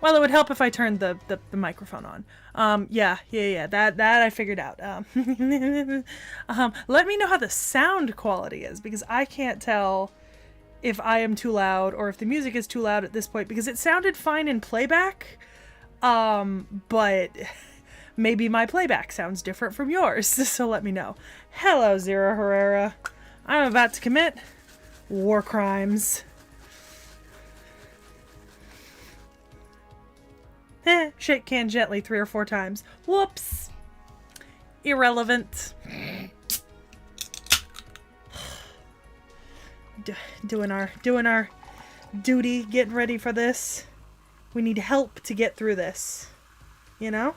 Well, it would help if I turned the microphone on. Yeah. That I figured out. Let me know how the sound quality is, because I can't tell if I am too loud or if the music is too loud at this point, because it sounded fine in playback. But maybe my playback sounds different from yours, so let me know. Hello, Zero Herrera. I'm about to commit war crimes. Shake can gently 3 or 4 times. Whoops. Irrelevant. Doing our duty, getting ready for this. We need help to get through this. You know?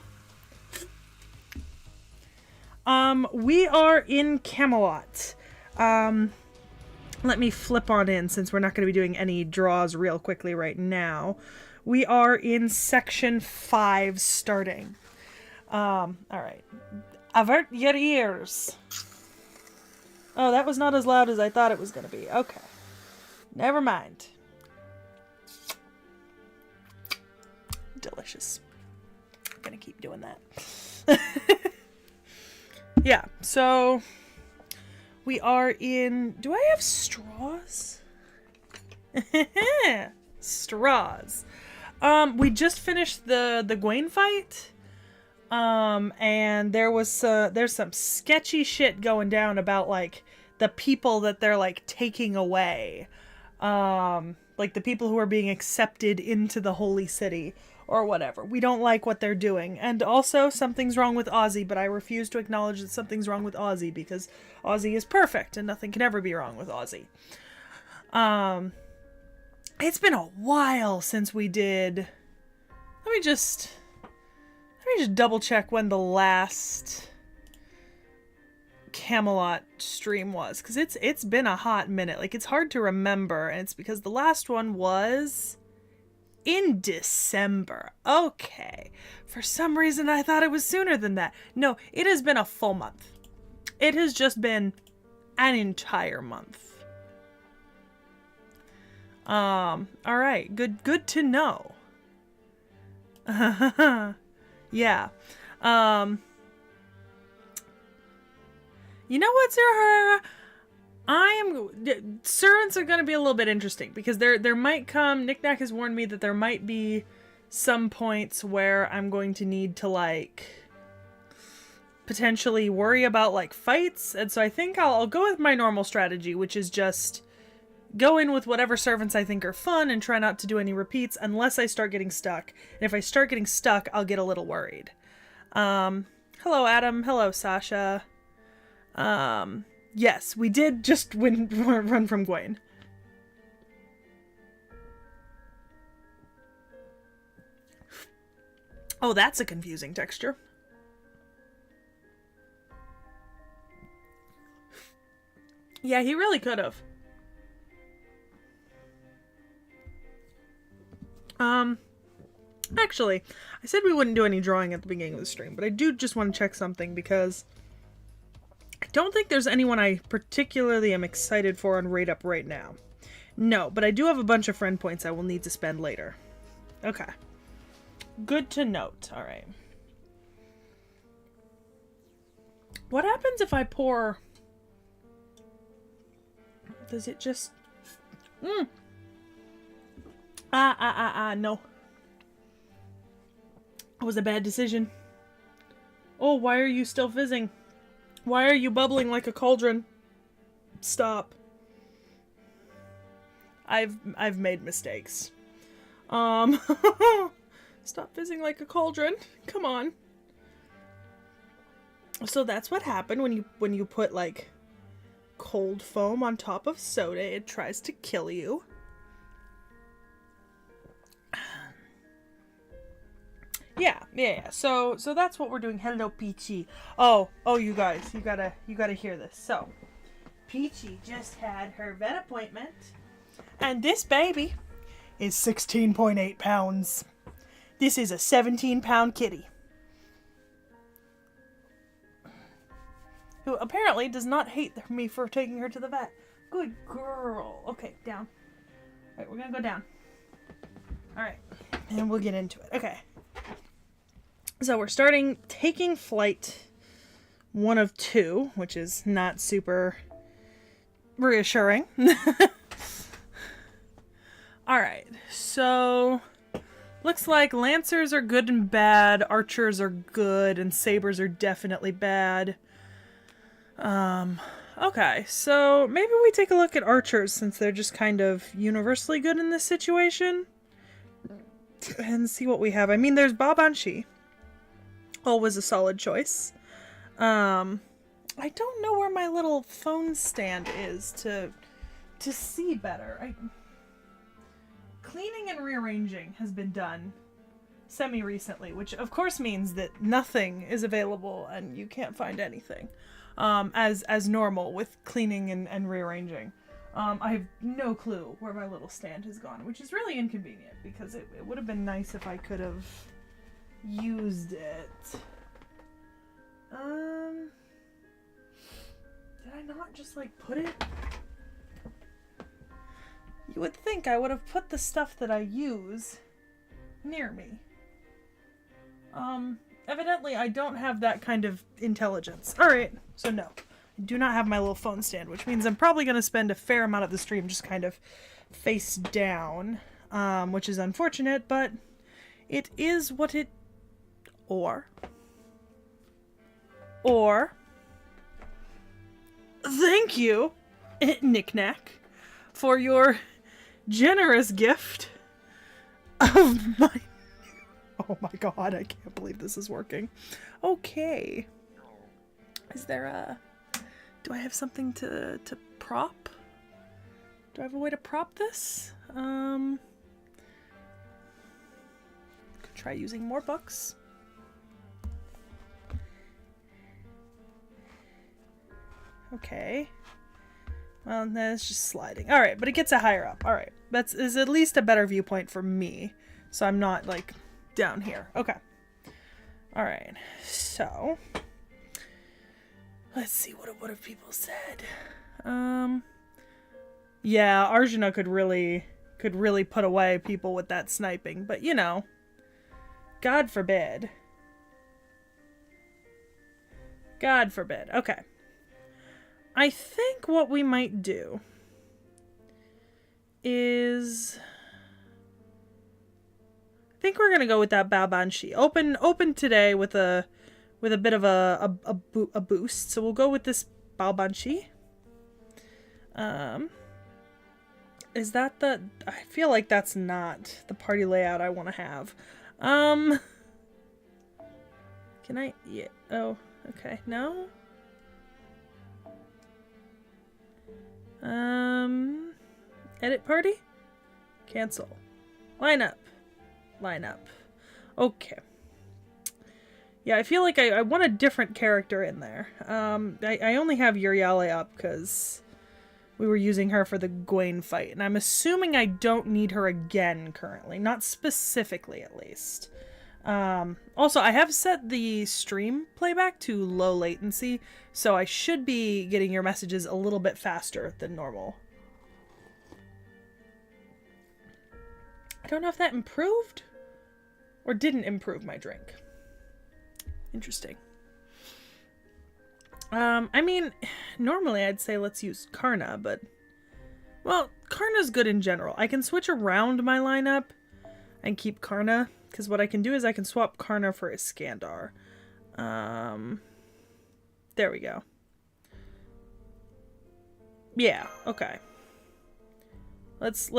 We are in Camelot. Let me flip on in, since we're not going to be doing any draws real quickly right now. We are in section 5 starting. Alright. Avert your ears. Oh, that was not as loud as I thought it was going to be. Okay. Never mind. Delicious. I'm gonna keep doing that. Yeah, so we are in... Do I have straws? Straws. We just finished the Gwaine fight. And there's some sketchy shit going down about, like, the people that they're, like, taking away. Like, the people who are being accepted into the holy city, or whatever. We don't like what they're doing. And also, something's wrong with Ozzy, but I refuse to acknowledge that something's wrong with Ozzy, because Ozzy is perfect, and nothing can ever be wrong with Ozzy. It's been a while since we did... Let me just double check when the last Camelot stream was, because it's been a hot minute. Like, it's hard to remember, and it's because the last one was in December. Okay. For some reason I thought it was sooner than that. No, it has been a full month. It has just been an entire month. Alright, good to know. Yeah. You know what, Sarah Herrera? Servants are going to be a little bit interesting, because there might come... Knick Knack has warned me that there might be some points where I'm going to need to, like, potentially worry about, like, fights, and so I think I'll go with my normal strategy, which is just go in with whatever servants I think are fun and try not to do any repeats unless I start getting stuck. And if I start getting stuck, I'll get a little worried. Hello, Adam. Hello, Sasha. Yes, we did just run from Gwaine. Oh, that's a confusing texture. Yeah, he really could have. Actually, I said we wouldn't do any drawing at the beginning of the stream, but I do just want to check something, because I don't think there's anyone I particularly am excited for on Rate Up right now. No, but I do have a bunch of friend points I will need to spend later. Okay. Good to note. Alright. What happens if I pour... Does it just... No. That was a bad decision. Oh, why are you still fizzing? Why are you bubbling like a cauldron? Stop. I've made mistakes. Stop fizzing like a cauldron. Come on. So that's what happened when you put, like, cold foam on top of soda. It tries to kill you. Yeah. So that's what we're doing. Hello, Peachy. Oh, you guys, you gotta hear this. So, Peachy just had her vet appointment, and this baby is 16.8 pounds. This is a 17-pound kitty, who apparently does not hate me for taking her to the vet. Good girl. Okay, down. Alright, we're gonna go down. Alright. and we'll get into it. Okay. So we're taking flight 1 of 2, which is not super reassuring. Alright, so looks like Lancers are good and bad, Archers are good, and Sabers are definitely bad. Okay, so maybe we take a look at Archers since they're just kind of universally good in this situation. And see what we have. I mean, there's Babanshi. Always a solid choice. I don't know where my little phone stand is to see better. Cleaning and rearranging has been done semi-recently, which of course means that nothing is available and you can't find anything. As normal with cleaning and rearranging. I have no clue where my little stand has gone, which is really inconvenient because it would have been nice if I could have used it. Did I not just like put it? You would think I would have put the stuff that I use near me. Evidently I don't have that kind of intelligence. Alright, so no. I do not have my little phone stand, which means I'm probably going to spend a fair amount of the stream just kind of face down, which is unfortunate, but it is what it... Or, thank you, Knick-Knack, for your generous gift of my... Oh my god, I can't believe this is working. Okay. Is there a... Do I have something to prop? Do I have a way to prop this? Could try using more books. Okay. Well, that's just sliding. Alright, but it gets it higher up. Alright. Is at least a better viewpoint for me. So I'm not, like, down here. Okay. Alright. So... Let's see, what have people said? Yeah, Arjuna could really put away people with that sniping, but you know, God forbid. God forbid. Okay. I think what we might do is... I think we're gonna go with that Babanshi. Open today with a bit of a boost. So we'll go with this Baobanshi. Is that the... I feel like that's not the party layout I want to have. Can I... Yeah. Oh, okay. No? Edit party? Cancel. Line up. Okay. Yeah, I feel like I want a different character in there. I only have Uriale up because we were using her for the Gwaine fight, and I'm assuming I don't need her again currently. Not specifically, at least. Also, I have set the stream playback to low latency, so I should be getting your messages a little bit faster than normal. I don't know if that improved or didn't improve my drink. Interesting. I mean, normally I'd say let's use Karna, but... Well, Karna's good in general. I can switch around my lineup and keep Karna, because what I can do is I can swap Karna for Iskandar. There we go. Yeah, okay. Let's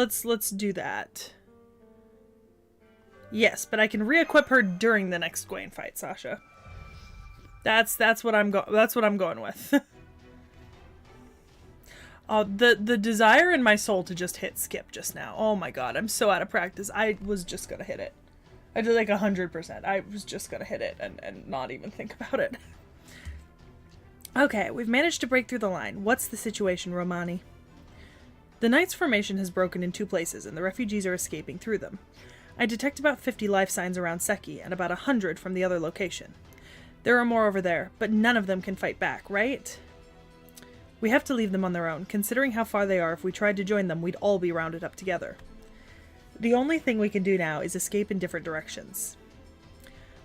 do that. Yes, but I can re-equip her during the next Gwaine fight, Sasha. That's what I'm going with. The desire in my soul to just hit skip just now. Oh my god, I'm so out of practice. I was just gonna hit it. I did like 100%. I was just gonna hit it and not even think about it. Okay, we've managed to break through the line. What's the situation, Romani? The Knight's formation has broken in 2 places, and the refugees are escaping through them. I detect about 50 life signs around Seki, and about 100 from the other location. There are more over there, but none of them can fight back, right? We have to leave them on their own. Considering how far they are, if we tried to join them, we'd all be rounded up together. The only thing we can do now is escape in different directions.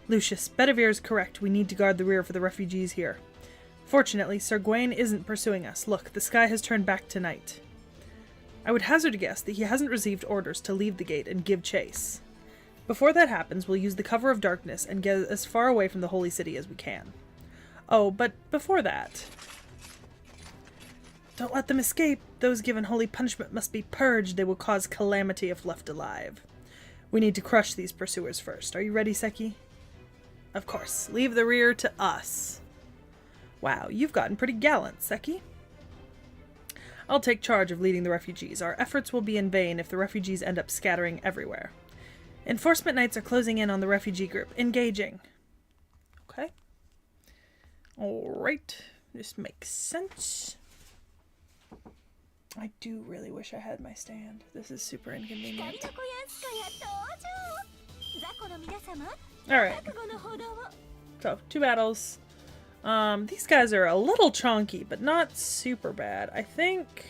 Lucius, Bedivere is correct. We need to guard the rear for the refugees here. Fortunately, Sir Gawain isn't pursuing us. Look, the sky has turned back to night. I would hazard a guess that he hasn't received orders to leave the gate and give chase. Before that happens, we'll use the cover of darkness and get as far away from the holy city as we can. Oh, but before that... Don't let them escape. Those given holy punishment must be purged. They will cause calamity if left alive. We need to crush these pursuers first. Are you ready, Seki? Of course. Leave the rear to us. Wow, you've gotten pretty gallant, Seki. I'll take charge of leading the refugees. Our efforts will be in vain if the refugees end up scattering everywhere. Enforcement knights are closing in on the refugee group. Engaging. Okay. Alright. This makes sense. I do really wish I had my stand. This is super inconvenient. Alright. So, 2 battles. These guys are a little chonky, but not super bad. I think...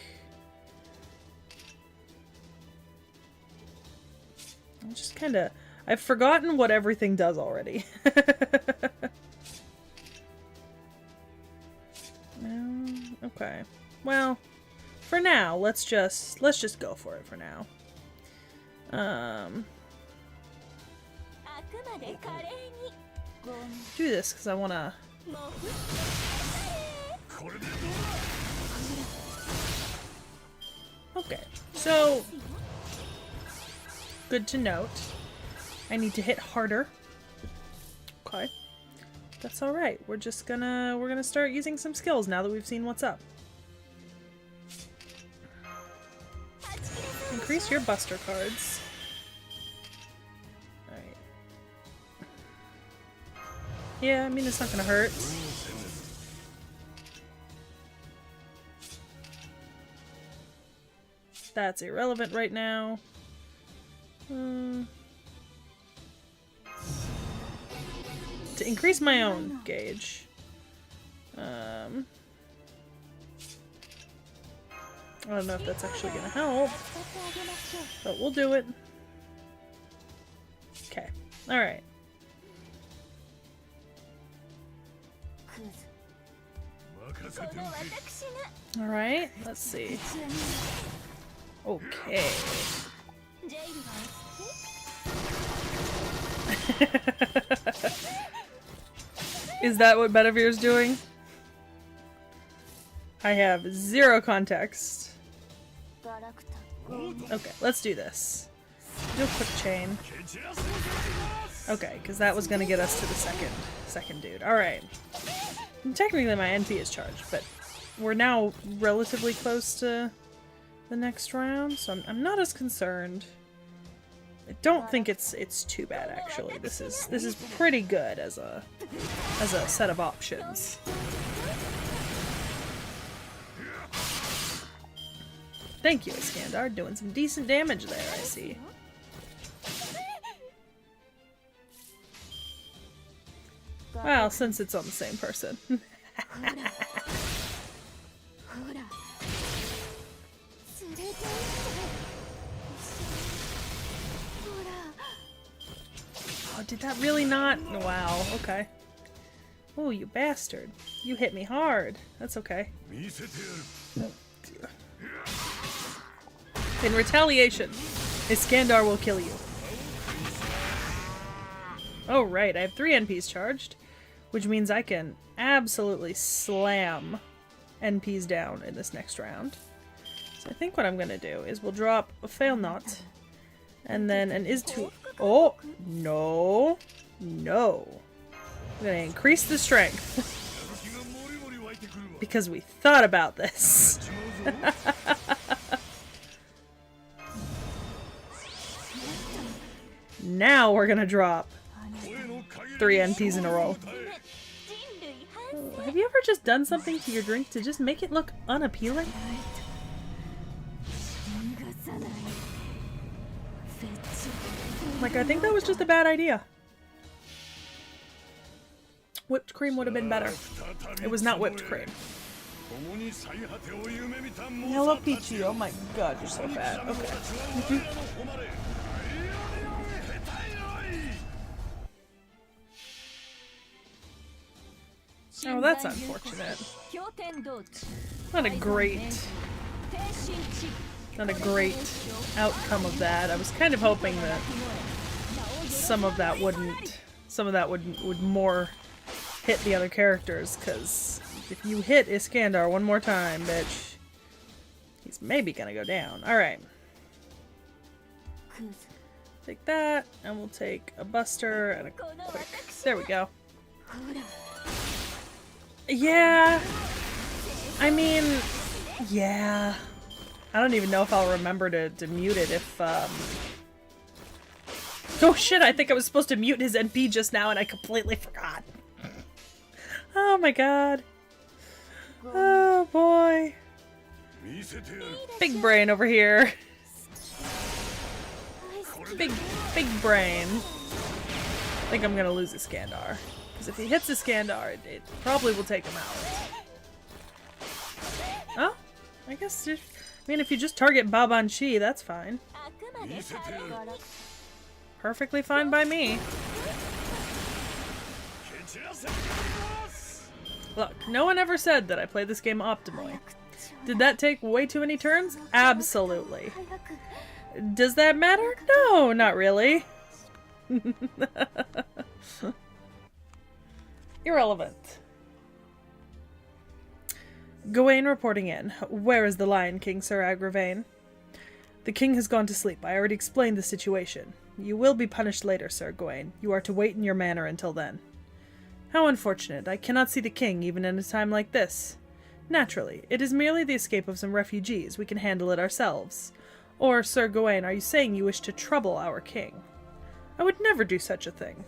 I'm just kinda... I've forgotten what everything does already. Okay. Well... For now, let's just go for it for now. Do this because I want to. Okay, so good to note. I need to hit harder. Okay, that's all right. We're gonna start using some skills now that we've seen what's up. Increase your buster cards. Alright. Yeah, I mean, it's not gonna hurt. That's irrelevant right now. To increase my own gauge. I don't know if that's actually gonna help, but we'll do it. Okay. Alright. Alright, let's see. Okay. Is that what Bedivere's doing? I have 0 context. Okay, let's do this. Do a quick chain. Okay, because that was gonna get us to the second dude. Alright. Technically my NP is charged, but we're now relatively close to the next round, so I'm not as concerned. I don't think it's too bad actually. This is pretty good as a set of options. Thank you, Iskandar. Doing some decent damage there, I see. Well, since it's on the same person. Oh, did that really not? Wow, okay. Oh, you bastard. You hit me hard. That's okay. Oh, dear. In retaliation, Iskandar will kill you. Oh right, I have 3 NPs charged, which means I can absolutely slam NPs down in this next round. So I think what I'm gonna do is we'll drop a Fail Not, and then an Is to... Oh! No! No! I'm gonna increase the strength. Because we thought about this. Now we're gonna drop 3 NPs in a row. Oh, have you ever just done something to your drink to just make it look unappealing? Like, I think that was just a bad idea. Whipped cream would have been better. It was not whipped cream. Hello, Peachy. Oh my god, you're so fat. Okay. Oh, that's unfortunate. Not a great... Not a great outcome of that. I was kind of hoping that some of that would more hit the other characters, because if you hit Iskandar one more time, bitch, he's maybe gonna go down. Alright. Take that, and we'll take a Buster and a quick... There we go. Yeah. I mean, yeah. I don't even know if I'll remember to mute it if, Oh shit, I think I was supposed to mute his NP just now and I completely forgot. Oh my god. Oh boy. Big brain over here. Big brain. I think I'm gonna lose Iskandar. Because if he hits Iskandar, it probably will take him out. Oh, I guess I mean, if you just target Babanshi, that's fine. Perfectly fine by me. Look, no one ever said that I played this game optimally. Did that take way too many turns? Absolutely. Does that matter? No, not really. Irrelevant. Gawain reporting in. Where is the Lion King, Sir Agravain? The king has gone to sleep. I already explained the situation. You will be punished later, Sir Gawain. You are to wait in your manor until then. How unfortunate. I cannot see the king even in a time like this. Naturally, it is merely the escape of some refugees. We can handle it ourselves. Or, Sir Gawain, are you saying you wish to trouble our king? I would never do such a thing.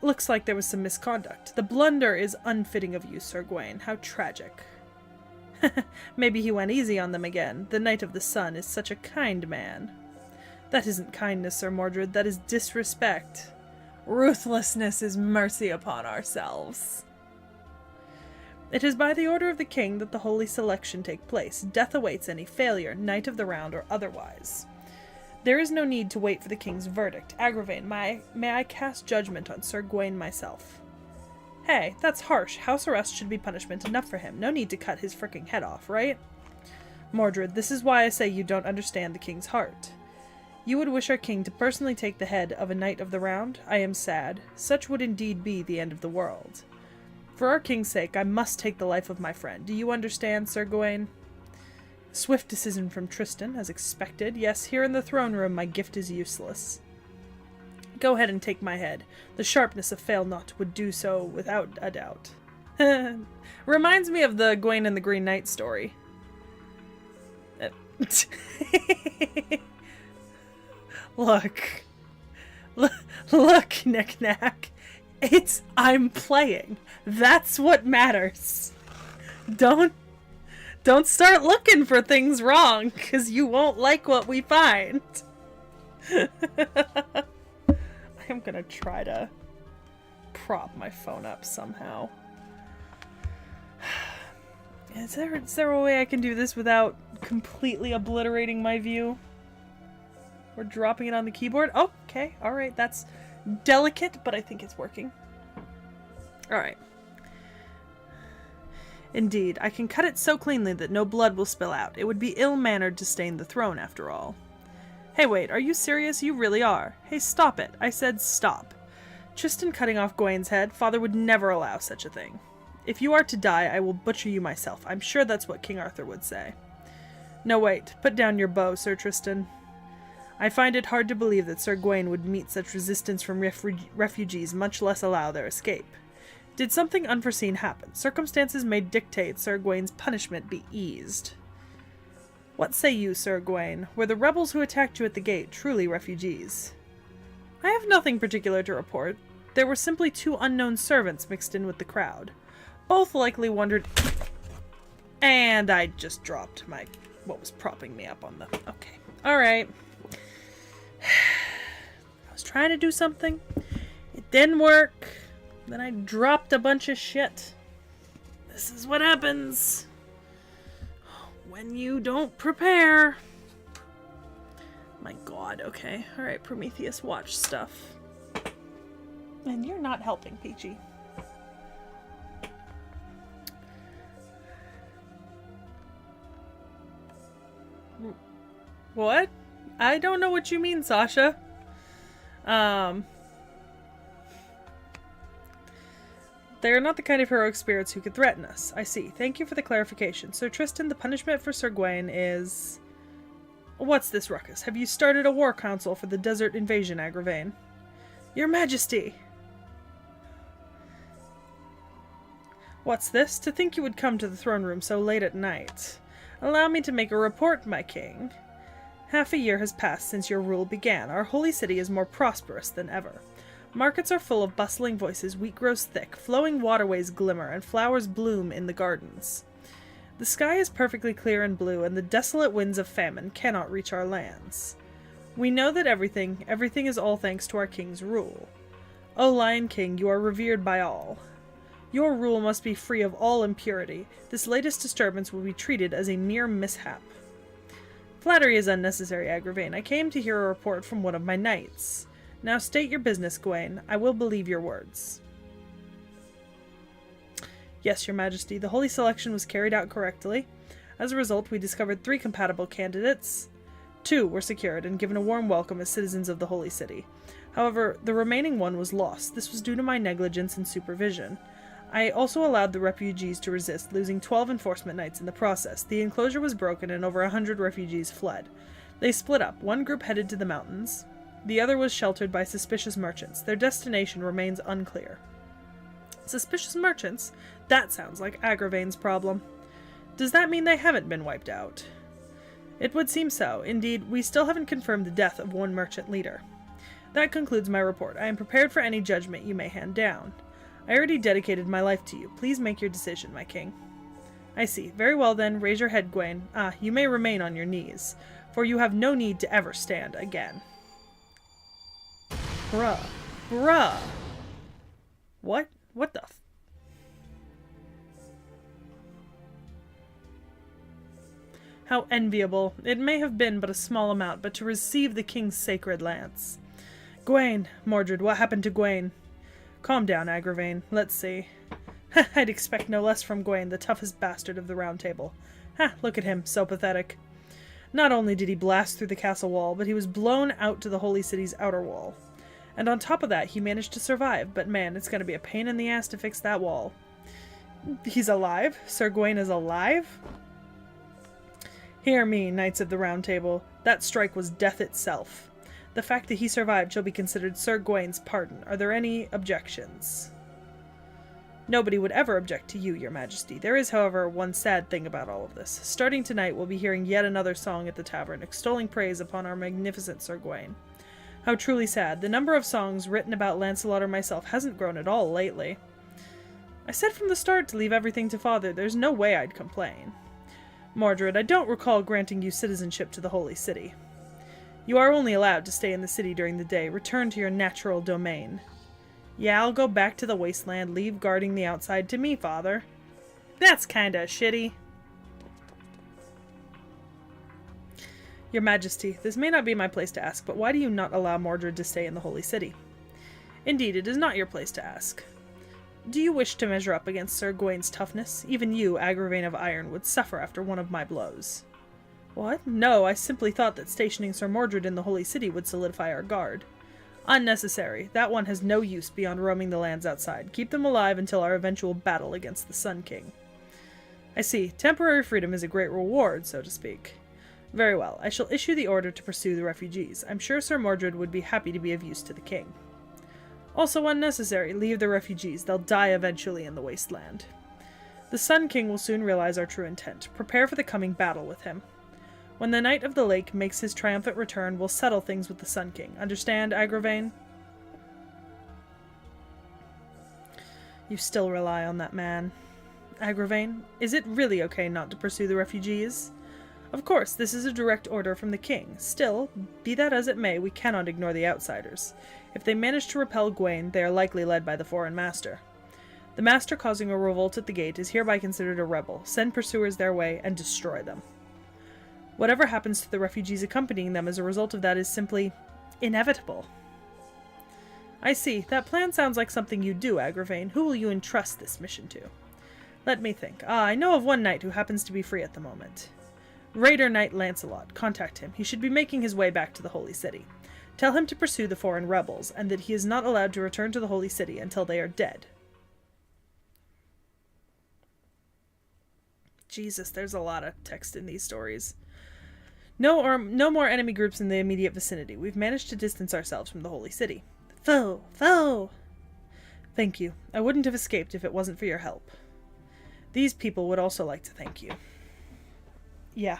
Looks like there was some misconduct. The blunder is unfitting of you, Sir Gawain. How tragic. Maybe he went easy on them again. The Knight of the Sun is such a kind man. That isn't kindness, Sir Mordred. That is disrespect. Ruthlessness is mercy upon ourselves. It is by the order of the king that the holy selection take place. Death awaits any failure, Knight of the Round or otherwise. There is no need to wait for the king's verdict. Agravain, may I cast judgment on Sir Gawain myself? Hey, that's harsh. House arrest should be punishment enough for him. No need to cut his fricking head off, right? Mordred, this is why I say you don't understand the king's heart. You would wish our king to personally take the head of a Knight of the Round? I am sad. Such would indeed be the end of the world. For our king's sake, I must take the life of my friend. Do you understand, Sir Gawain? Swift decision from Tristan, as expected. Yes, here in the throne room my gift is useless. Go ahead and take my head. The sharpness of Fail Not would do so without a doubt. Reminds me of the Gawain and the Green Knight story. Look, Knick-Knack. I'm playing. That's what matters. Don't start looking for things wrong, because you won't like what we find. I'm gonna try to prop my phone up somehow. Is there a way I can do this without completely obliterating my view? Or dropping it on the keyboard? Oh, okay, alright, that's delicate, but I think it's working. Alright. Indeed, I can cut it so cleanly that no blood will spill out. It would be ill-mannered to stain the throne, after all. Hey, wait, are you serious? You really are. Hey, stop it. I said stop. Tristan cutting off Gawain's head? Father would never allow such a thing. If you are to die, I will butcher you myself. I'm sure that's what King Arthur would say. No, wait. Put down your bow, Sir Tristan. I find it hard to believe that Sir Gawain would meet such resistance from refugees, much less allow their escape. Did something unforeseen happen? Circumstances may dictate Sir Gawain's punishment be eased. What say you, Sir Gawain? Were the rebels who attacked you at the gate truly refugees? I have nothing particular to report. There were simply 2 unknown servants mixed in with the crowd. Both likely wondered... And I just dropped what was propping me up on the... Okay. Alright. I was trying to do something. It didn't work. Then I dropped a bunch of shit. This is what happens when you don't prepare. My god, okay. Alright, Prometheus, watch stuff. And you're not helping, Peachy. What? I don't know what you mean, Sasha. They are not the kind of heroic spirits who could threaten us. I see. Thank you for the clarification. Sir Tristan, the punishment for Sir Gawain is... What's this ruckus? Have you started a war council for the desert invasion, Agravain? Your Majesty! What's this? To think you would come to the throne room so late at night. Allow me to make a report, my king. Half a year has passed since your rule began. Our holy city is more prosperous than ever. Markets are full of bustling voices, wheat grows thick, flowing waterways glimmer, and flowers bloom in the gardens. The sky is perfectly clear and blue, and the desolate winds of famine cannot reach our lands. We know that everything is all thanks to our king's rule. O Lion King, you are revered by all. Your rule must be free of all impurity. This latest disturbance will be treated as a mere mishap. Flattery is unnecessary, Agravain. I came to hear a report from one of my knights. Now state your business, Gawain. I will believe your words. Yes, your majesty, the holy selection was carried out correctly. As a result, we discovered 3 compatible candidates. 2 were secured and given a warm welcome as citizens of the holy city. However, the remaining 1 was lost. This was due to my negligence and supervision. I also allowed the refugees to resist, losing 12 enforcement knights in the process. The enclosure was broken and over 100 refugees fled. They split up. One group headed to the mountains. The other was sheltered by suspicious merchants. Their destination remains unclear. Suspicious merchants? That sounds like Agravain's problem. Does that mean they haven't been wiped out? It would seem so. Indeed, we still haven't confirmed the death of one merchant leader. That concludes my report. I am prepared for any judgment you may hand down. I already dedicated my life to you. Please make your decision, my king. I see. Very well then, raise your head, Gawain. You may remain on your knees, for you have no need to ever stand again. Bruh. What? What the How enviable. It may have been but a small amount, but to receive the king's sacred lance. Gawain, Mordred, what happened to Gawain? Calm down, Agravain. Let's see. I'd expect no less from Gawain, the toughest bastard of the Round Table. Look at him, so pathetic. Not only did he blast through the castle wall, but he was blown out to the holy city's outer wall. And on top of that, he managed to survive, but man, it's gonna be a pain in the ass to fix that wall. He's alive? Sir Gawain is alive? Hear me, Knights of the Round Table. That strike was death itself. The fact that he survived shall be considered Sir Gawain's pardon. Are there any objections? Nobody would ever object to you, your majesty. There is, however, one sad thing about all of this. Starting tonight, we'll be hearing yet another song at the tavern, extolling praise upon our magnificent Sir Gawain. How truly sad. The number of songs written about Lancelot or myself hasn't grown at all lately. I said from the start to leave everything to father. There's no way I'd complain. Mordred, I don't recall granting you citizenship to the Holy City. You are only allowed to stay in the city during the day. Return to your natural domain. Yeah, I'll go back to the wasteland. Leave guarding the outside to me, father. That's kinda shitty. Your Majesty, this may not be my place to ask, but why do you not allow Mordred to stay in the Holy City? Indeed, it is not your place to ask. Do you wish to measure up against Sir Gawain's toughness? Even you, Agravain of Iron, would suffer after one of my blows. What? No, I simply thought that stationing Sir Mordred in the Holy City would solidify our guard. Unnecessary. That one has no use beyond roaming the lands outside. Keep them alive until our eventual battle against the Sun King. I see. Temporary freedom is a great reward, so to speak. Very well. I shall issue the order to pursue the refugees. I'm sure Sir Mordred would be happy to be of use to the king. Also unnecessary. Leave the refugees. They'll die eventually in the wasteland. The Sun King will soon realize our true intent. Prepare for the coming battle with him. When the Knight of the Lake makes his triumphant return, we'll settle things with the Sun King. Understand, Agravain? You still rely on that man. Agravain, is it really okay not to pursue the refugees? Of course, this is a direct order from the king. Still, be that as it may, we cannot ignore the outsiders. If they manage to repel Gawain, they are likely led by the foreign master. The master causing a revolt at the gate is hereby considered a rebel. Send pursuers their way and destroy them. Whatever happens to the refugees accompanying them as a result of that is simply inevitable. I see. That plan sounds like something you do, Agravain. Who will you entrust this mission to? Let me think. I know of one knight who happens to be free at the moment. Raider Knight Lancelot. Contact him. He should be making his way back to the Holy City. Tell him to pursue the foreign rebels, and that he is not allowed to return to the Holy City until they are dead. Jesus, there's a lot of text in these stories. No more enemy groups in the immediate vicinity. We've managed to distance ourselves from the Holy City. Foe! Foe! Thank you. I wouldn't have escaped if it wasn't for your help. These people would also like to thank you. Yeah,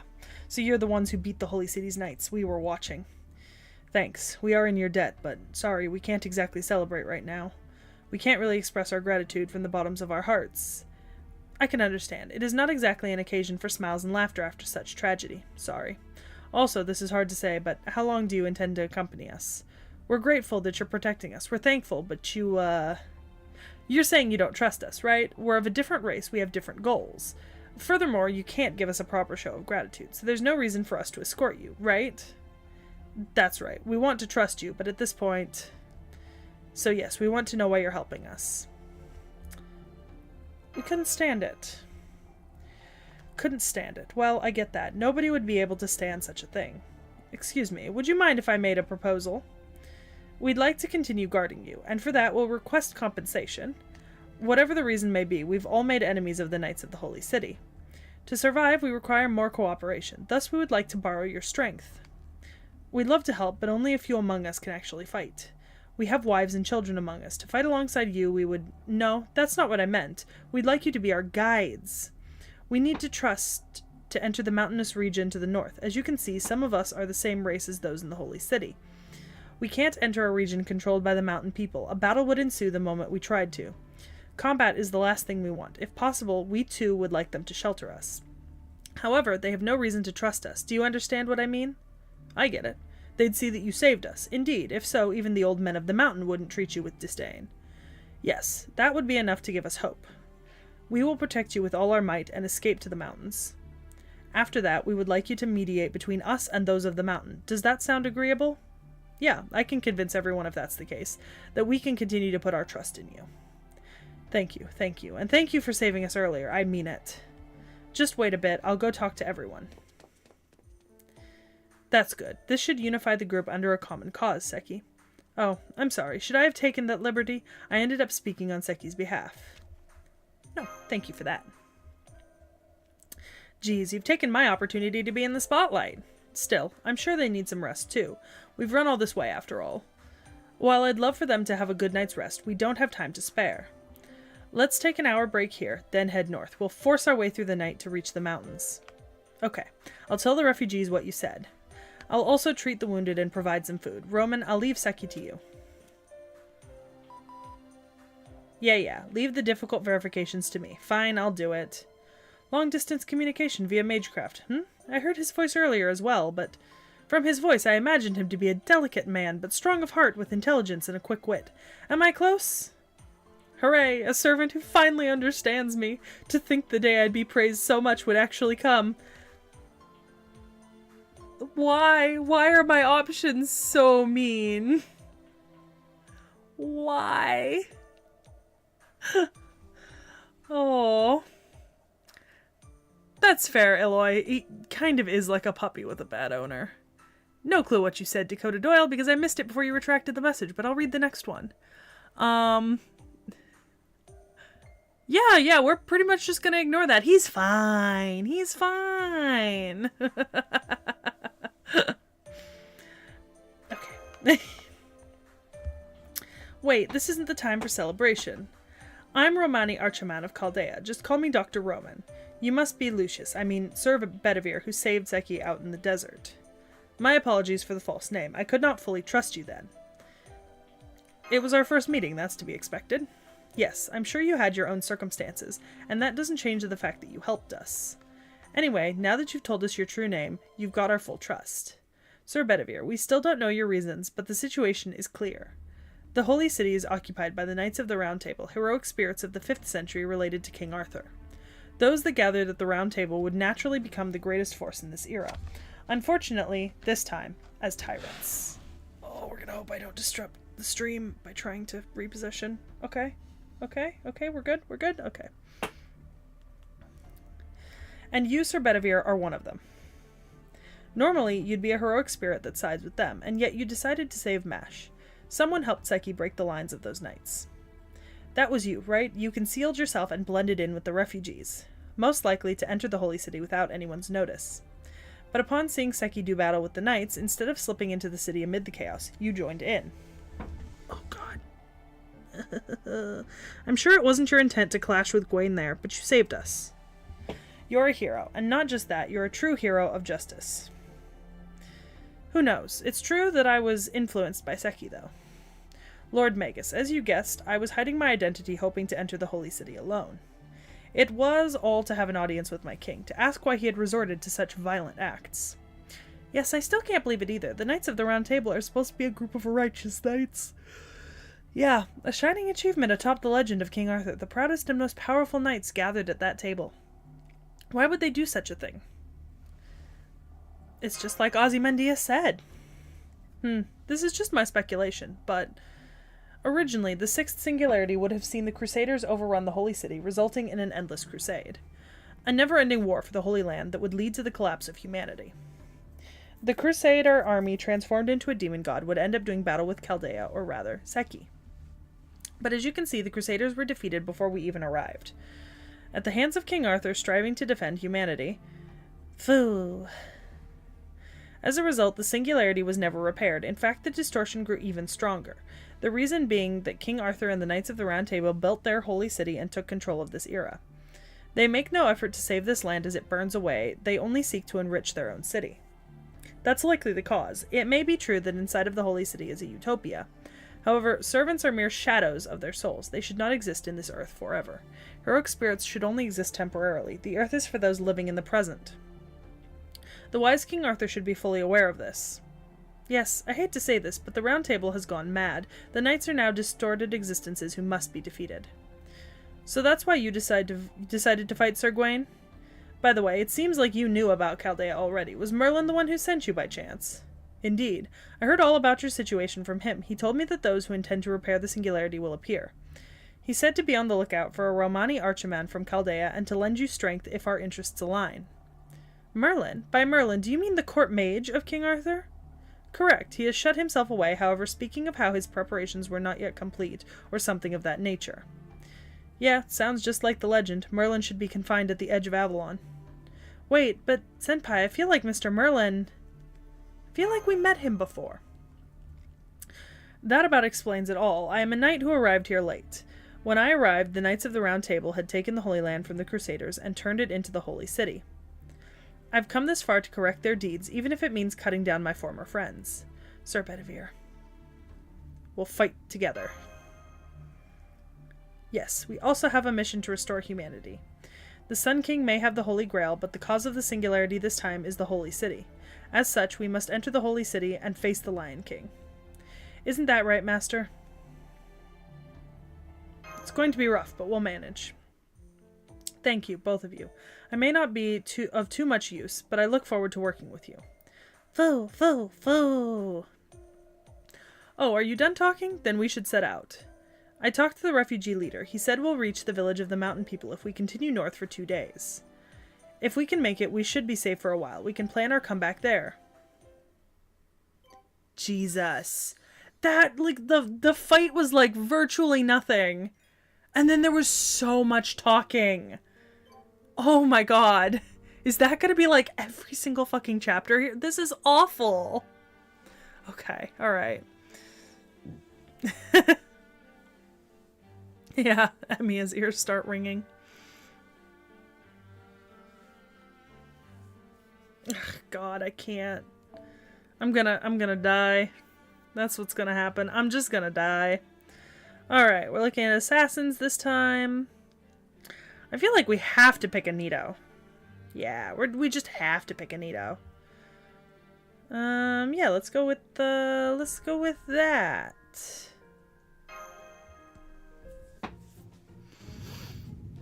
so you're the ones who beat the Holy City's knights. We were watching. Thanks. We are in your debt, but sorry, we can't exactly celebrate right now. We can't really express our gratitude from the bottoms of our hearts. I can understand. It is not exactly an occasion for smiles and laughter after such tragedy. Sorry. Also, this is hard to say, but how long do you intend to accompany us? We're grateful that you're protecting us. We're thankful, but you're saying you don't trust us, right? We're of a different race. We have different goals. Furthermore, you can't give us a proper show of gratitude, so there's no reason for us to escort you, right? That's right. We want to trust you, but at this point... So yes, we want to know why you're helping us. We couldn't stand it. Couldn't stand it. Well, I get that. Nobody would be able to stand such a thing. Excuse me, would you mind if I made a proposal? We'd like to continue guarding you, and for that we'll request compensation. Whatever the reason may be, we've all made enemies of the Knights of the Holy City. To survive, we require more cooperation. Thus, we would like to borrow your strength. We'd love to help, but only a few among us can actually fight. We have wives and children among us. To fight alongside you, we would... No, that's not what I meant. We'd like you to be our guides. We need to trust to enter the mountainous region to the north. As you can see, some of us are the same race as those in the Holy City. We can't enter a region controlled by the mountain people. A battle would ensue the moment we tried to. Combat is the last thing we want. If possible, we too would like them to shelter us. However, they have no reason to trust us. Do you understand what I mean? I get it. They'd see that you saved us. Indeed, if so, even the old men of the mountain wouldn't treat you with disdain. Yes, that would be enough to give us hope. We will protect you with all our might and escape to the mountains. After that, we would like you to mediate between us and those of the mountain. Does that sound agreeable? Yeah, I can convince everyone, if that's the case, that we can continue to put our trust in you. Thank you, and thank you for saving us earlier. I mean it. Just wait a bit, I'll go talk to everyone. That's good. This should unify the group under a common cause, Seki. Oh, I'm sorry. Should I have taken that liberty? I ended up speaking on Seki's behalf. No, thank you for that. Geez, you've taken my opportunity to be in the spotlight. Still, I'm sure they need some rest too. We've run all this way after all. While I'd love for them to have a good night's rest, we don't have time to spare. Let's take an hour break here, then head north. We'll force our way through the night to reach the mountains. Okay, I'll tell the refugees what you said. I'll also treat the wounded and provide some food. Roman, I'll leave Seki to you. Yeah, leave the difficult verifications to me. Fine, I'll do it. Long-distance communication via Magecraft. I heard his voice earlier as well, but from his voice I imagined him to be a delicate man, but strong of heart with intelligence and a quick wit. Am I close? Hooray, a servant who finally understands me. To think the day I'd be praised so much would actually come. Why? Why are my options so mean? Why? Oh. That's fair, Eloy. He kind of is like a puppy with a bad owner. No clue what you said, Dakota Doyle, because I missed it before you retracted the message, but I'll read the next one. Yeah, we're pretty much just gonna ignore that. He's fine. He's fine. Okay. Wait, this isn't the time for celebration. I'm Romani Archiman of Chaldea. Just call me Dr. Roman. You must be Lucius, Sir Bedivere, who saved Seki out in the desert. My apologies for the false name. I could not fully trust you then. It was our first meeting, that's to be expected. Yes, I'm sure you had your own circumstances, and that doesn't change the fact that you helped us. Anyway, now that you've told us your true name, you've got our full trust. Sir Bedivere, we still don't know your reasons, but the situation is clear. The Holy City is occupied by the Knights of the Round Table, heroic spirits of the 5th century related to King Arthur. Those that gathered at the Round Table would naturally become the greatest force in this era. Unfortunately, this time, as tyrants. Oh, we're gonna hope I don't disrupt the stream by trying to reposition. Okay, we're good, okay. And you, Sir Bedivere, are one of them. Normally, you'd be a heroic spirit that sides with them, and yet you decided to save Mash. Someone helped T.H.E break the lines of those knights. That was you, right? You concealed yourself and blended in with the refugees, most likely to enter the Holy City without anyone's notice. But upon seeing T.H.E do battle with the knights, instead of slipping into the city amid the chaos, you joined in. Oh god. I'm sure it wasn't your intent to clash with Gwaine there, but you saved us. You're a hero, and not just that, you're a true hero of justice. Who knows? It's true that I was influenced by T.H.E, though. Lord Magus, as you guessed, I was hiding my identity hoping to enter the Holy City alone. It was all to have an audience with my king, to ask why he had resorted to such violent acts. Yes, I still can't believe it either. The Knights of the Round Table are supposed to be a group of righteous knights. Yeah, a shining achievement atop the legend of King Arthur, the proudest and most powerful knights gathered at that table. Why would they do such a thing? It's just like Ozymandias said. This is just my speculation, but originally the Sixth Singularity would have seen the Crusaders overrun the Holy City, resulting in an endless crusade. A never-ending war for the Holy Land that would lead to the collapse of humanity. The Crusader army transformed into a demon god would end up doing battle with Chaldea, or rather, T.H.E. But as you can see, the Crusaders were defeated before we even arrived. At the hands of King Arthur striving to defend humanity. Foo. As a result, the singularity was never repaired. In fact, the distortion grew even stronger. The reason being that King Arthur and the Knights of the Round Table built their holy city and took control of this era. They make no effort to save this land as it burns away, they only seek to enrich their own city. That's likely the cause. It may be true that inside of the holy city is a utopia. However, servants are mere shadows of their souls. They should not exist in this earth forever. Heroic spirits should only exist temporarily. The earth is for those living in the present. The wise King Arthur should be fully aware of this. Yes, I hate to say this, but the Round Table has gone mad. The knights are now distorted existences who must be defeated. So that's why you decided to fight Sir Gawain? By the way, it seems like you knew about Chaldea already. Was Merlin the one who sent you by chance? Indeed. I heard all about your situation from him. He told me that those who intend to repair the singularity will appear. He said to be on the lookout for a Romani archerman from Chaldea and to lend you strength if our interests align. Merlin? By Merlin, do you mean the court mage of King Arthur? Correct. He has shut himself away, however, speaking of how his preparations were not yet complete, or something of that nature. Yeah, sounds just like the legend. Merlin should be confined at the edge of Avalon. Wait, but Senpai, I feel like Mr. Merlin... I feel like we met him before. That about explains it all. I am a knight who arrived here late. When I arrived, the Knights of the Round Table had taken the Holy Land from the Crusaders and turned it into the Holy City. I've come this far to correct their deeds, even if it means cutting down my former friends. Sir Bedivere. We'll fight together. Yes, we also have a mission to restore humanity. The Sun King may have the Holy Grail, but the cause of the singularity this time is the Holy City. As such, we must enter the Holy City and face the Lion King. Isn't that right, Master? It's going to be rough, but we'll manage. Thank you, both of you. I may not be of too much use, but I look forward to working with you. Foo, foo, foo. Oh, are you done talking? Then we should set out. I talked to the refugee leader. He said we'll reach the village of the mountain people if we continue north for 2 days. If we can make it, we should be safe for a while. We can plan our comeback there. Jesus. That, like, the fight was, like, virtually nothing. And then there was so much talking. Oh my god. Is that gonna be, like, every single fucking chapter here? This is awful. Okay, alright. Yeah, Emiya's ears start ringing. Ugh, God, I can't. I'm gonna die. That's what's gonna happen. I'm just gonna die. Alright, we're looking at assassins this time. I feel like we have to pick a Nito. Yeah, we just have to pick a Nito. Yeah, let's go with that.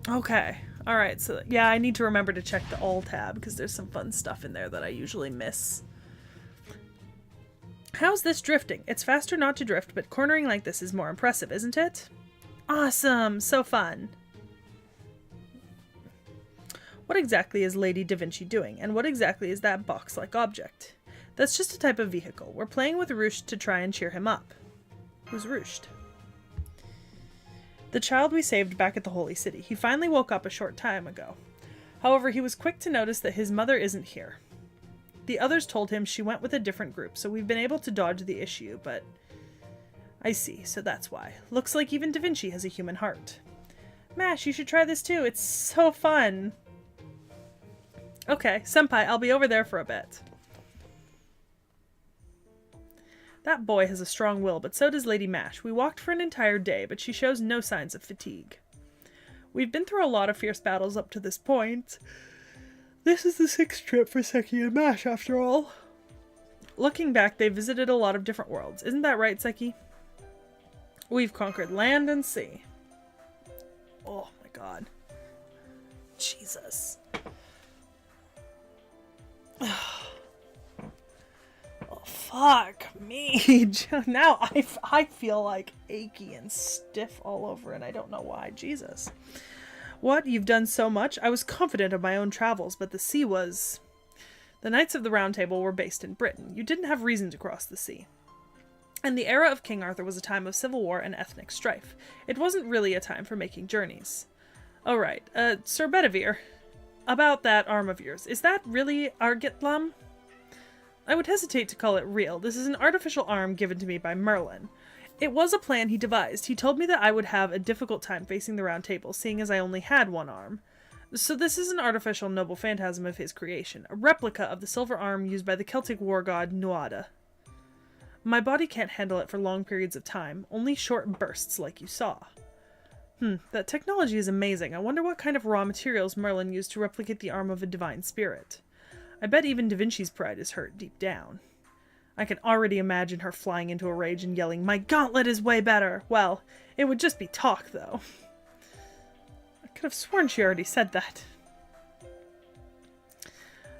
Okay. Alright, so yeah, I need to remember to check the all tab because there's some fun stuff in there that I usually miss. How's this drifting? It's faster not to drift, but cornering like this is more impressive, isn't it? Awesome! So fun! What exactly is Lady Da Vinci doing, and what exactly is that box-like object? That's just a type of vehicle. We're playing with Roosh to try and cheer him up. Who's Roosh? The child we saved back at the Holy City. He finally woke up a short time ago. However, he was quick to notice that his mother isn't here. The others told him she went with a different group, so we've been able to dodge the issue, but... I see, so that's why. Looks like even Da Vinci has a human heart. Mash, you should try this too. It's so fun. Okay, Senpai, I'll be over there for a bit. That boy has a strong will, but so does Lady Mash. We walked for an entire day, but she shows no signs of fatigue. We've been through a lot of fierce battles up to this point. This is the 6th trip for Seki and Mash, after all. Looking back, they visited a lot of different worlds. Isn't that right, Seki? We've conquered land and sea. Oh my god. Jesus. Oh, fuck me. Now I feel like achy and stiff all over and I don't know why. Jesus. What? You've done so much? I was confident of my own travels, but the sea was... The Knights of the Round Table were based in Britain. You didn't have reason to cross the sea. And the era of King Arthur was a time of civil war and ethnic strife. It wasn't really a time for making journeys. Oh right, Sir Bedivere, about that arm of yours. Is that really Argitlam? I would hesitate to call it real. This is an artificial arm given to me by Merlin. It was a plan he devised. He told me that I would have a difficult time facing the Round Table, seeing as I only had one arm. So this is an artificial noble phantasm of his creation, a replica of the silver arm used by the Celtic war god Nuada. My body can't handle it for long periods of time, only short bursts like you saw. That technology is amazing. I wonder what kind of raw materials Merlin used to replicate the arm of a divine spirit. I bet even Da Vinci's pride is hurt deep down. I can already imagine her flying into a rage and yelling, "My gauntlet is way better!" Well, it would just be talk, though. I could have sworn she already said that.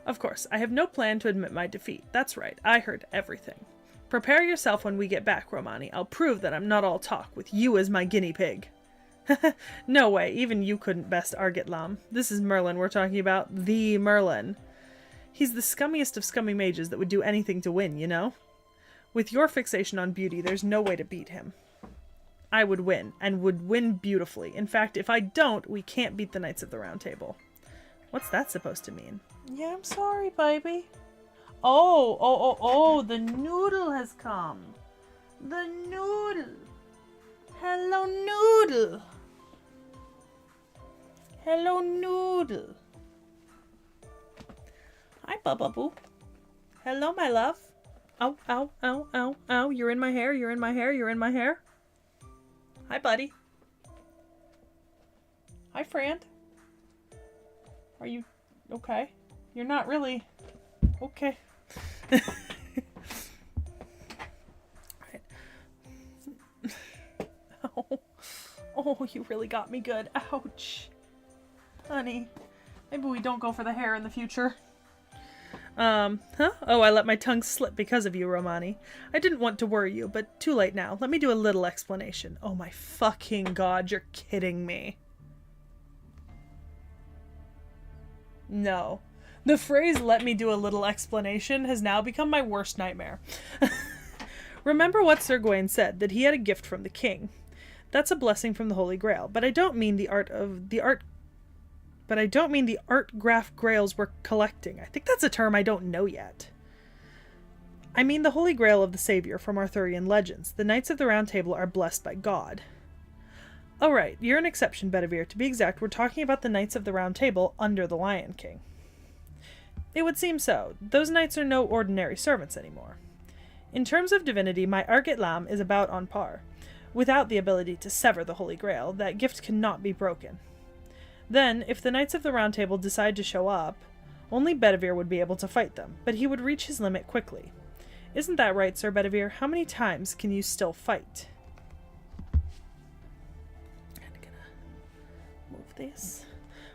Of course, I have no plan to admit my defeat. That's right, I heard everything. Prepare yourself when we get back, Romani. I'll prove that I'm not all talk, with you as my guinea pig. No way, even you couldn't best Argitlam. This is Merlin we're talking about, the Merlin. He's the scummiest of scummy mages that would do anything to win, you know? With your fixation on beauty, there's no way to beat him. I would win, and would win beautifully. In fact, if I don't, we can't beat the Knights of the Round Table. What's that supposed to mean? Yeah, I'm sorry, baby. Oh, the noodle has come. The noodle. Hello, noodle. Hello, noodle. Hi, Bubba Boo. Hello, my love. Ow, ow, ow, ow, ow. You're in my hair, you're in my hair, you're in my hair. Hi, buddy. Hi, friend. Are you okay? You're not really okay. Oh, you really got me good. Ouch. Honey, maybe we don't go for the hair in the future. Huh? Oh, I let my tongue slip because of you, Romani. I didn't want to worry you, but too late now. Let me do a little explanation. Oh my fucking god, you're kidding me. No. The phrase, "let me do a little explanation," has now become my worst nightmare. Remember what Sir Gawain said, that he had a gift from the king. That's a blessing from the Holy Grail, but I don't mean the art graph grails we're collecting. I think that's a term I don't know yet. I mean the Holy Grail of the Savior from Arthurian legends. The Knights of the Round Table are blessed by God. Oh right, you're an exception, Bedivere. To be exact, we're talking about the Knights of the Round Table under the Lion King. It would seem so. Those knights are no ordinary servants anymore. In terms of divinity, my Argitlam is about on par. Without the ability to sever the Holy Grail, that gift cannot be broken. Then, if the Knights of the Round Table decide to show up, only Bedivere would be able to fight them, but he would reach his limit quickly. Isn't that right, Sir Bedivere? How many times can you still fight? I'm gonna move this.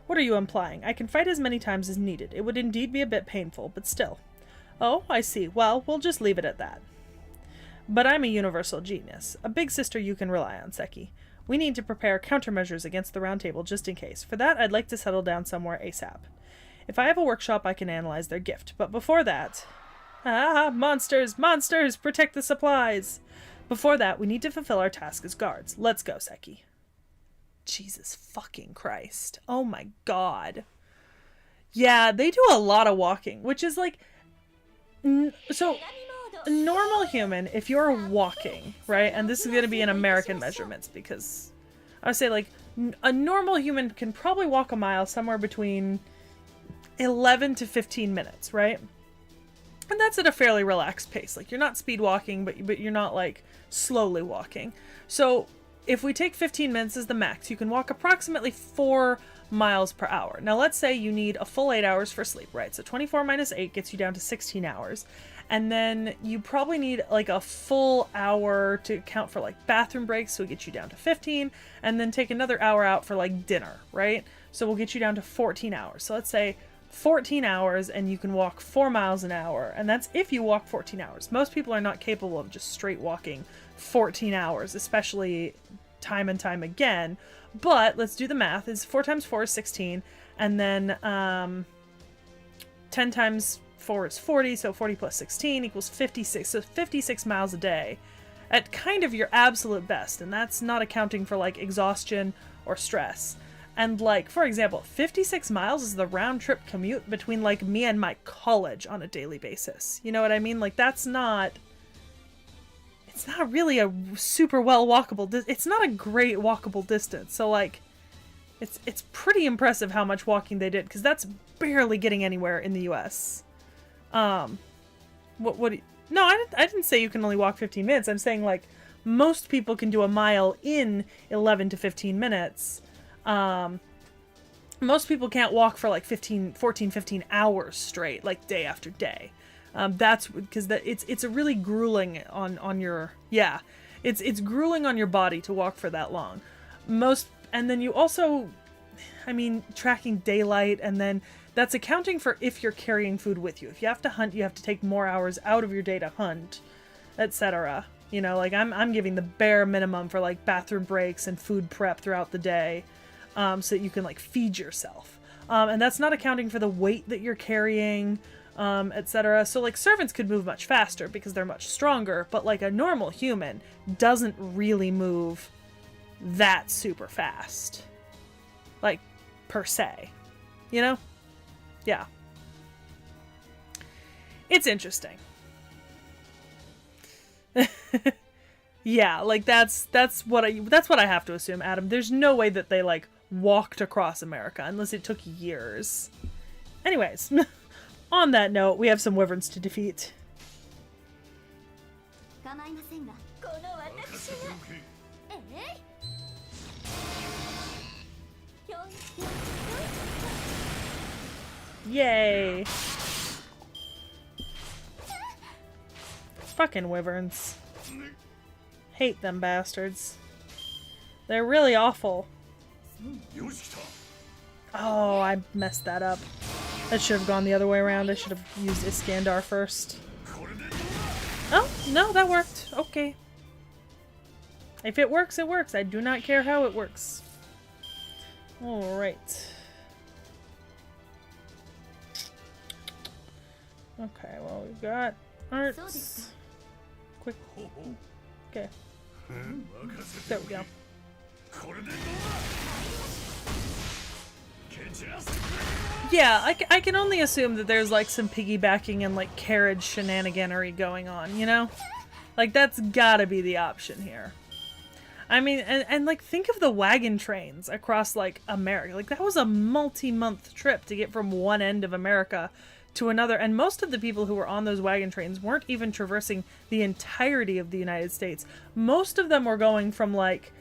What are you implying? I can fight as many times as needed. It would indeed be a bit painful, but still. Oh, I see. Well, we'll just leave it at that. But I'm a universal genius. A big sister you can rely on, Seki. We need to prepare countermeasures against the Round Table just in case. For that, I'd like to settle down somewhere ASAP. If I have a workshop, I can analyze their gift. But before that... Ah, monsters! Monsters! Protect the supplies! Before that, we need to fulfill our task as guards. Let's go, Seki. Jesus fucking Christ. Oh my god. Yeah, they do a lot of walking, which is like... So, a normal human, if you're walking, right? And this is going to be in American measurements because I would say like a normal human can probably walk a mile somewhere between 11 to 15 minutes, right? And that's at a fairly relaxed pace. Like, you're not speed walking, but you're not like slowly walking. So if we take 15 minutes as the max, you can walk approximately 4 miles per hour. Now let's say you need a full 8 hours for sleep, right? So 24 minus 8 gets you down to 16 hours. And then you probably need like a full hour to account for like bathroom breaks, so it gets you down to 15, and then take another hour out for like dinner, right? So we'll get you down to 14 hours. So let's say 14 hours and you can walk 4 miles an hour, and that's if you walk 14 hours. Most people are not capable of just straight walking 14 hours, especially time and time again. But let's do the math. Is 4 times 4 is 16, and then 10 times 4 is 40, so 40 plus 16 equals 56. So 56 miles a day at kind of your absolute best, and that's not accounting for like exhaustion or stress. And like, for example, 56 miles is the round trip commute between like me and my college on a daily basis. You know what I mean? Like, that's not... It's not really a super well walkable... It's not a great walkable distance. So like, it's pretty impressive how much walking they did, because that's barely getting anywhere in the US. No, I didn't say you can only walk 15 minutes. I'm saying like most people can do a mile in 11 to 15 minutes. Most people can't walk for like 15 hours straight, like day after day. That's because it's a really grueling on your, yeah, it's grueling on your body to walk for that long. And then you also, I mean, tracking daylight, and then that's accounting for if you're carrying food with you. If you have to hunt, you have to take more hours out of your day to hunt, etc. You know, like I'm giving the bare minimum for like bathroom breaks and food prep throughout the day, so that you can like feed yourself. And that's not accounting for the weight that you're carrying, etc. So like servants could move much faster because they're much stronger, but like a normal human doesn't really move that super fast, like per se, you know? Yeah. It's interesting. Yeah, like that's what I have to assume, Adam. There's no way that they like walked across America unless it took years. Anyways, on that note, we have some wyverns to defeat. Yay! Fucking wyverns. Hate them bastards. They're really awful. Oh, I messed that up. That should have gone the other way around. I should have used Iskandar first. Oh, no, that worked. Okay. If it works, it works. I do not care how it works. Alright. Okay, well, we've got arts. Quick. Okay. There we go. Yeah, I can only assume that there's like some piggybacking and like carriage shenaniganery going on, you know? Like, that's gotta be the option here. I mean, and like, think of the wagon trains across like America. Like, that was a multi-month trip to get from one end of America to another, and most of the people who were on those wagon trains weren't even traversing the entirety of the United States. Most of them were going from like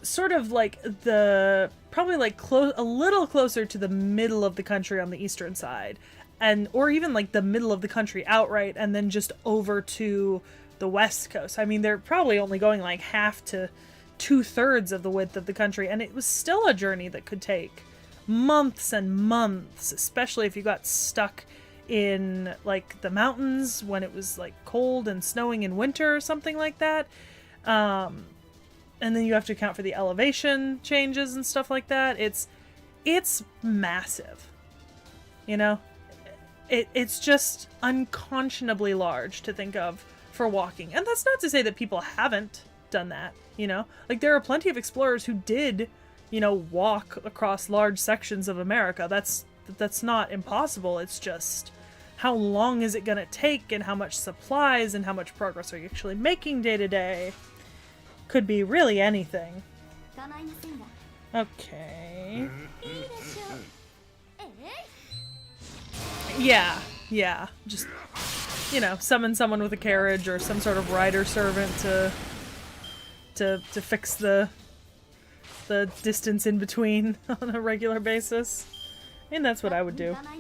sort of like the probably like a little closer to the middle of the country on the eastern side, and or even like the middle of the country outright, and then just over to the west coast. I mean, they're probably only going like half to 2/3 of the width of the country, and it was still a journey that could take months and months, especially if you got stuck in like the mountains when it was like cold and snowing in winter or something like that. and then you have to account for the elevation changes and stuff like that. It's massive. You know? It's just unconscionably large to think of for walking. And that's not to say that people haven't done that, you know? Like, there are plenty of explorers who did, you know, walk across large sections of America. That's not impossible. It's just, how long is it gonna take, and how much supplies and how much progress are you actually making day to day? Could be really anything. Okay. Yeah. Just, you know, summon someone with a carriage or some sort of rider servant to fix the distance in between on a regular basis. And that's what I would do. I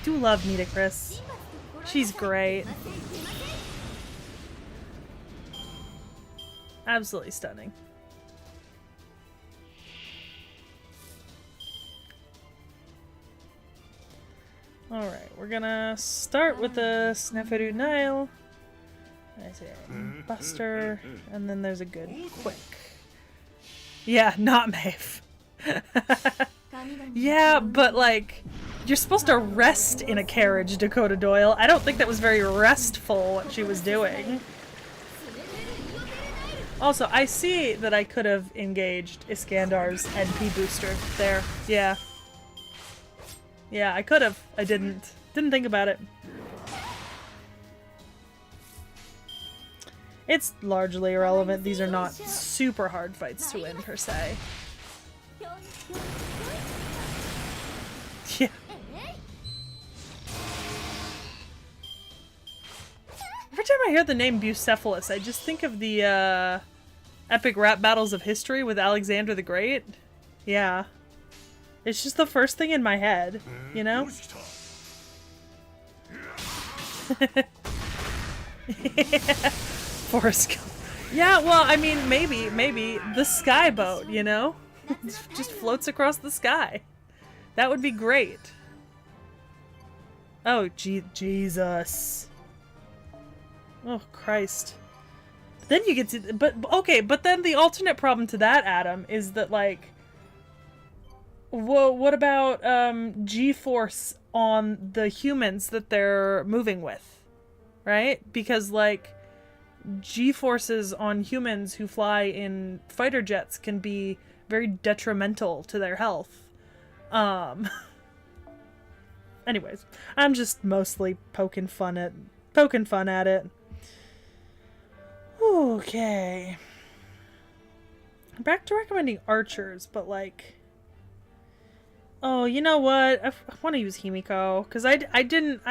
do love Nitocris. She's great. Absolutely stunning. Alright, we're gonna start with the Snafu Nile. I say Buster, and then there's a good quick. Yeah, not Maeve. Yeah, but like, you're supposed to rest in a carriage, Dakota Doyle. I don't think that was very restful what she was doing. Also, I see that I could have engaged Iskandar's NP booster there. Yeah. Yeah, I could have. I didn't. Didn't think about it. It's largely irrelevant. These are not super hard fights to win, per se. Yeah. Every time I hear the name Bucephalus, I just think of the epic rap battles of history with Alexander the Great. Yeah. It's just the first thing in my head, you know? Forrest Gump. Yeah, well, I mean, maybe the sky boat, you know? Just floats across the sky. That would be great. Oh, Jesus. Oh, Christ. Then you get to, but then the alternate problem to that, Adam, is that, like, well, what about G-force on the humans that they're moving with, right? Because, like, G-forces on humans who fly in fighter jets can be very detrimental to their health. Anyways, I'm just mostly poking fun at it. Okay. Back to recommending archers, but like, oh, you know what? I want to use Himiko, because I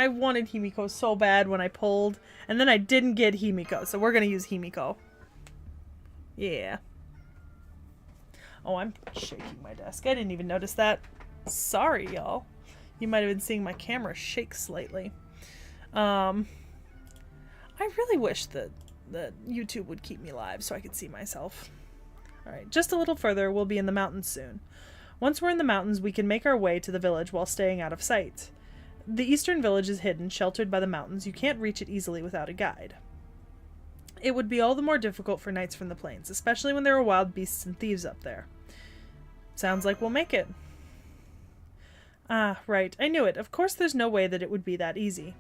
wanted Himiko so bad when I pulled, and then I didn't get Himiko, so we're gonna use Himiko. Yeah. Oh, I'm shaking my desk. I didn't even notice that. Sorry, y'all. You might have been seeing my camera shake slightly. I really wish that YouTube would keep me live so I could see myself. Alright, just a little further, we'll be in the mountains soon. Once we're in the mountains, we can make our way to the village while staying out of sight. The eastern village is hidden, sheltered by the mountains. You can't reach it easily without a guide. It would be all the more difficult for knights from the plains, especially when there are wild beasts and thieves up there. Sounds like we'll make it. Ah, right. I knew it. Of course there's no way that it would be that easy.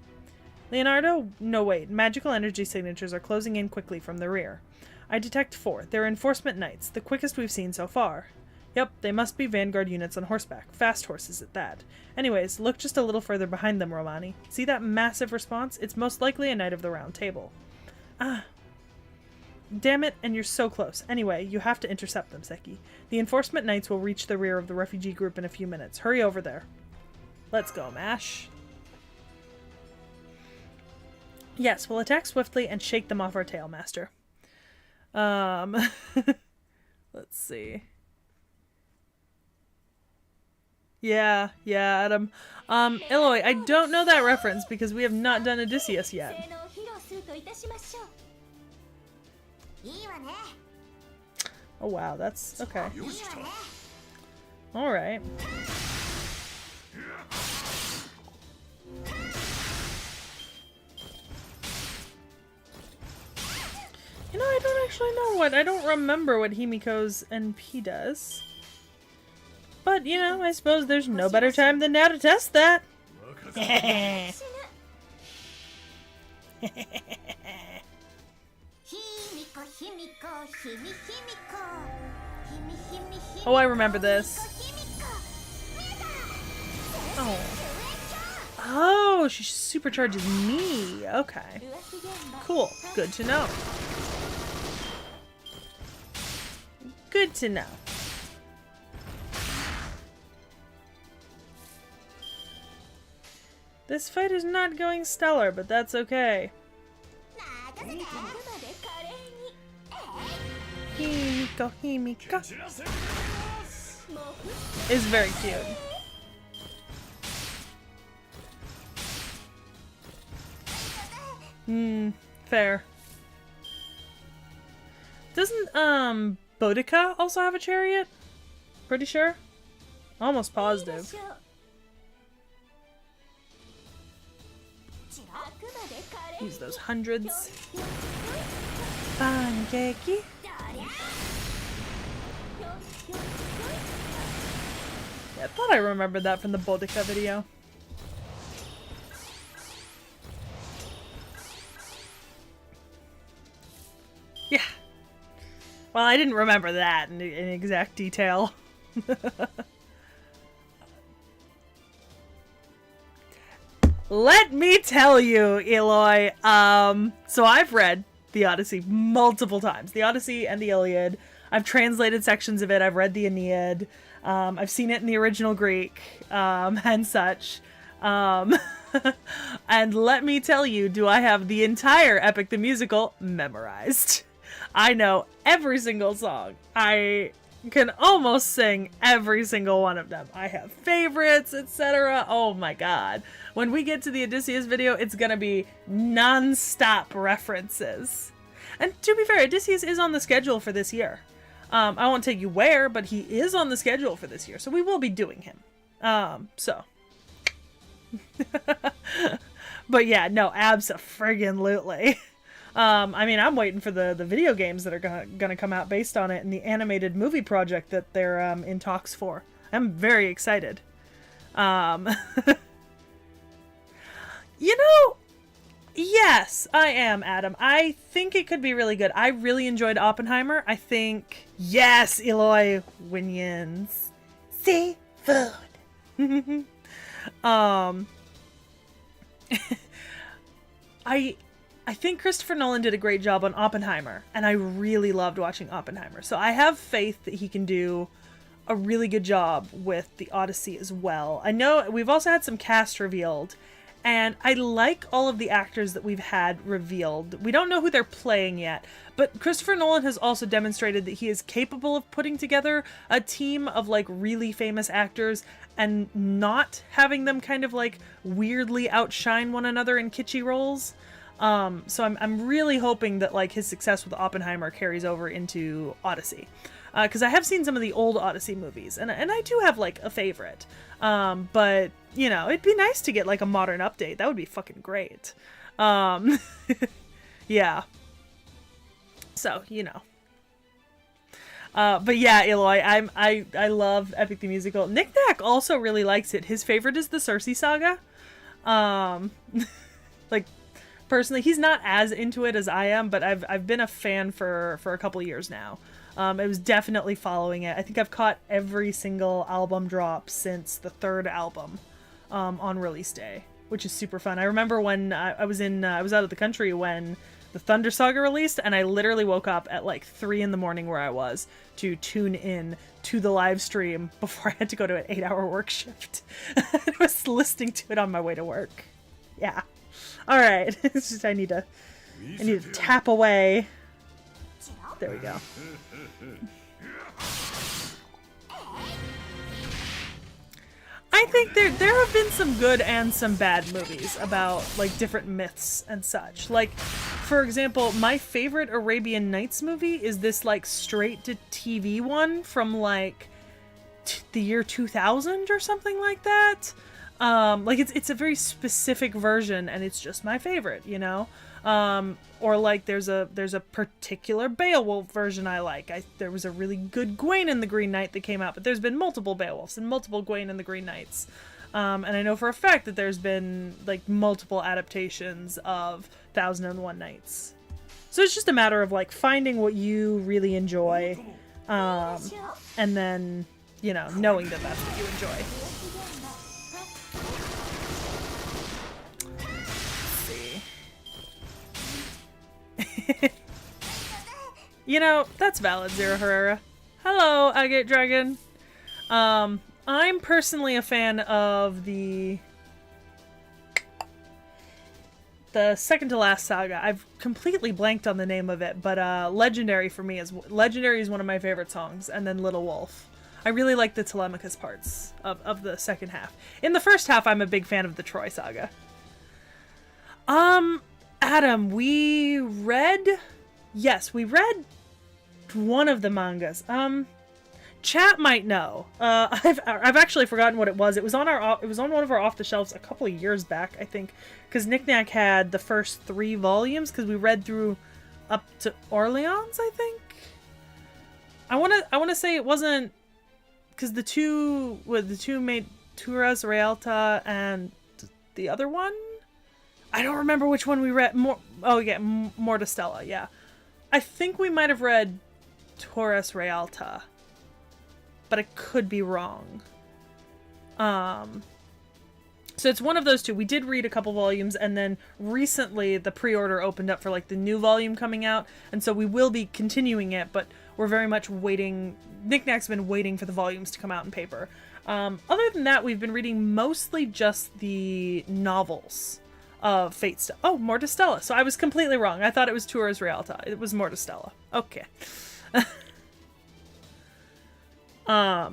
Leonardo? No, wait. Magical energy signatures are closing in quickly from the rear. I detect 4. They're enforcement knights, the quickest we've seen so far. Yep, they must be vanguard units on horseback. Fast horses at that. Anyways, look just a little further behind them, Romani. See that massive response? It's most likely a Knight of the Round Table. Ah. Damn it, and you're so close. Anyway, you have to intercept them, Seki. The enforcement knights will reach the rear of the refugee group in a few minutes. Hurry over there. Let's go, Mash. Yes, we'll attack swiftly and shake them off our tail, Master. Let's see. Yeah, Adam. Eloy, I don't know that reference because we have not done Odysseus yet. Oh wow, that's okay. Alright. No, I don't actually know what. I don't remember what Himiko's NP does. But, you know, I suppose there's no better time than now to test that. Oh, I remember this. Oh. Oh, she supercharges me. Okay. Cool. Good to know. Good to know. This fight is not going stellar, but that's okay. Himiko, Himiko. Is very cute. Fair. Doesn't, Boudica also have a chariot? Pretty sure? Almost positive. Use those hundreds. Pankeki. Yeah, I thought I remembered that from the Boudica video. Yeah. Well, I didn't remember that in exact detail. Let me tell you, Eloy, so I've read the Odyssey multiple times. The Odyssey and the Iliad. I've translated sections of it. I've read the Aeneid. I've seen it in the original Greek, and such. And let me tell you, do I have the entire Epic the Musical memorized. I know every single song. I can almost sing every single one of them. I have favorites, etc. Oh my god. When we get to the Odysseus video, it's gonna be non-stop references. And to be fair, Odysseus is on the schedule for this year. I won't tell you where, but he is on the schedule for this year, so we will be doing him. So. But yeah, no, abso-friggin-lutely. I mean, I'm waiting for the video games that are gonna come out based on it and the animated movie project that they're in talks for. I'm very excited. You know, yes, I am, Adam. I think it could be really good. I really enjoyed Oppenheimer. I think, yes, Eloy Winions. Seafood. I think Christopher Nolan did a great job on Oppenheimer, and I really loved watching Oppenheimer. So I have faith that he can do a really good job with the Odyssey as well. I know we've also had some cast revealed, and I like all of the actors that we've had revealed. We don't know who they're playing yet, but Christopher Nolan has also demonstrated that he is capable of putting together a team of like really famous actors and not having them kind of like weirdly outshine one another in kitschy roles. So I'm really hoping that like his success with Oppenheimer carries over into Odyssey. Because I have seen some of the old Odyssey movies, and I do have like a favorite. But you know, it'd be nice to get like a modern update. That would be fucking great. Yeah. So, you know. But yeah, Eloy, I love Epic the Musical. Nick Nack also really likes it. His favorite is the Cersei saga. Like, personally, he's not as into it as I am, but I've been a fan for a couple years now. It was definitely following it. I think I've caught every single album drop since the third album on release day, which is super fun. I remember when I was out of the country when the Thunder Saga released, and I literally woke up at like 3 in the morning where I was to tune in to the live stream before I had to go to an 8-hour work shift. I was listening to it on my way to work. Yeah. All right. It's just I need to tap away. There we go. I think there have been some good and some bad movies about like different myths and such. Like, for example, my favorite Arabian Nights movie is this like straight to TV one from like the year 2000 or something like that. Like it's a very specific version and it's just my favorite, you know? Or like there's a particular Beowulf version I like. There was a really good Gwaine and the Green Knight that came out, but there's been multiple Beowulfs and multiple Gwaine and the Green Knights. And I know for a fact that there's been like multiple adaptations of 1001 Nights. So it's just a matter of like finding what you really enjoy, and then, you know, knowing that that's what you enjoy. You know, that's valid, Zero Herrera. Hello, Agate Dragon. I'm personally a fan of the second to last saga. I've completely blanked on the name of it, but Legendary for me is one of my favorite songs, and then Little Wolf. I really like the Telemachus parts of the second half. In the first half, I'm a big fan of the Troy saga. Adam, we read one of the mangas. Chat might know. I've actually forgotten what it was. It was on one of our off the shelves a couple of years back, I think, because Knick-Knack had the first 3 volumes, because we read through up to Orleans, I think. I wanna say it wasn't, because the two made Turas Realta and the other one. I don't remember which one we read. Mortastella, yeah. I think we might have read Taurus Realta, but I could be wrong. So it's one of those two. We did read a couple volumes, and then recently the pre-order opened up for like the new volume coming out, and so we will be continuing it, but we're very much waiting. Knick-Knack's been waiting for the volumes to come out in paper. Other than that, we've been reading mostly just the novels of Fate Stella. Oh, Mortastella. So I was completely wrong. I thought it was Turas Realta. It was Mortastella. Okay.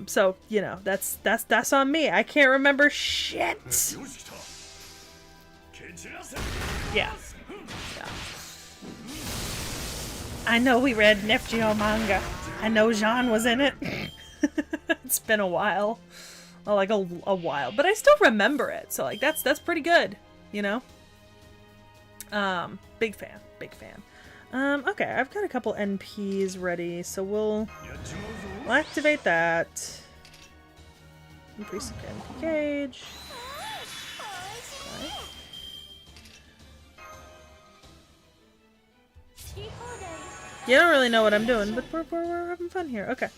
So, you know, that's on me. I can't remember shit. Yeah. I know we read Nef Geo manga. I know Jean was in it. It's been a while. Like a while. But I still remember it. So like that's pretty good, you know? Big fan. Okay, I've got a couple NPs ready, so we'll activate that. Increase the NP gauge. Okay. You don't really know what I'm doing, but we're having fun here. Okay.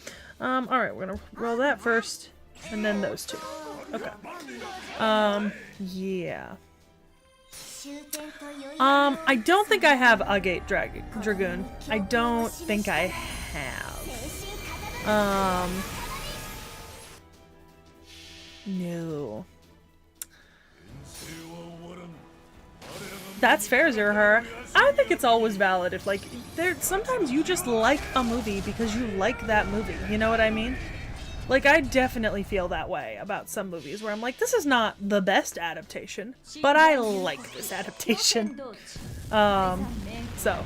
Alright, we're gonna roll that first, and then those two. Okay. Yeah. I don't think I have Agate Dragoon. I don't think I have. No. That's fair, Zerher. I think it's always valid if, like, sometimes you just like a movie because you like that movie. You know what I mean? Like, I definitely feel that way about some movies where I'm like, this is not the best adaptation, but I like this adaptation. So. Yeah.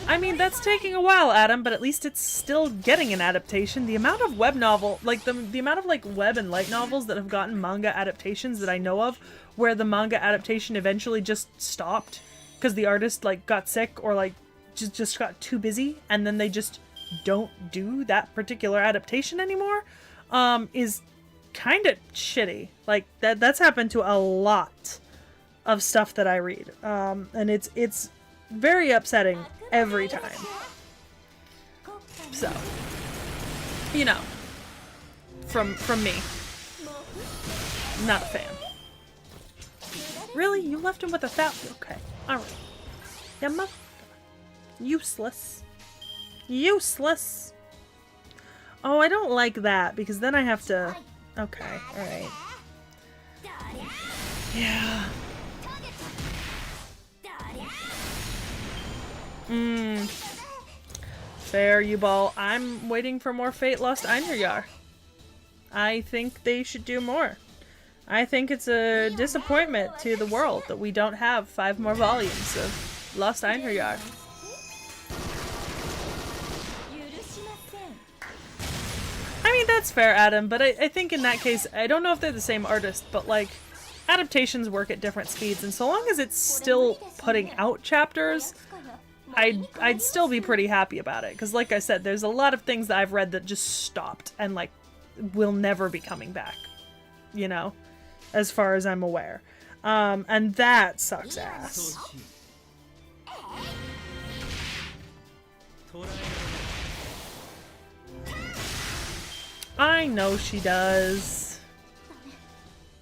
I mean, that's taking a while, Adam, but at least it's still getting an adaptation. The amount of web novel, like, the amount of, like, web and light novels that have gotten manga adaptations that I know of, where the manga adaptation eventually just stopped because the artist, like, got sick or, like, just got too busy, and then they just don't do that particular adaptation anymore, is kind of shitty. Like, that's happened to a lot of stuff that I read. And it's very upsetting every time. So, you know, from me, not a fan. Really? You left him with a thousand? Okay. Alright. Yeah, useless. Useless. Oh, I don't like that, because then I have to... Okay, alright. Yeah. Fair, you ball. I'm waiting for more Fate Lost Einherjar. I think they should do more. I think it's a disappointment to the world that we don't have 5 more volumes of Lost Einherjar. I mean, That's fair, Adam, but I think in that case, I don't know if they're the same artist, but like, adaptations work at different speeds, and so long as it's still putting out chapters, I'd still be pretty happy about it, because like I said, there's a lot of things that I've read that just stopped, and like, will never be coming back, you know, as far as I'm aware. And that sucks ass. I know she does.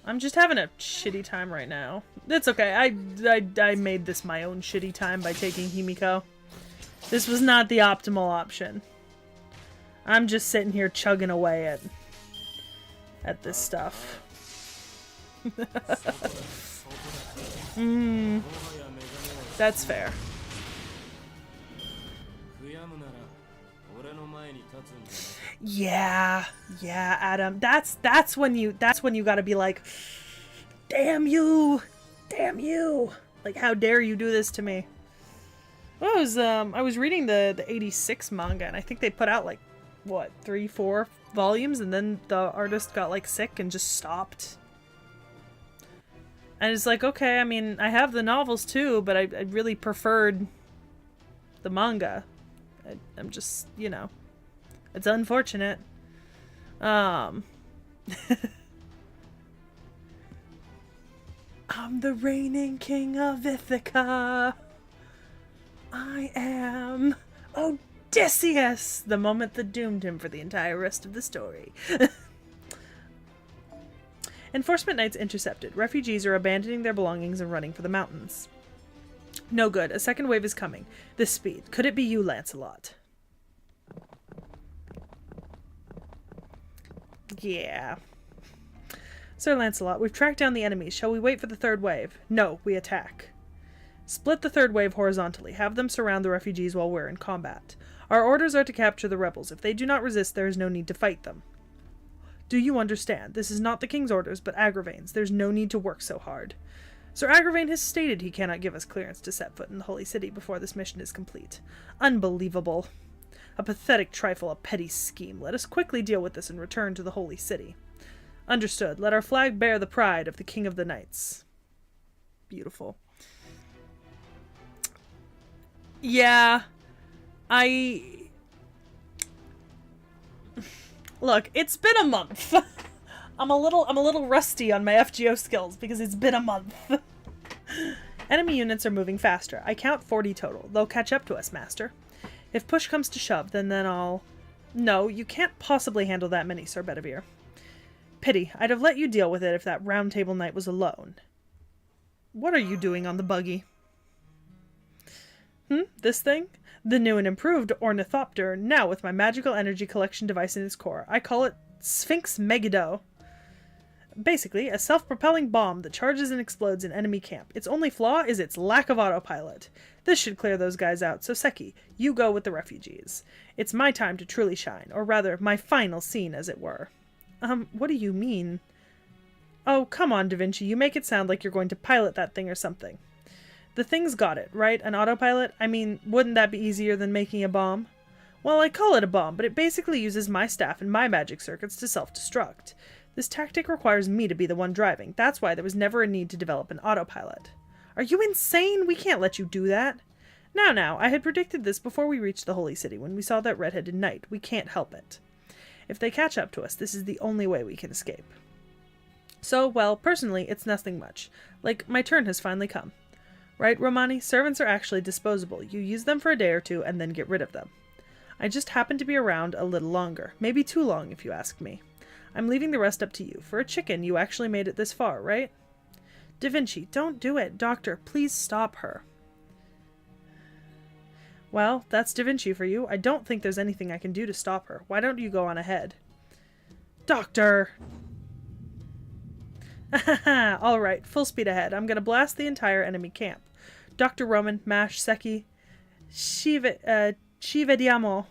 I'm just having a shitty time right now. It's okay. I made this my own shitty time by taking Himiko. This was not the optimal option. I'm just sitting here chugging away at this stuff. That's fair. Yeah, Adam. That's when you gotta be like, damn you, like how dare you do this to me. Well, I was reading the 86 manga, and I think they put out like what 3-4 volumes, and then the artist got like sick and just stopped. And it's like, okay, I mean, I have the novels too, but I really preferred the manga. I'm just, you know, it's unfortunate. I'm the reigning king of Ithaca. I am Odysseus, the moment that doomed him for the entire rest of the story. Enforcement Knights intercepted. Refugees are abandoning their belongings and running for the mountains. No good. A second wave is coming. This speed. Could it be you, Lancelot? Yeah. Sir Lancelot, we've tracked down the enemies. Shall we wait for the third wave? No, we attack. Split the third wave horizontally. Have them surround the refugees while we're in combat. Our orders are to capture the rebels. If they do not resist, there is no need to fight them. Do you understand? This is not the king's orders, but Agravain's. There's no need to work so hard. Sir Agravain has stated he cannot give us clearance to set foot in the Holy City before this mission is complete. Unbelievable. A pathetic trifle, a petty scheme. Let us quickly deal with this and return to the Holy City. Understood. Let our flag bear the pride of the King of the Knights. Beautiful. Yeah. Look, it's been a month. I'm a little rusty on my FGO skills because it's been a month. Enemy units are moving faster. I count 40 total. They'll catch up to us, Master. If push comes to shove, then I'll... No, you can't possibly handle that many, Sir Bedivere. Pity. I'd have let you deal with it if that Round Table Knight was alone. What are you doing on the buggy? This thing? The new and improved Ornithopter, now with my magical energy collection device in its core. I call it Sphinx Megiddo. Basically, a self-propelling bomb that charges and explodes in enemy camp. Its only flaw is its lack of autopilot. This should clear those guys out, so Seki, you go with the refugees. It's my time to truly shine, or rather, my final scene, as it were. What do you mean? Oh, come on, Da Vinci, you make it sound like you're going to pilot that thing or something. The thing's got it, right? An autopilot? I mean, wouldn't that be easier than making a bomb? Well, I call it a bomb, but it basically uses my staff and my magic circuits to self-destruct. This tactic requires me to be the one driving. That's why there was never a need to develop an autopilot. Are you insane? We can't let you do that. Now, I had predicted this before we reached the Holy City when we saw that red-headed knight. We can't help it. If they catch up to us, this is the only way we can escape. So, well, personally, it's nothing much. Like, my turn has finally come. Right, Romani? Servants are actually disposable. You use them for a day or two and then get rid of them. I just happen to be around a little longer. Maybe too long, if you ask me. I'm leaving the rest up to you. For a chicken, you actually made it this far, right? Da Vinci, don't do it. Doctor, please stop her. Well, that's Da Vinci for you. I don't think there's anything I can do to stop her. Why don't you go on ahead? Doctor! Alright, full speed ahead. I'm gonna blast the entire enemy camp. Dr. Roman, Mash, Seki, ci vediamo.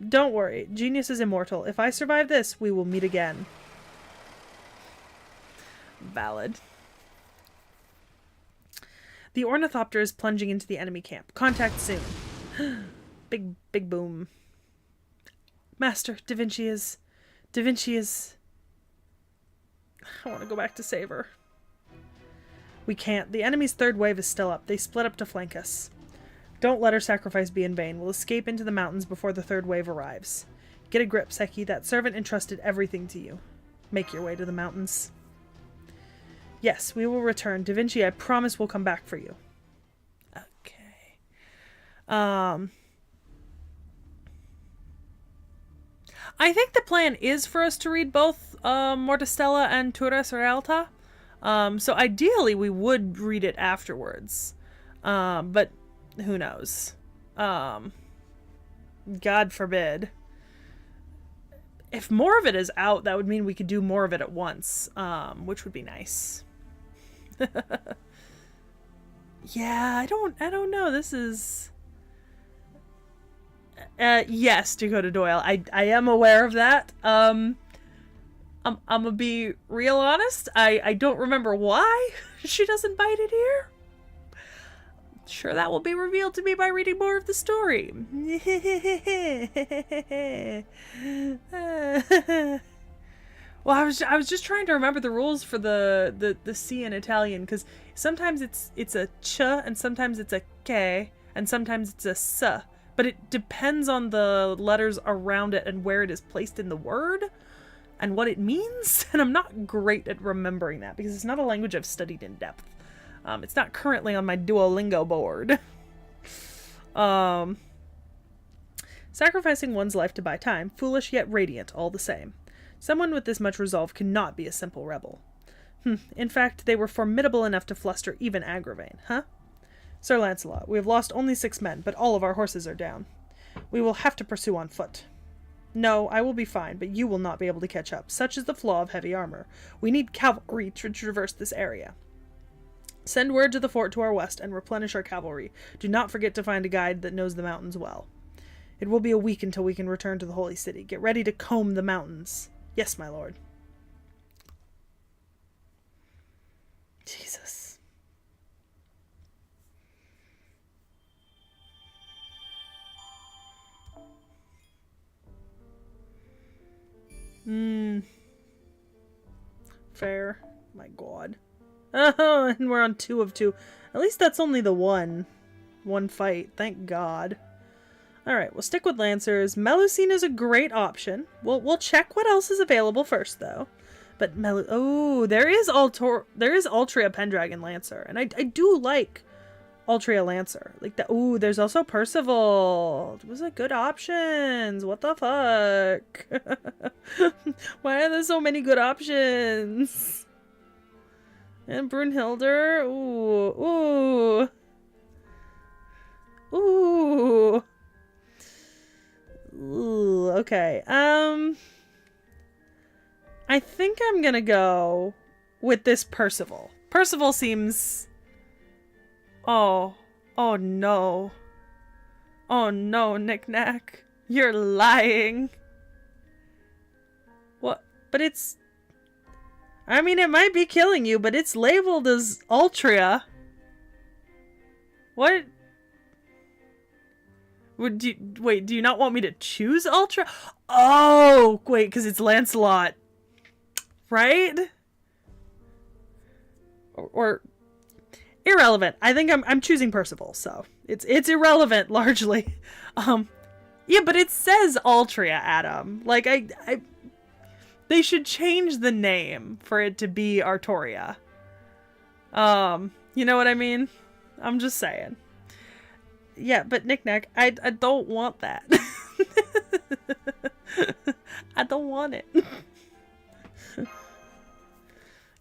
Don't worry, genius is immortal. If I survive this, we will meet again. Valid. The Ornithopter is plunging into the enemy camp. Contact soon. Big boom. Master, Da Vinci is... Da Vinci is... I want to go back to save her. We can't. The enemy's third wave is still up. They split up to flank us. Don't let our sacrifice be in vain. We'll escape into the mountains before the third wave arrives. Get a grip, Seki. That servant entrusted everything to you. Make your way to the mountains. Yes, we will return. Da Vinci, I promise we'll come back for you. Okay. I think the plan is for us to read both Mortastella and Turres Realta. So ideally we would read it afterwards. But who knows? God forbid. If more of it is out, that would mean we could do more of it at once, which would be nice. Yeah, I don't know. This is... yes, Dakota Doyle. I am aware of that. I'm gonna be real honest. I don't remember why she doesn't bite it here. Sure, that will be revealed to me by reading more of the story. Well, I was just trying to remember the rules for the C in Italian, because sometimes it's a ch and sometimes it's a k and sometimes it's a s, but it depends on the letters around it and where it is placed in the word and what it means. And I'm not great at remembering that because it's not a language I've studied in depth. It's not currently on my Duolingo board. Sacrificing one's life to buy time, foolish yet radiant all the same. Someone with this much resolve cannot be a simple rebel. In fact, they were formidable enough to fluster even Agravain, huh? Sir Lancelot, we have lost only 6 men, but all of our horses are down. We will have to pursue on foot. No, I will be fine, but you will not be able to catch up. Such is the flaw of heavy armor. We need cavalry to traverse this area. Send word to the fort to our west and replenish our cavalry. Do not forget to find a guide that knows the mountains well. It will be a week until we can return to the Holy City. Get ready to comb the mountains. Yes, my lord. Jesus. Fair. My god. Oh, and we're on 2 of 2. At least that's only the one fight. Thank God. Alright, we'll stick with Lancers. Melusine is a great option. We'll check what else is available first, though. But oh, there is Altria Pendragon Lancer. And I do like Altria Lancer. Like that. Ooh, there's also Percival. Those are good options. What the fuck? Why are there so many good options? And Brunhilde. Ooh. Ooh. Ooh. Ooh. Okay. I think I'm gonna go with this Percival. Percival seems... Oh. Oh no. Oh no, Knick-Knack. You're lying. What? But it's... I mean, it might be killing you, but it's labeled as Altria. What? Wait, do you not want me to choose Ultra? Oh, wait, because it's Lancelot. Right? Or irrelevant. I think I'm choosing Percival, so it's irrelevant largely. Yeah, but it says Altria, Adam. Like they should change the name for it to be Artoria. You know what I mean? I'm just saying. Yeah, but Knick-Knack, I don't want that. I don't want it.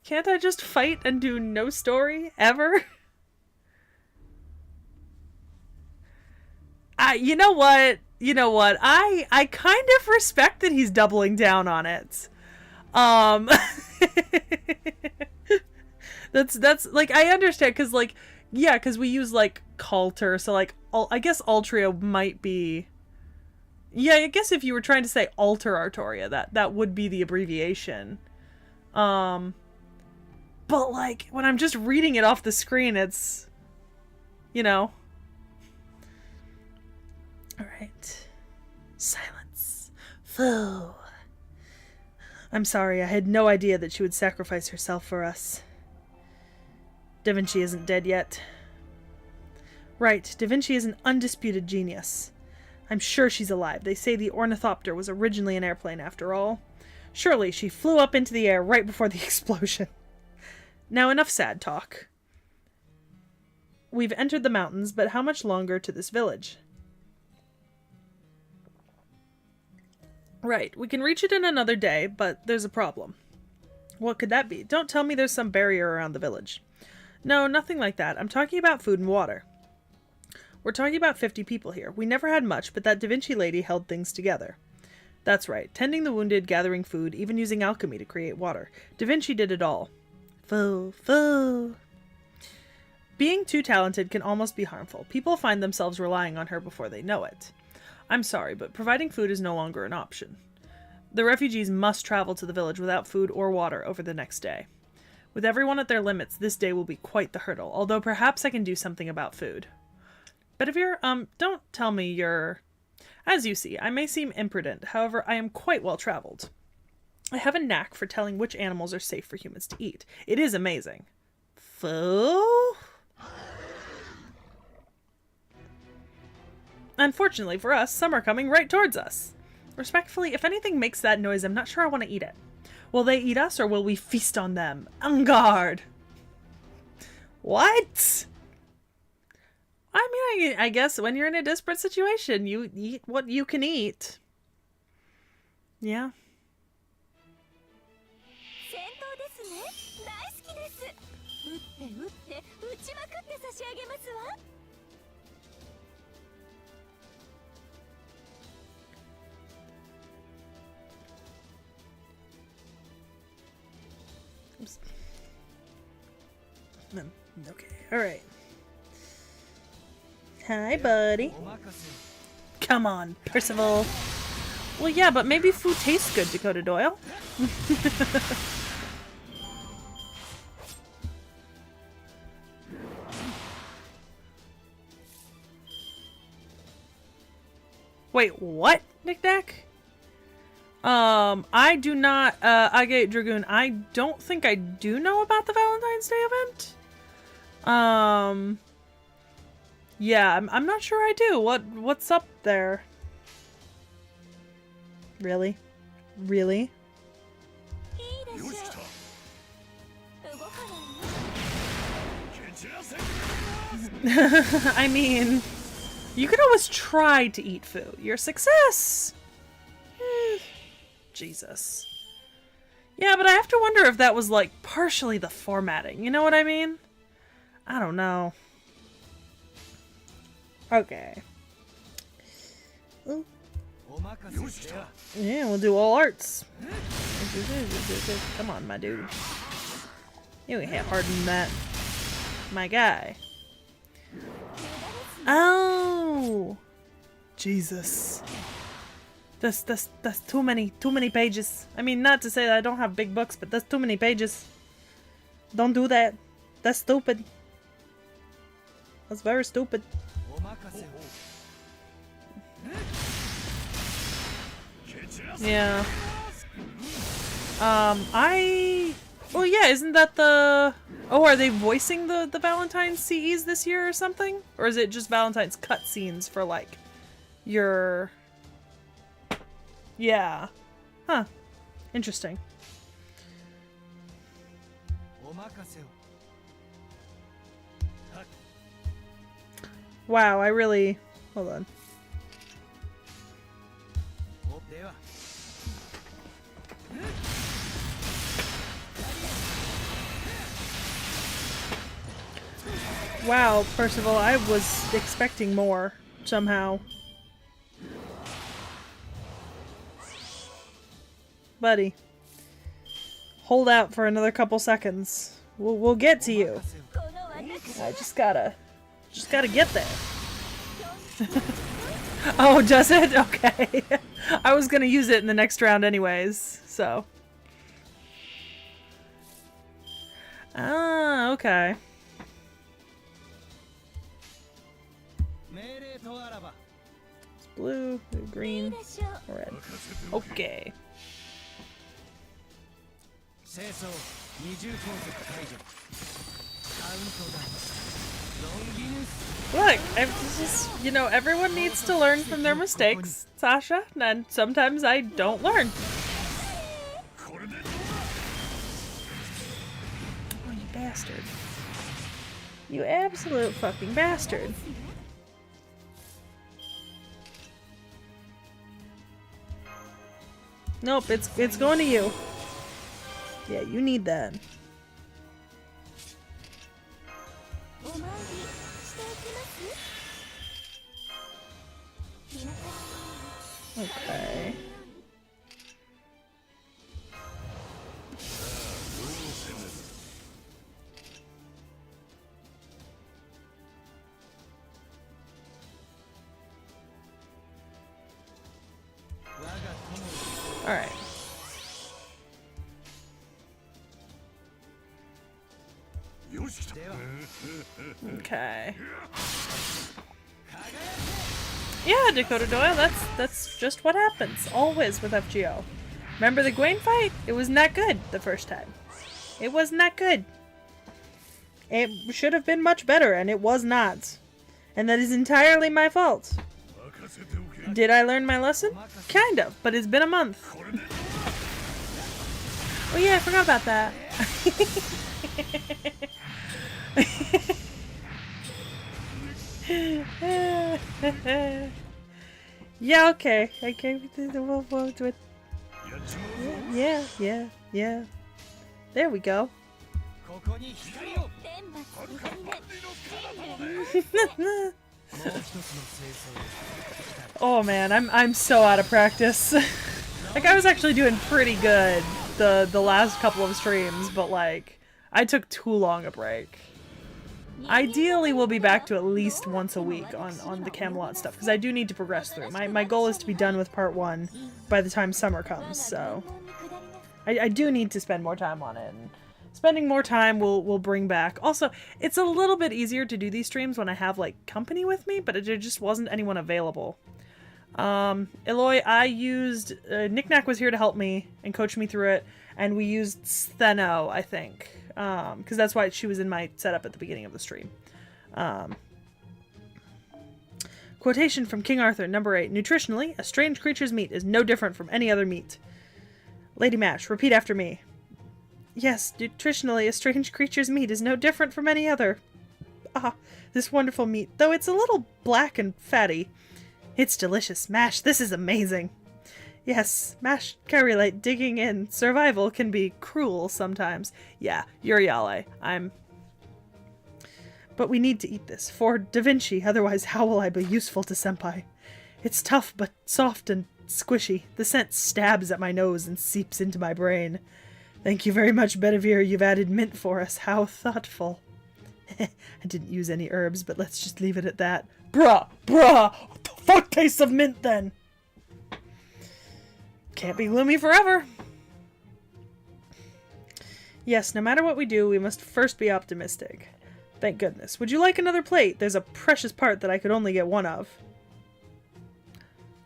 Can't I just fight and do no story ever? You know what? I kind of respect that he's doubling down on it. That's like, I understand, because like, yeah, because we use like Coulter, so like I guess Altria might be, yeah, I guess if you were trying to say Alter Artoria, that would be the abbreviation. But like when I'm just reading it off the screen, it's, you know. All right, silence. Foo. I'm sorry, I had no idea that she would sacrifice herself for us. Da Vinci isn't dead yet. Right, Da Vinci is an undisputed genius. I'm sure she's alive. They say the ornithopter was originally an airplane after all. Surely she flew up into the air right before the explosion. Now enough sad talk. We've entered the mountains, but how much longer to this village? Right, we can reach it in another day, but there's a problem. What could that be? Don't tell me there's some barrier around the village. No, nothing like that. I'm talking about food and water. We're talking about 50 people here. We never had much, but that Da Vinci lady held things together. That's right. Tending the wounded, gathering food, even using alchemy to create water. Da Vinci did it all. Foo, foo. Being too talented can almost be harmful. People find themselves relying on her before they know it. I'm sorry, but providing food is no longer an option. The refugees must travel to the village without food or water over the next day. With everyone at their limits, this day will be quite the hurdle, although perhaps I can do something about food. But if you're, don't tell me you're... As you see, I may seem imprudent, however, I am quite well traveled. I have a knack for telling which animals are safe for humans to eat. It is amazing. Foo? Unfortunately for us, some are coming right towards us. Respectfully, if anything makes that noise, I'm not sure I want to eat it. Will they eat us, or will we feast on them? En garde! What? I mean, I guess when you're in a desperate situation, you eat what you can eat. Yeah. Oops. Okay, alright. Hi, buddy. Come on, Percival. Well, yeah, but maybe food tastes good, Dakota Doyle. Wait, what, Knick-Knack? I do not, Agate Dragoon, I don't think I do know about the Valentine's Day event. Yeah, I'm not sure I do. What's up there? Really? Really? I mean, you can always try to eat food. Your success! Jesus. Yeah, but I have to wonder if that was, like, partially the formatting. You know what I mean? I don't know. Okay. Ooh. Yeah, we'll do all arts. Come on, my dude. You ain't half harder than that. My guy. Oh! Jesus. That's too many pages. I mean, not to say that I don't have big books, but that's too many pages. Don't do that. That's stupid. That's very stupid. Yeah. Well, yeah, isn't that the... Oh, are they voicing the Valentine's CEs this year or something? Or is it just Valentine's cutscenes for, like, your... Yeah. Huh. Interesting. Wow, I really... Hold on. Wow, Percival, I was expecting more, somehow. Buddy. Hold out for another couple seconds. We'll get to you. I just gotta get there. Oh, does it? Okay. I was gonna use it in the next round anyways, so. Ah, okay. blue, green, red. Okay. Look, I'm just, you know, everyone needs to learn from their mistakes, Sasha, and sometimes I don't learn. Oh, you bastard. You absolute fucking bastard. Nope, it's going to you. Yeah, you need that. Okay. All right. Okay. Yeah, Dakota Doyle, that's just what happens. Always with FGO. Remember the Gwaine fight? It wasn't that good the first time. It wasn't that good. It should have been much better, and it was not. And that is entirely my fault. Did I learn my lesson? Kind of, but it's been a month. Oh yeah, I forgot about that. Yeah, okay. Okay, we'll do it. Yeah. There we go. Oh man, I'm so out of practice. Like I was actually doing pretty good the last couple of streams, but like I took too long a break. Ideally, we'll be back to at least once a week on the Camelot stuff, because I do need to progress through. My goal is to be done with part 1 by the time summer comes, so I do need to spend more time on it. And spending more time will bring back. Also, it's a little bit easier to do these streams when I have like company with me, but there just wasn't anyone available. Eloy, I used Knick-Knack was here to help me and coach me through it, and we used Stheno, I think. Because that's why she was in my setup at the beginning of the stream. Quotation from King Arthur, number 8. Nutritionally, a strange creature's meat is no different from any other meat. Lady Mash, repeat after me. Yes, nutritionally, a strange creature's meat is no different from any other. Ah, this wonderful meat, though it's a little black and fatty. It's delicious. Mash, this is amazing. Yes, Mash Carrylite digging in. Survival can be cruel sometimes. Yeah, Uriale, But we need to eat this, for Da Vinci, otherwise how will I be useful to Senpai? It's tough, but soft and squishy. The scent stabs at my nose and seeps into my brain. Thank you very much, Bedivere. You've added mint for us. How thoughtful. I didn't use any herbs, but let's just leave it at that. Bruh! What the fuck tastes of mint, then? Can't be gloomy forever. Yes, no matter what we do, we must first be optimistic. Thank goodness. Would you like another plate? There's a precious part that I could only get one of.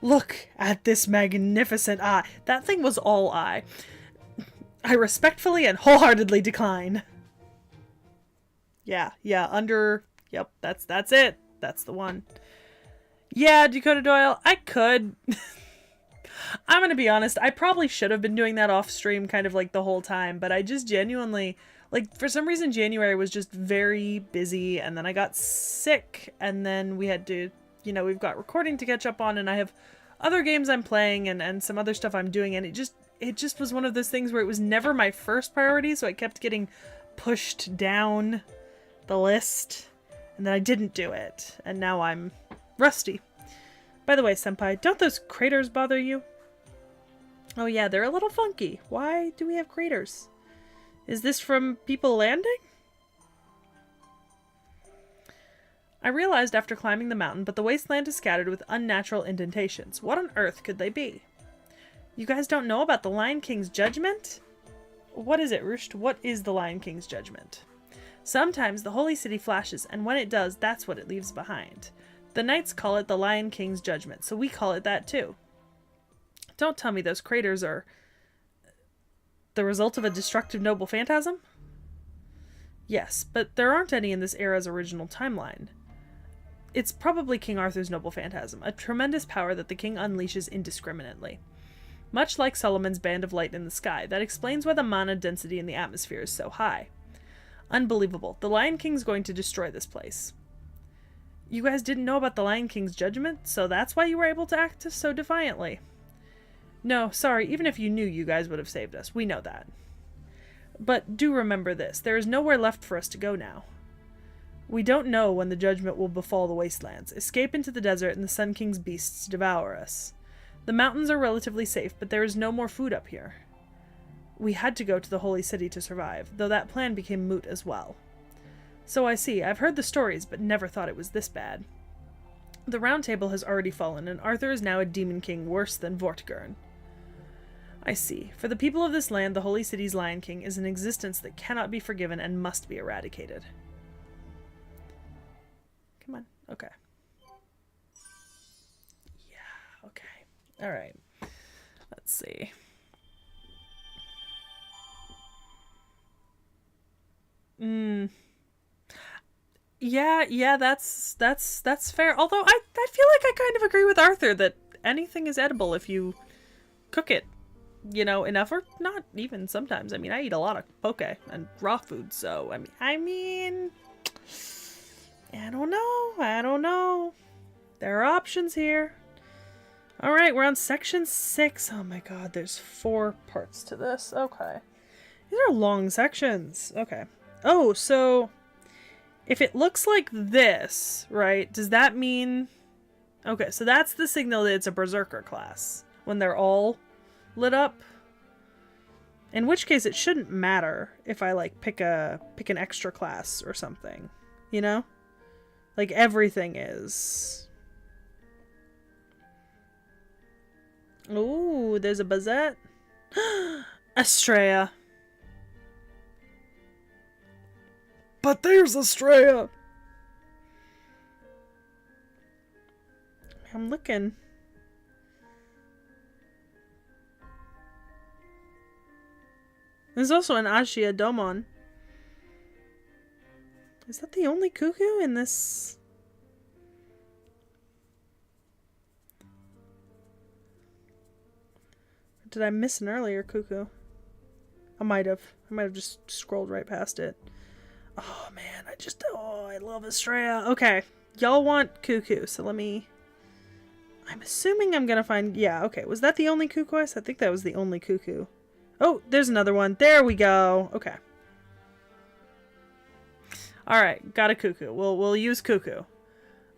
Look at this magnificent eye. That thing was all eye. I respectfully and wholeheartedly decline. Yeah, yep, that's it. That's the one. Yeah, Dakota Doyle, I could. I'm gonna be honest, I probably should have been doing that off stream kind of like the whole time, but I just genuinely, like, for some reason January was just very busy, and then I got sick, and then we had to, you know, we've got recording to catch up on, and I have other games I'm playing and some other stuff I'm doing, and it just was one of those things where it was never my first priority, so I kept getting pushed down the list, and then I didn't do it, and now I'm rusty. By the way, Senpai, don't those craters bother you? Oh yeah, they're a little funky. Why do we have craters? Is this from people landing? I realized after climbing the mountain, but the wasteland is scattered with unnatural indentations. What on earth could they be? You guys don't know about the Lion King's judgment? What is it, Rusht? What is the Lion King's judgment? Sometimes the holy city flashes, and when it does, that's what it leaves behind. The knights call it the Lion King's judgment, so we call it that too. Don't tell me those craters are the result of a destructive noble phantasm? Yes, but there aren't any in this era's original timeline. It's probably King Arthur's noble phantasm, a tremendous power that the king unleashes indiscriminately. Much like Solomon's band of light in the sky, that explains why the mana density in the atmosphere is so high. Unbelievable. The Lion King's going to destroy this place. You guys didn't know about the Lion King's judgment, so that's why you were able to act so defiantly. No, sorry, even if you knew, you guys would have saved us. We know that. But do remember this, there is nowhere left for us to go now. We don't know when the judgment will befall the wastelands, escape into the desert, and the Sun King's beasts devour us. The mountains are relatively safe, but there is no more food up here. We had to go to the Holy City to survive, though that plan became moot as well. So I see, I've heard the stories, but never thought it was this bad. The Round Table has already fallen, and Arthur is now a demon king worse than Vortigern. I see. For the people of this land, the Holy City's Lion King is an existence that cannot be forgiven and must be eradicated. Come on. Okay. Yeah, okay. Alright. Let's see. Yeah, that's fair. Although I feel like I kind of agree with Arthur that anything is edible if you cook it, you know, enough, or not even sometimes. I mean, I eat a lot of poke and raw food, so I mean, I don't know. There are options here. All right, we're on section 6. Oh my god, there's 4 parts to this. Okay. These are long sections. Okay. Oh, so if it looks like this, right, does that mean... Okay, so that's the signal that it's a Berserker class, when they're all lit up. In which case it shouldn't matter if I, like, pick an extra class or something, you know? Like, everything is... Ooh, there's a Bazette. Estrella. But there's Estrella. I'm looking. There's also an Ashia Domon. Is that the only cuckoo in this? Or did I miss an earlier cuckoo? I might have just scrolled right past it. Oh man, I love Estrella. Okay, y'all want cuckoo, so I'm assuming I'm gonna find, yeah, okay. Was that the only cuckoo I said? I think that was the only cuckoo. Oh, there's another one. There we go. Okay. Alright, got a cuckoo. We'll use cuckoo.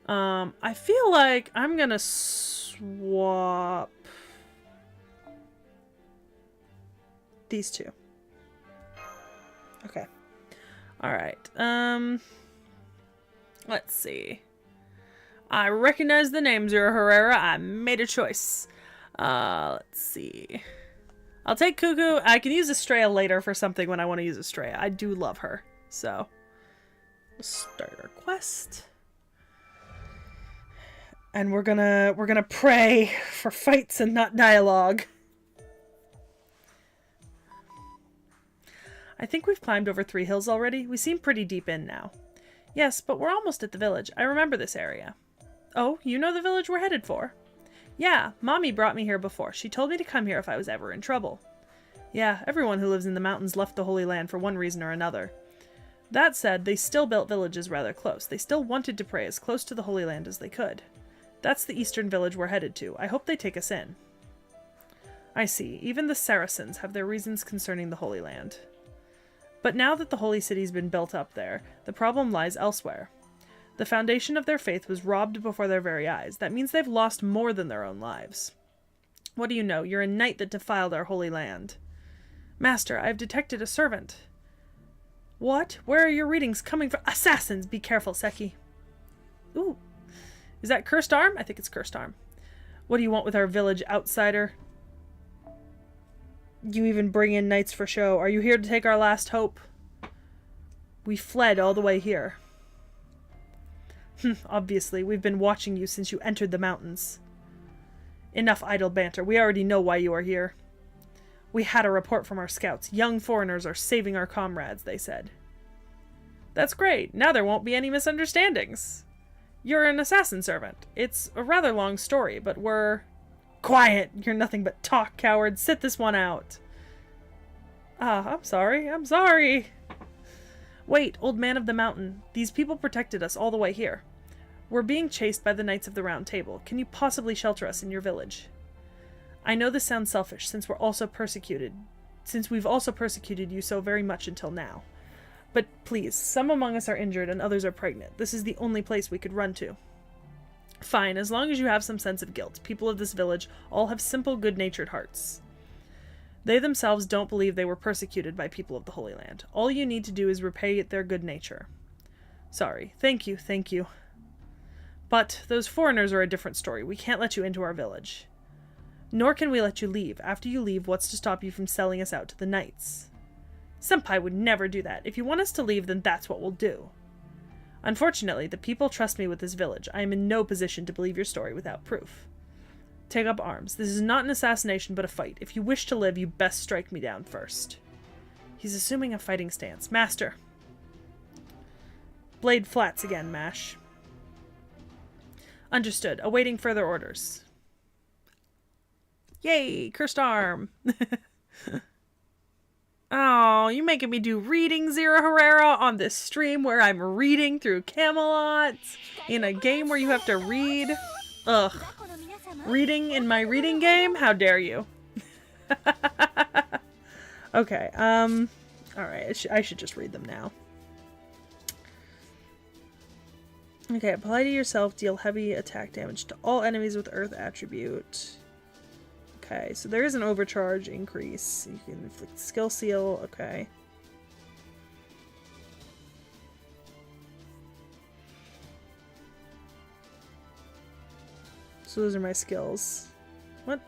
I feel like I'm gonna swap these two. Okay. Alright, let's see. I recognize the name, Zero Herrera. I made a choice. Let's see. I'll take Cuckoo. I can use Estrella later for something when I want to use Estrella. I do love her. So, we'll start our quest. And we're gonna pray for fights and not dialogue. I think we've climbed over 3 hills already. We seem pretty deep in now. Yes, but we're almost at the village. I remember this area. Oh, you know the village we're headed for? Yeah, Mommy brought me here before. She told me to come here if I was ever in trouble. Yeah, everyone who lives in the mountains left the Holy Land for one reason or another. That said, they still built villages rather close. They still wanted to pray as close to the Holy Land as they could. That's the eastern village we're headed to. I hope they take us in. I see. Even the Saracens have their reasons concerning the Holy Land. But now that the Holy City's been built up there, the problem lies elsewhere. The foundation of their faith was robbed before their very eyes. That means they've lost more than their own lives. What do you know? You're a knight that defiled our holy land. Master, I have detected a servant. What? Where are your readings coming from? Assassins! Be careful, Seki. Ooh. Is that Cursed Arm? I think it's Cursed Arm. What do you want with our village, outsider? You even bring in knights for show. Are you here to take our last hope? We fled all the way here. Obviously, we've been watching you since you entered the mountains. Enough idle banter. We already know why you are here. We had a report from our scouts. Young foreigners are saving our comrades, they said. That's great. Now there won't be any misunderstandings. You're an assassin servant. It's a rather long story, but we're... Quiet! You're nothing but talk, coward. Sit this one out. Ah, I'm sorry. I'm sorry. Wait, old man of the mountain. These people protected us all the way here. We're being chased by the Knights of the Round Table. Can you possibly shelter us in your village? I know this sounds selfish, since we've also persecuted you so very much until now. But please, some among us are injured and others are pregnant. This is the only place we could run to. Fine, as long as you have some sense of guilt. People of this village all have simple, good-natured hearts. They themselves don't believe they were persecuted by people of the Holy Land. All you need to do is repay their good nature. Sorry. Thank you, thank you. But those foreigners are a different story. We can't let you into our village. Nor can we let you leave. After you leave, what's to stop you from selling us out to the knights? Senpai would never do that. If you want us to leave, then that's what we'll do. Unfortunately, the people trust me with this village. I am in no position to believe your story without proof. Take up arms. This is not an assassination, but a fight. If you wish to live, you best strike me down first. He's assuming a fighting stance. Master. Blade flats again, Mash. Understood. Awaiting further orders. Yay! Cursed arm! Oh, you making me do reading, Zero Herrera, on this stream where I'm reading through Camelot in a game where you have to read? Ugh. Reading in my reading game? How dare you? Okay, alright, I should just read them now. Okay, apply to yourself, deal heavy attack damage to all enemies with Earth attribute. Okay, so there is an overcharge increase. You can inflict skill seal, okay. So those are my skills. What?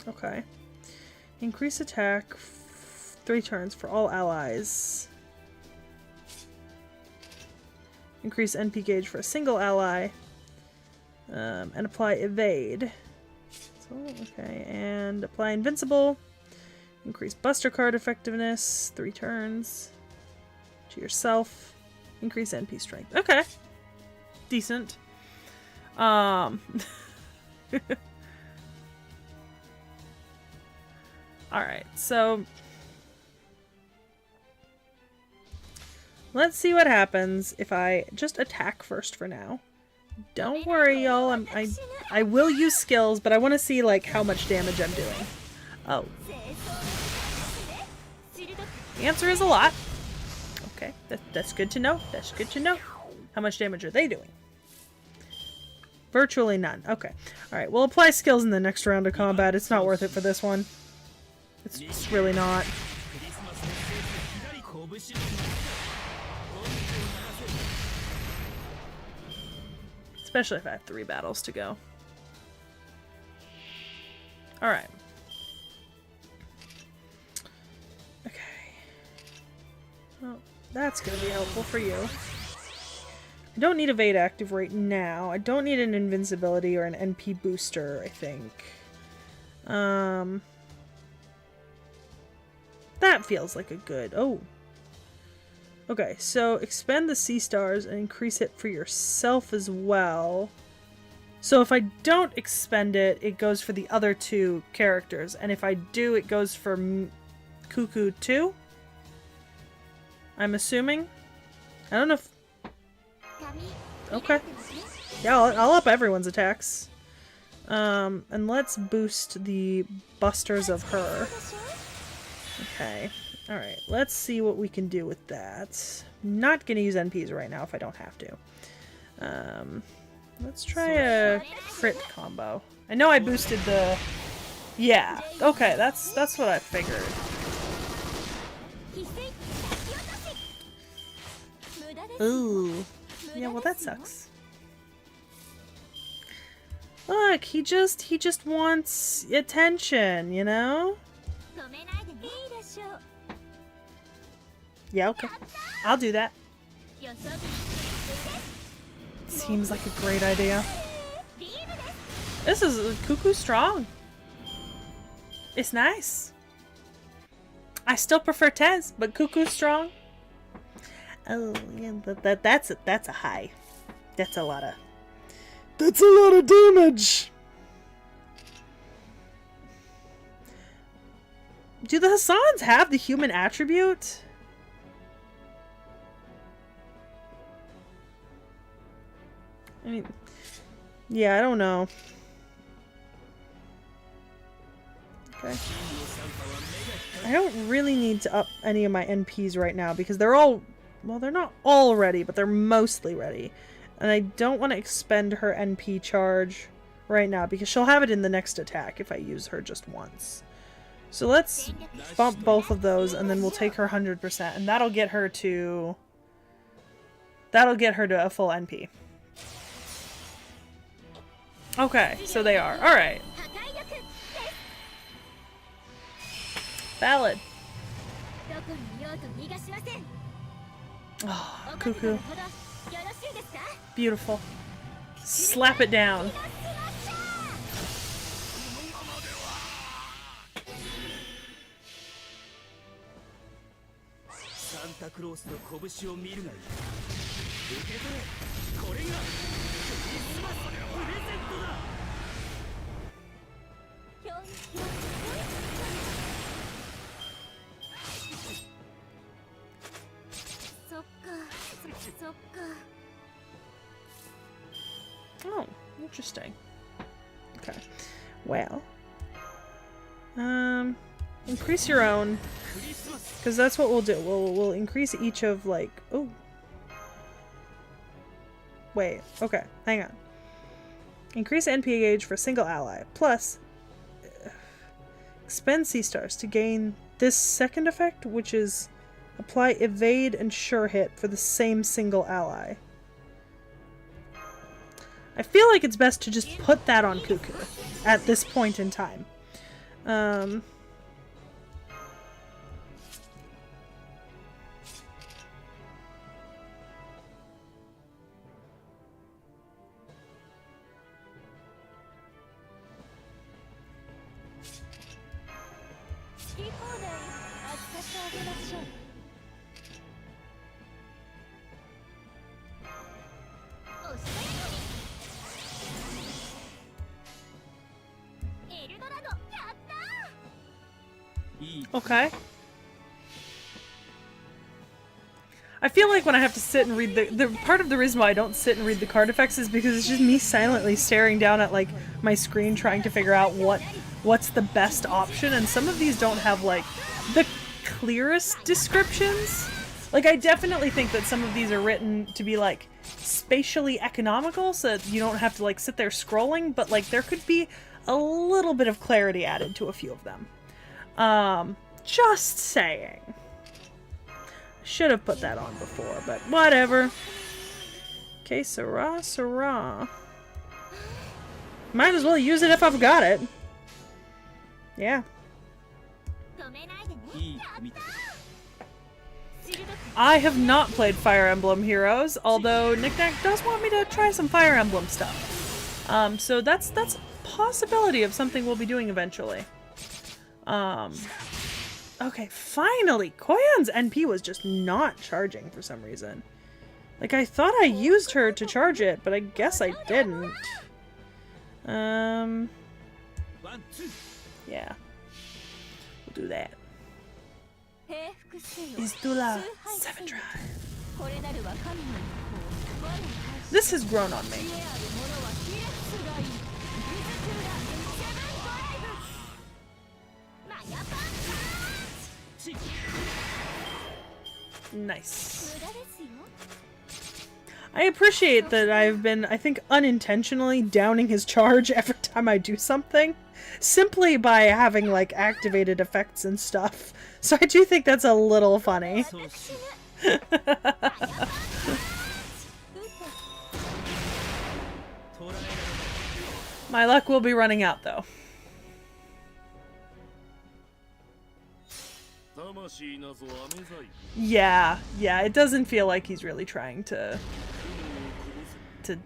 Okay. Increase attack 3 turns for all allies. Increase NP gauge for a single ally. And apply evade. So, okay, and apply invincible. Increase buster card effectiveness 3 turns to yourself. Increase NP strength. Okay. Decent. Alright, so let's see what happens if I just attack first for now. Don't worry, y'all. I will use skills, but I want to see like how much damage I'm doing. Oh. The answer is a lot. Okay, that's good to know. That's good to know. How much damage are they doing? Virtually none. Okay. Alright, we'll apply skills in the next round of combat. It's not worth it for this one. It's really not. Especially if I have 3 battles to go. Alright. Okay. Well, that's going to be helpful for you. I don't need evade active right now. I don't need an invincibility or an NP booster, I think. That feels like a good... Oh. Okay, so expend the sea stars and increase it for yourself as well. So if I don't expend it, it goes for the other 2 characters. And if I do, it goes for Cuckoo too? I'm assuming? I don't know if... Okay. Yeah, I'll up everyone's attacks. And let's boost the busters of her. Okay. Alright, let's see what we can do with that. Not gonna use NPs right now if I don't have to. Let's try a crit combo. I know I boosted the... Yeah, okay, that's what I figured. Ooh. Yeah, well that sucks. Look, he just wants attention, you know? Yeah, okay. I'll do that. Seems like a great idea. This is Cuckoo strong. It's nice. I still prefer T.H.E, but Cuckoo's strong. Oh, yeah, that's a high. That's a lot of damage. Do the Hassans have the human attribute? I mean, yeah, I don't know. Okay. I don't really need to up any of my NPs right now because they're all, well, they're not all ready, but they're mostly ready. And I don't want to expend her NP charge right now because she'll have it in the next attack if I use her just once. So let's bump both of those and then we'll take her 100% and that'll get her to a full NP. Okay, so they are. Alright. Valid. Oh, Cuckoo. Beautiful. Slap it down. Oh, interesting. Okay. Well. Increase your own. Because that's what we'll do. We'll increase each of, like... Oh. Wait. Okay. Hang on. Increase NP gauge for a single ally. Plus, expend C-stars to gain this second effect, which is apply evade and sure hit for the same single ally. I feel like it's best to just put that on Cuckoo at this point in time. Okay. I feel like when I have to sit and read the part of the reason why I don't sit and read the card effects is because it's just me silently staring down at like my screen trying to figure out what's the best option, and some of these don't have like the clearest descriptions. Like I definitely think that some of these are written to be like spatially economical so that you don't have to like sit there scrolling, but like there could be a little bit of clarity added to a few of them. Just saying. Should have put that on before, but whatever. Okay, Sarah. Might as well use it if I've got it. Yeah. I have not played Fire Emblem Heroes, although Knick-Knack does want me to try some Fire Emblem stuff. So that's a possibility of something we'll be doing eventually. Okay, finally! Koyan's NP was just not charging for some reason. Like, I thought I used her to charge it, but I guess I didn't. Yeah. We'll do that. Isdula 7 drive. This has grown on me. Nice. I appreciate that I've been, I think, unintentionally downing his charge every time I do something, simply by having, like, activated effects and stuff. So I do think that's a little funny. My luck will be running out, though. Yeah, it doesn't feel like he's really trying to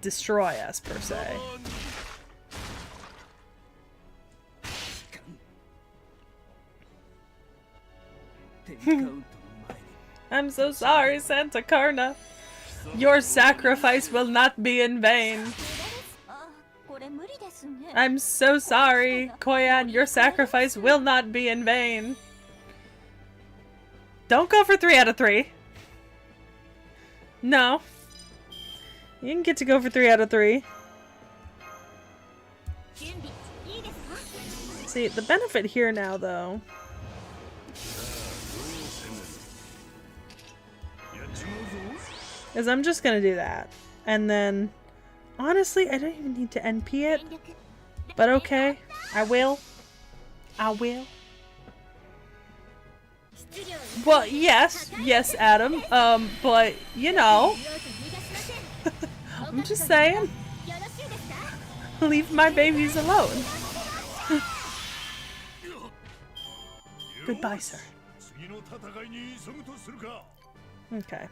destroy us, per se. I'm so sorry, Santa Carna. Your sacrifice will not be in vain. I'm so sorry, Koyan. Your sacrifice will not be in vain. Don't go for 3 out of 3. No. You didn't get to go for 3 out of 3. See, the benefit here now, though, is I'm just gonna do that. And then, honestly, I don't even need to NP it. But okay, I will. I will. Well, yes, Adam. But, you know. I'm just saying. Leave my babies alone. Goodbye, sir. Okay.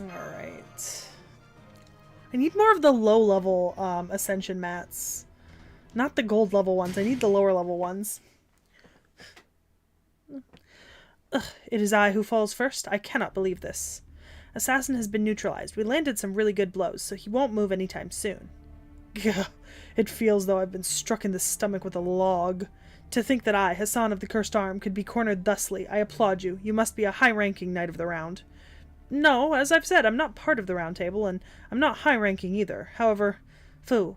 Alright. I need more of the low-level ascension mats. Not the gold-level ones. I need the lower-level ones. Ugh, it is I who falls first. I cannot believe this. Assassin has been neutralized. We landed some really good blows, so he won't move anytime soon. Gah, it feels though I've been struck in the stomach with a log. To think that I, Hassan of the Cursed Arm, could be cornered thusly. I applaud you. You must be a high-ranking Knight of the Round. No, as I've said, I'm not part of the Round Table, and I'm not high-ranking either. However, Foo!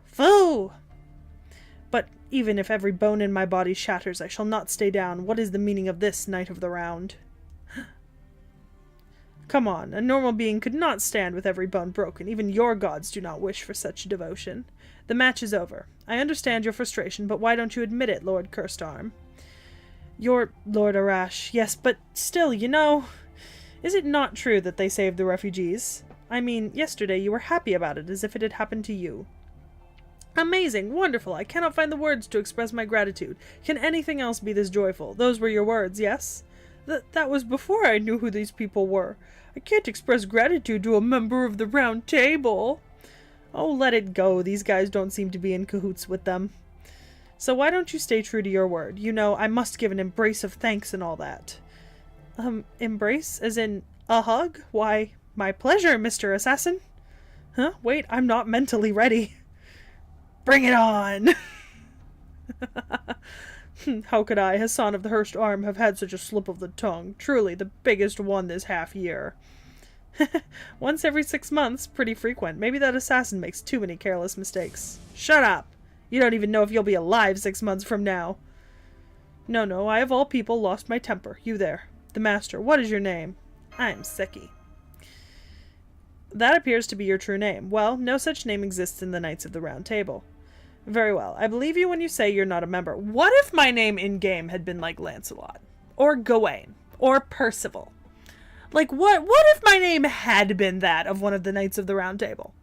But even if every bone in my body shatters, I shall not stay down. What is the meaning of this, Knight of the Round? Come on, a normal being could not stand with every bone broken. Even your gods do not wish for such devotion. The match is over. I understand your frustration, but why don't you admit it, Lord Cursed Arm? You're Lord Arash. Yes, but still, you know... Is it not true that they saved the refugees? I mean, yesterday you were happy about it, as if it had happened to you. Amazing! Wonderful! I cannot find the words to express my gratitude. Can anything else be this joyful? Those were your words, yes? That was before I knew who these people were. I can't express gratitude to a member of the Round Table. Oh, let it go. These guys don't seem to be in cahoots with them. So why don't you stay true to your word? You know, I must give an embrace of thanks and all that. Embrace? As in a hug? Why, my pleasure, Mr. Assassin. Huh? Wait, I'm not mentally ready. Bring it on! How could I, Hassan of the Cursed Arm, have had such a slip of the tongue? Truly, the biggest one this half year. Once every 6 months, pretty frequent. Maybe that assassin makes too many careless mistakes. Shut up! You don't even know if you'll be alive 6 months from now. No, I of all people lost my temper. You there. The master, what is your name? I'm T.H.E. That appears to be your true name. Well, no such name exists in the Knights of the Round Table. Very well. I believe you when you say you're not a member. What if my name in-game had been like Lancelot? Or Gawain? Or Percival? Like, what if my name had been that of one of the Knights of the Round Table?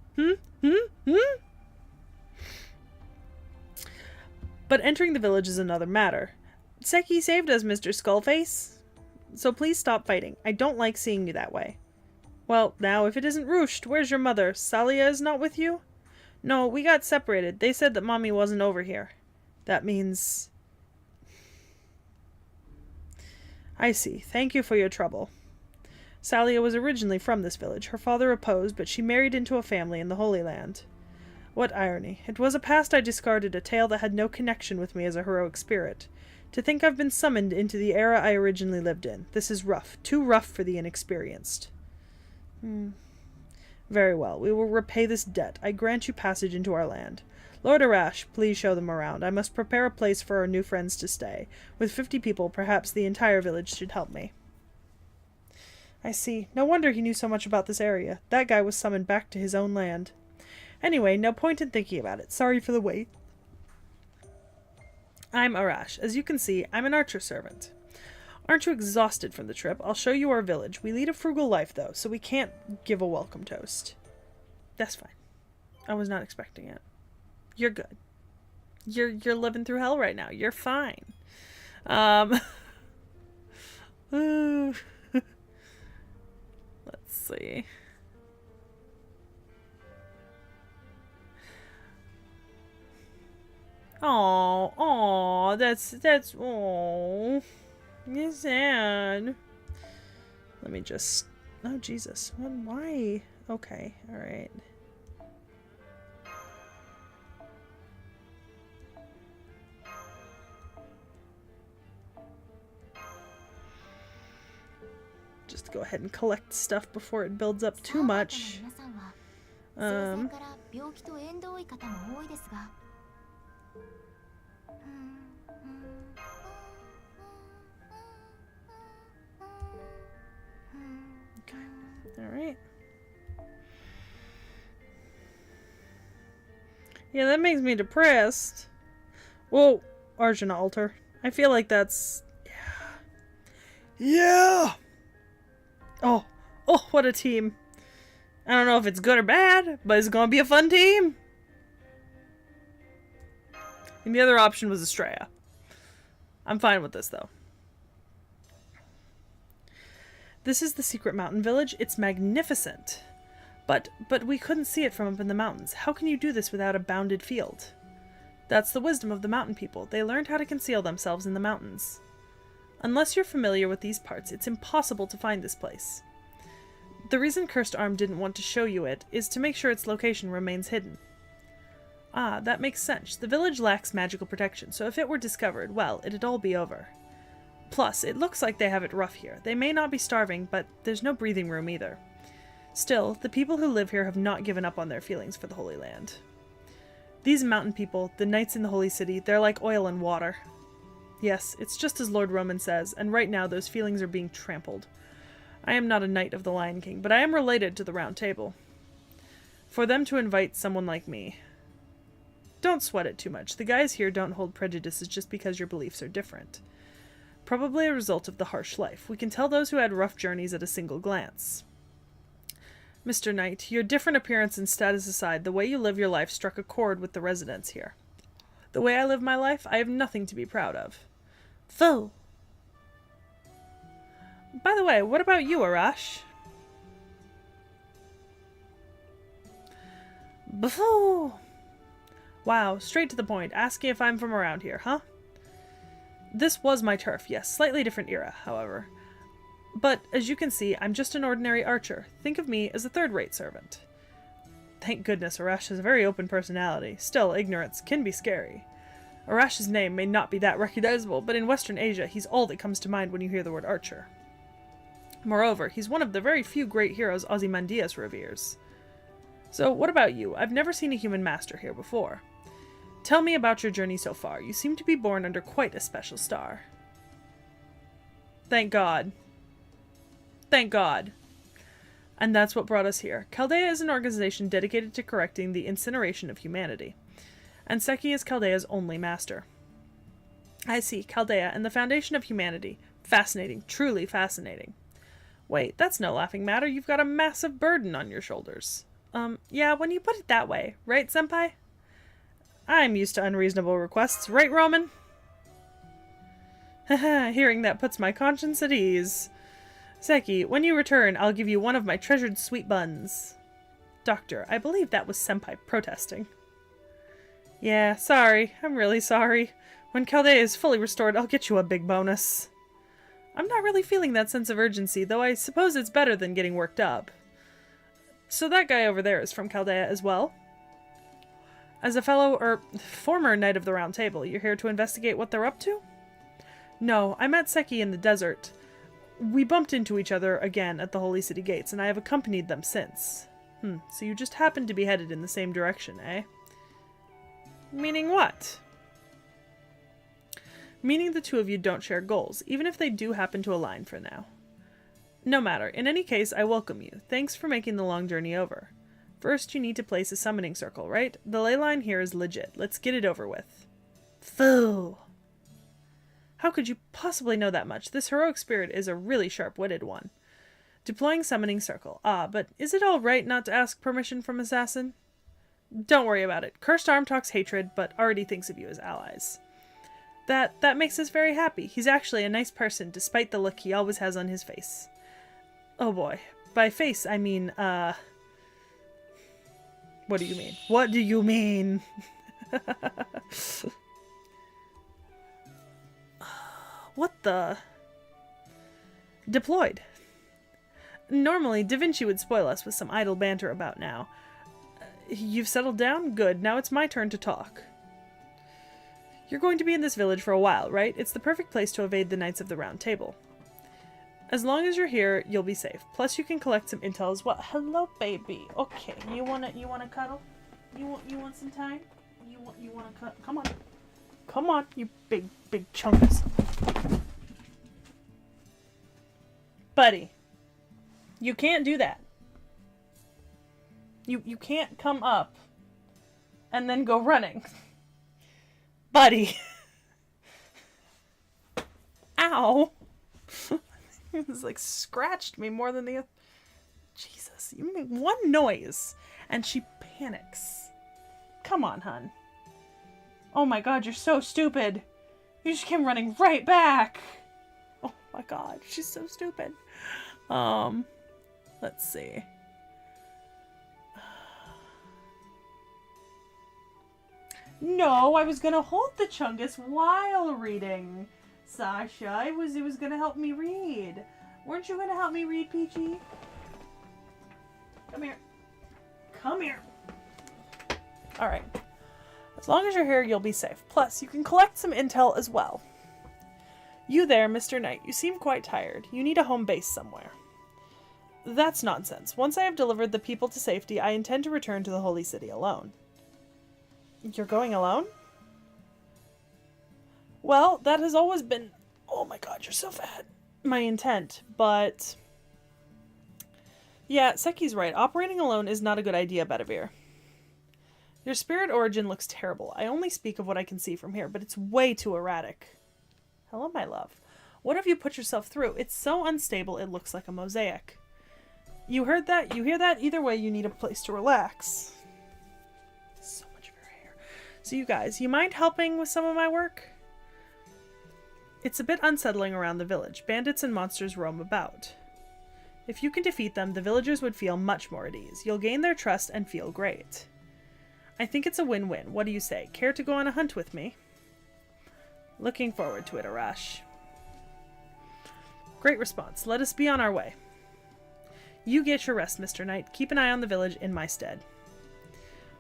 But entering the village is another matter. T.H.E saved us, Mr. Skullface. So please stop fighting. I don't like seeing you that way. Well, now, if it isn't Roosht, where's your mother? Salia is not with you? No, we got separated. They said that Mommy wasn't over here. That means... I see. Thank you for your trouble. Salia was originally from this village. Her father opposed, but she married into a family in the Holy Land. What irony. It was a past I discarded, a tale that had no connection with me as a heroic spirit. To think I've been summoned into the era I originally lived in. This is rough. Too rough for the inexperienced. Very well. We will repay this debt. I grant you passage into our land. Lord Arash, please show them around. I must prepare a place for our new friends to stay. With 50 people, perhaps the entire village should help me. I see. No wonder he knew so much about this area. That guy was summoned back to his own land. Anyway, no point in thinking about it. Sorry for the wait. I'm Arash. As you can see, I'm an archer servant. Aren't you exhausted from the trip? I'll show you our village. We lead a frugal life, though, so we can't give a welcome toast. That's fine. I was not expecting it. You're good. You're living through hell right now. You're fine. Let's see. Oh, that's, oh, it's sad. Let me just, oh, Jesus. Why? Okay, alright. Just go ahead and collect stuff before it builds up too much. Alright. Yeah, that makes me depressed. Whoa, Argent Altar. I feel like that's... Yeah! Oh, what a team. I don't know if it's good or bad, but it's gonna be a fun team. And the other option was Estrella. I'm fine with this, though. This is the secret mountain village. It's magnificent. But we couldn't see it from up in the mountains. How can you do this without a bounded field? That's the wisdom of the mountain people. They learned how to conceal themselves in the mountains. Unless you're familiar with these parts, it's impossible to find this place. The reason Cursed Arm didn't want to show you it is to make sure its location remains hidden. Ah, that makes sense. The village lacks magical protection, so if it were discovered, well, it'd all be over. Plus, it looks like they have it rough here. They may not be starving, but there's no breathing room either. Still, the people who live here have not given up on their feelings for the Holy Land. These mountain people, the knights in the Holy City, they're like oil and water. Yes, it's just as Lord Roman says, and right now those feelings are being trampled. I am not a knight of the Lion King, but I am related to the Round Table. For them to invite someone like me... Don't sweat it too much. The guys here don't hold prejudices just because your beliefs are different. Probably a result of the harsh life. We can tell those who had rough journeys at a single glance. Mr. Knight, your different appearance and status aside, the way you live your life struck a chord with the residents here. The way I live my life, I have nothing to be proud of. Fool! By the way, what about you, Arash? Bufoo! Wow, straight to the point, asking if I'm from around here, huh? This was my turf, yes, slightly different era, however. But, as you can see, I'm just an ordinary archer. Think of me as a third-rate servant. Thank goodness Arash has a very open personality. Still, ignorance can be scary. Arash's name may not be that recognizable, but in Western Asia, he's all that comes to mind when you hear the word archer. Moreover, he's one of the very few great heroes Ozymandias reveres. So, what about you? I've never seen a human master here before. Tell me about your journey so far. You seem to be born under quite a special star. Thank God. Thank God. And that's what brought us here. Chaldea is an organization dedicated to correcting the incineration of humanity. And T.H.E is Chaldea's only master. I see, Chaldea and the foundation of humanity. Fascinating, truly fascinating. Wait, that's no laughing matter. You've got a massive burden on your shoulders. Yeah, when you put it that way, right, Senpai? I'm used to unreasonable requests, right, Roman? Haha, hearing that puts my conscience at ease. Seki, when you return, I'll give you one of my treasured sweet buns. Doctor, I believe that was Senpai protesting. Yeah, sorry. I'm really sorry. When Chaldea is fully restored, I'll get you a big bonus. I'm not really feeling that sense of urgency, though I suppose it's better than getting worked up. So that guy over there is from Chaldea as well? As a former Knight of the Round Table, you're here to investigate what they're up to? No, I met Seki in the desert. We bumped into each other again at the Holy City gates, and I have accompanied them since. So you just happened to be headed in the same direction, eh? Meaning what? Meaning the two of you don't share goals, even if they do happen to align for now. No matter. In any case, I welcome you. Thanks for making the long journey over. First, you need to place a summoning circle, right? The ley line here is legit. Let's get it over with. Fool! How could you possibly know that much? This heroic spirit is a really sharp-witted one. Deploying summoning circle. Ah, but is it all right not to ask permission from Assassin? Don't worry about it. Cursed Arm talks hatred, but already thinks of you as allies. That makes us very happy. He's actually a nice person, despite the look he always has on his face. Oh boy. By face, I mean, what do you mean? What do you mean? What the? Deployed. Normally, Da Vinci would spoil us with some idle banter about now. You've settled down? Good. Now it's my turn to talk. You're going to be in this village for a while, right? It's the perfect place to evade the Knights of the Round Table. As long as you're here, you'll be safe. Plus, you can collect some intel as well. Hello, baby. Okay, you wanna cuddle? You want some time? You wanna cuddle? Come on, come on, you big chunkus, buddy. You can't do that. You can't come up and then go running. Buddy. Ow. It's like scratched me more than the other. Jesus, you make one noise and she panics. Come on, hun. Oh my god, you're so stupid. You just came running right back. Oh my god, she's so stupid. Let's see. No, I was gonna hold the chungus while reading, Sasha. It was gonna help me read. Weren't you gonna help me read, Peachy? Come here. Come here. Alright. As long as you're here, you'll be safe. Plus, you can collect some intel as well. You there, Mr. Knight. You seem quite tired. You need a home base somewhere. That's nonsense. Once I have delivered the people to safety, I intend to return to the Holy City alone. You're going alone? Well, that has always been... Oh my god, you're so fat. My intent, but... Yeah, Seki's right. Operating alone is not a good idea, Bedivere. Your spirit origin looks terrible. I only speak of what I can see from here, but it's way too erratic. Hello, my love. What have you put yourself through? It's so unstable, it looks like a mosaic. You heard that? You hear that? Either way, you need a place to relax. So much of your hair. So you guys, you mind helping with some of my work? It's a bit unsettling around the village. Bandits and monsters roam about. If you can defeat them, the villagers would feel much more at ease. You'll gain their trust and feel great. I think it's a win-win. What do you say? Care to go on a hunt with me? Looking forward to it, Arash. Great response. Let us be on our way. You get your rest, Mr. Knight. Keep an eye on the village in my stead.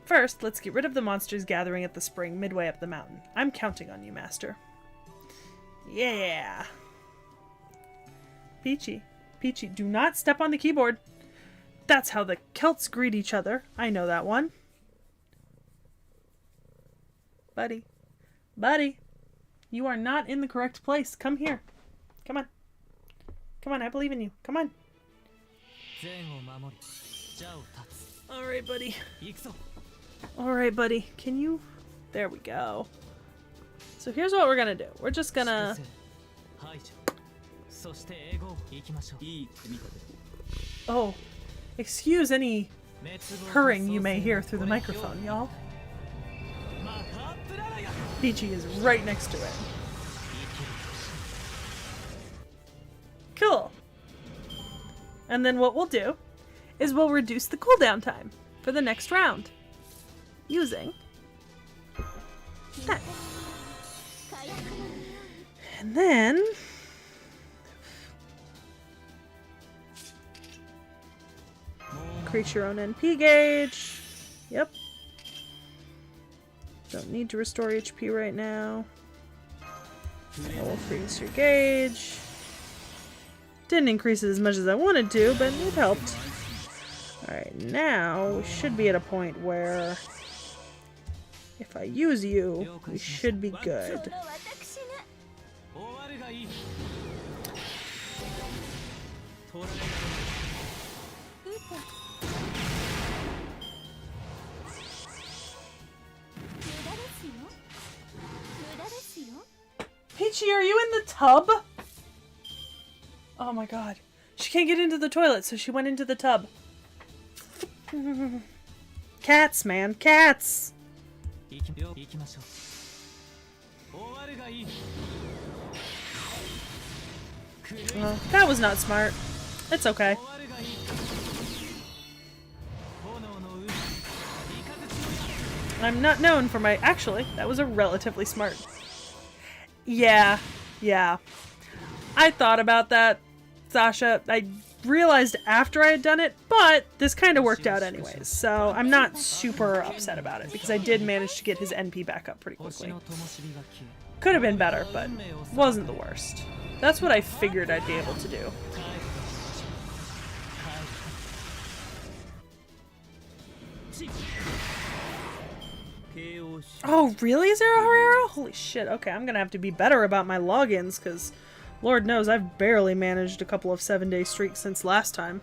First, let's get rid of the monsters gathering at the spring midway up the mountain. I'm counting on you, Master. Yeah! Peachy. Peachy, do not step on the keyboard. That's how the Celts greet each other. I know that one. Buddy. Buddy. You are not in the correct place. Come here. Come on. Come on, I believe in you. Come on. Alright, buddy. Alright, buddy. Can you... There we go. So here's what we're gonna do. We're just gonna... Oh. Excuse any purring you may hear through the microphone, y'all. Peachy is right next to it. Cool. And then what we'll do is we'll reduce the cooldown time for the next round using that. And then increase your own NP gauge. Yep. Don't need to restore HP right now. We'll increase your gauge. Didn't increase it as much as I wanted to, but it helped. Alright, now we should be at a point where if I use you, we should be good. Peachy, are you in the tub? Oh my god. She can't get into the toilet, so she went into the tub. Cats, man. Cats! That was not smart. It's okay. I'm not known for my... Actually, that was a relatively smart... Yeah. I thought about that, Sasha. I realized after I had done it, but this kind of worked out anyways, so I'm not super upset about it, because I did manage to get his NP back up pretty quickly. Could have been better, but wasn't the worst. That's what I figured I'd be able to do. Oh, really, Zero Herrera? Holy shit, okay, I'm gonna have to be better about my logins, because Lord knows I've barely managed a couple of 7-day streaks since last time.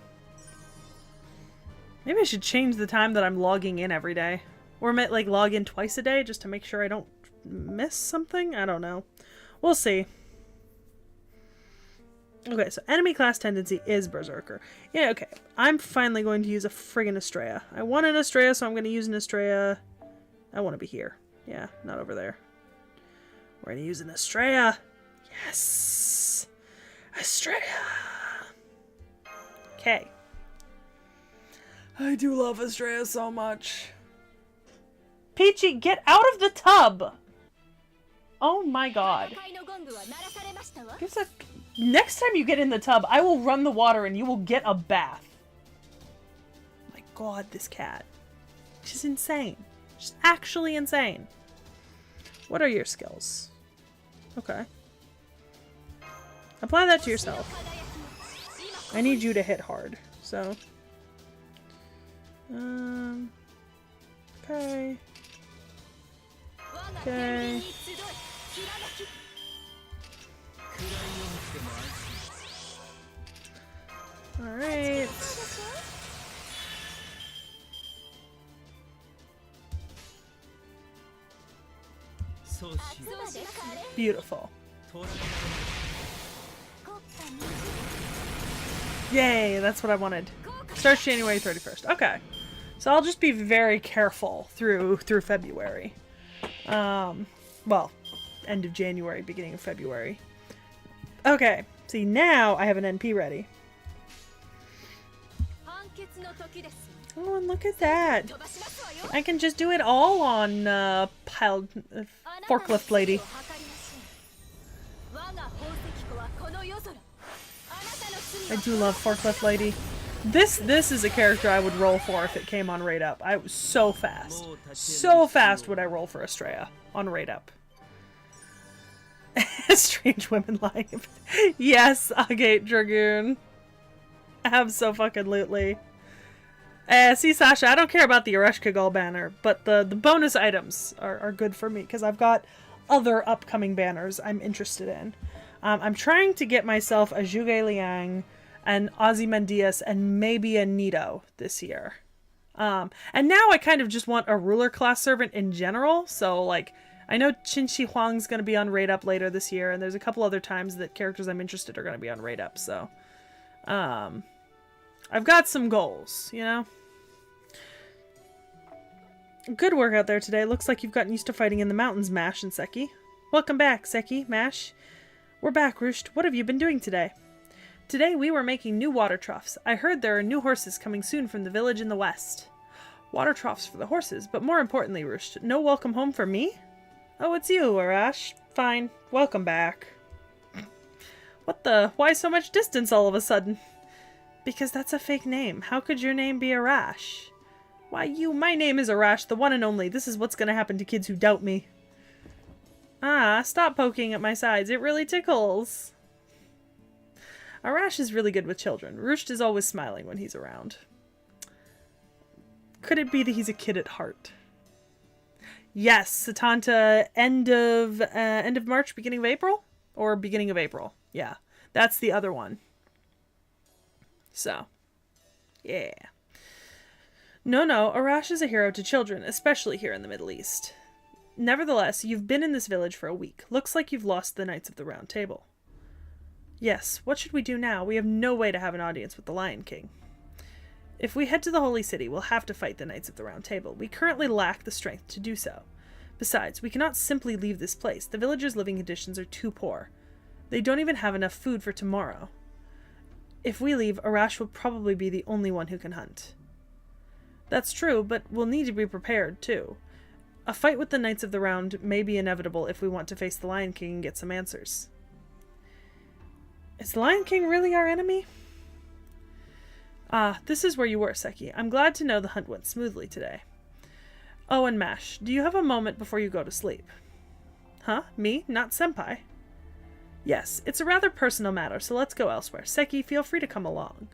Maybe I should change the time that I'm logging in every day. Or like log in twice a day just to make sure I don't miss something? I don't know. We'll see. Okay, so enemy class tendency is Berserker. Yeah, okay. I'm finally going to use a friggin' Estrella. I want an Estrella, so I'm going to use an Estrella. I want to be here. Yeah, not over there. We're going to use an Estrella. Yes! Estrella! Okay. I do love Estrella so much. Peachy, get out of the tub! Oh my god. Next time you get in the tub, I will run the water and you will get a bath. My god, this cat. She's insane. She's actually insane. What are your skills? Okay. Apply that to yourself. I need you to hit hard, so... Okay. Okay. Alright. Beautiful. Yay, that's what I wanted. Starts January 31st. Okay. So I'll just be very careful through February. Well, end of January, beginning of February. Okay. See, now I have an NP ready. Oh, and look at that. I can just do it all on Forklift Lady. I do love Forklift Lady. This is a character I would roll for if it came on Raid Up. I was so fast. So fast would I roll for Estrella on Raid Up. Strange women life. Yes, Agate Dragoon. Abso-fucking-lutely. See, Sasha, I don't care about the Ereshkigal banner, but the bonus items are good for me, because I've got other upcoming banners I'm interested in. I'm trying to get myself a Zhuge Liang, an Ozymandias, and maybe a Nito this year. And now I kind of just want a ruler class servant in general, so like, I know Qin Shi Huang's going to be on Raid Up later this year, and there's a couple other times that characters I'm interested are going to be on Raid Up, so... I've got some goals, you know? Good work out there today. Looks like you've gotten used to fighting in the mountains, Mash and Seki. Welcome back, Seki, Mash. We're back, Roost. What have you been doing today? Today we were making new water troughs. I heard there are new horses coming soon from the village in the west. Water troughs for the horses, but more importantly, Roost, no welcome home for me? Oh, it's you, Arash. Fine. Welcome back. What the? Why so much distance all of a sudden? Because that's a fake name. How could your name be Arash? Why, my name is Arash, the one and only. This is what's gonna happen to kids who doubt me. Ah, stop poking at my sides. It really tickles. Arash is really good with children. Roost is always smiling when he's around. Could it be that he's a kid at heart? Yes, Satanta, end of March, beginning of April? Or beginning of April. Yeah, that's the other one. So, yeah. No, Arash is a hero to children, especially here in the Middle East. Nevertheless, you've been in this village for a week. Looks like you've lost the Knights of the Round Table. Yes, what should we do now? We have no way to have an audience with the Lion King. If we head to the Holy City, we'll have to fight the Knights of the Round Table. We currently lack the strength to do so. Besides, we cannot simply leave this place. The villagers' living conditions are too poor. They don't even have enough food for tomorrow. If we leave, Arash will probably be the only one who can hunt. That's true, but we'll need to be prepared, too. A fight with the Knights of the Round may be inevitable if we want to face the Lion King and get some answers. Is the Lion King really our enemy? Ah, this is where you were, Seki. I'm glad to know the hunt went smoothly today. Oh, and Mash, do you have a moment before you go to sleep? Huh? Me? Not Senpai? Yes, it's a rather personal matter, so let's go elsewhere. Seki, feel free to come along.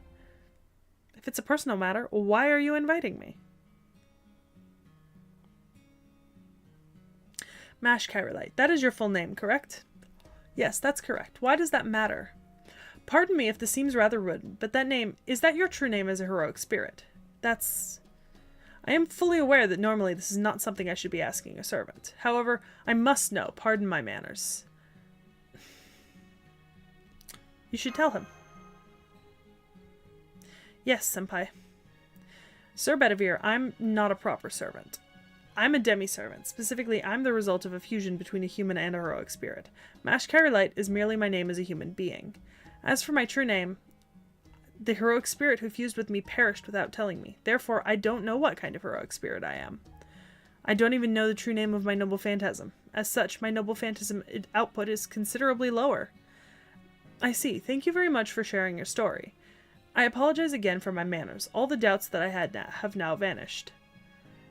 If it's a personal matter, why are you inviting me? Mash Kyrillite, that is your full name, correct? Yes, that's correct. Why does that matter? Pardon me if this seems rather rude, but that name, is that your true name as a heroic spirit? I am fully aware that normally this is not something I should be asking a servant. However, I must know, pardon my manners. You should tell him. Yes, Senpai. Sir Bedivere, I'm not a proper servant. I'm a demi-servant. Specifically, I'm the result of a fusion between a human and a heroic spirit. Mash Kyrillite is merely my name as a human being. As for my true name, the heroic spirit who fused with me perished without telling me. Therefore, I don't know what kind of heroic spirit I am. I don't even know the true name of my noble phantasm. As such, my noble phantasm output is considerably lower. I see. Thank you very much for sharing your story. I apologize again for my manners. All the doubts that I had have now vanished.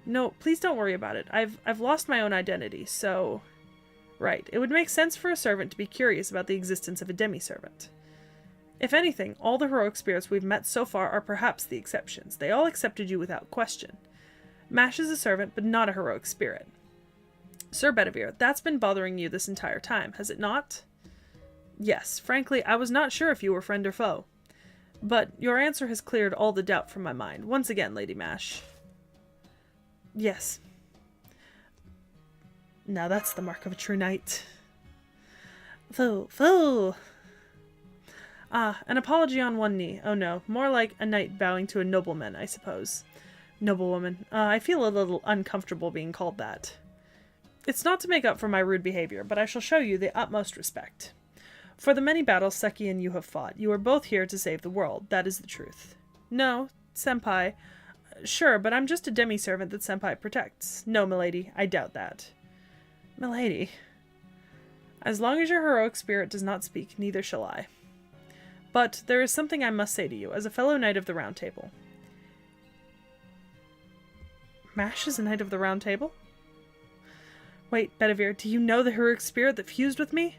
No, please don't worry about it. I've lost my own identity, so... Right. It would make sense for a servant to be curious about the existence of a demi-servant. If anything, all the heroic spirits we've met so far are perhaps the exceptions. They all accepted you without question. Mash is a servant, but not a heroic spirit. Sir Bedivere, that's been bothering you this entire time, has it not? Yes, frankly, I was not sure if you were friend or foe. But your answer has cleared all the doubt from my mind. Once again, Lady Mash. Yes. Now that's the mark of a true knight. Fool. Ah, an apology on one knee. Oh no, more like a knight bowing to a nobleman, I suppose. Noblewoman. I feel a little uncomfortable being called that. It's not to make up for my rude behavior, but I shall show you the utmost respect. For the many battles Seki and you have fought, you are both here to save the world. That is the truth. No, Senpai. Sure, but I'm just a demi-servant that Senpai protects. No, milady, I doubt that. Milady. As long as your heroic spirit does not speak, neither shall I. But there is something I must say to you, as a fellow knight of the Round Table. Mash is a knight of the Round Table? Wait, Bedivere, do you know the heroic spirit that fused with me?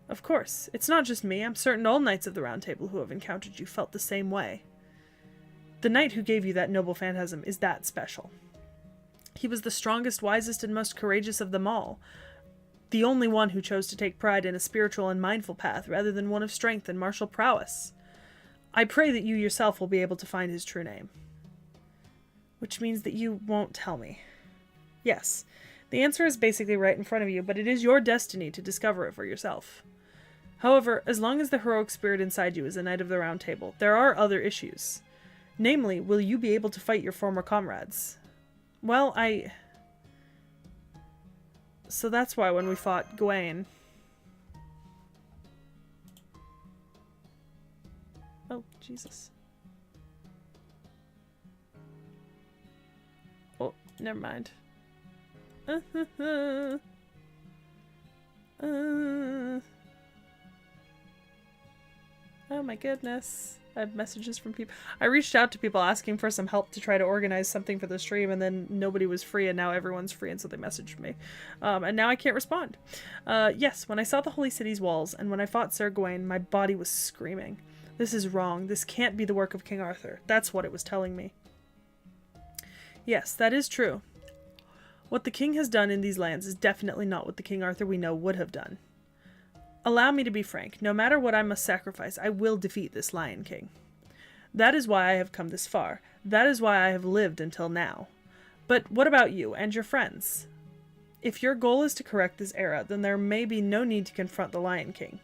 Of course. It's not just me. I'm certain all knights of the Round Table who have encountered you felt the same way. The knight who gave you that noble phantasm is that special. He was the strongest, wisest, and most courageous of them all. The only one who chose to take pride in a spiritual and mindful path rather than one of strength and martial prowess. I pray that you yourself will be able to find his true name. Which means that you won't tell me. Yes, the answer is basically right in front of you, but it is your destiny to discover it for yourself. However, as long as the heroic spirit inside you is a knight of the Round Table, there are other issues. Namely, will you be able to fight your former comrades? Well, So that's why when we fought Gawain... Oh, Jesus. Oh, never mind. Oh my goodness. I have messages from people. I reached out to people asking for some help to try to organize something for the stream, and then nobody was free, and now everyone's free, and so they messaged me. And now I can't respond. Yes, when I saw the Holy City's walls, and when I fought Sir Gawain, my body was screaming. This is wrong. This can't be the work of King Arthur. That's what it was telling me. Yes, that is true. What the king has done in these lands is definitely not what the King Arthur we know would have done. Allow me to be frank. No matter what I must sacrifice, I will defeat this Lion King. That is why I have come this far. That is why I have lived until now. But what about you and your friends? If your goal is to correct this era, then there may be no need to confront the Lion King.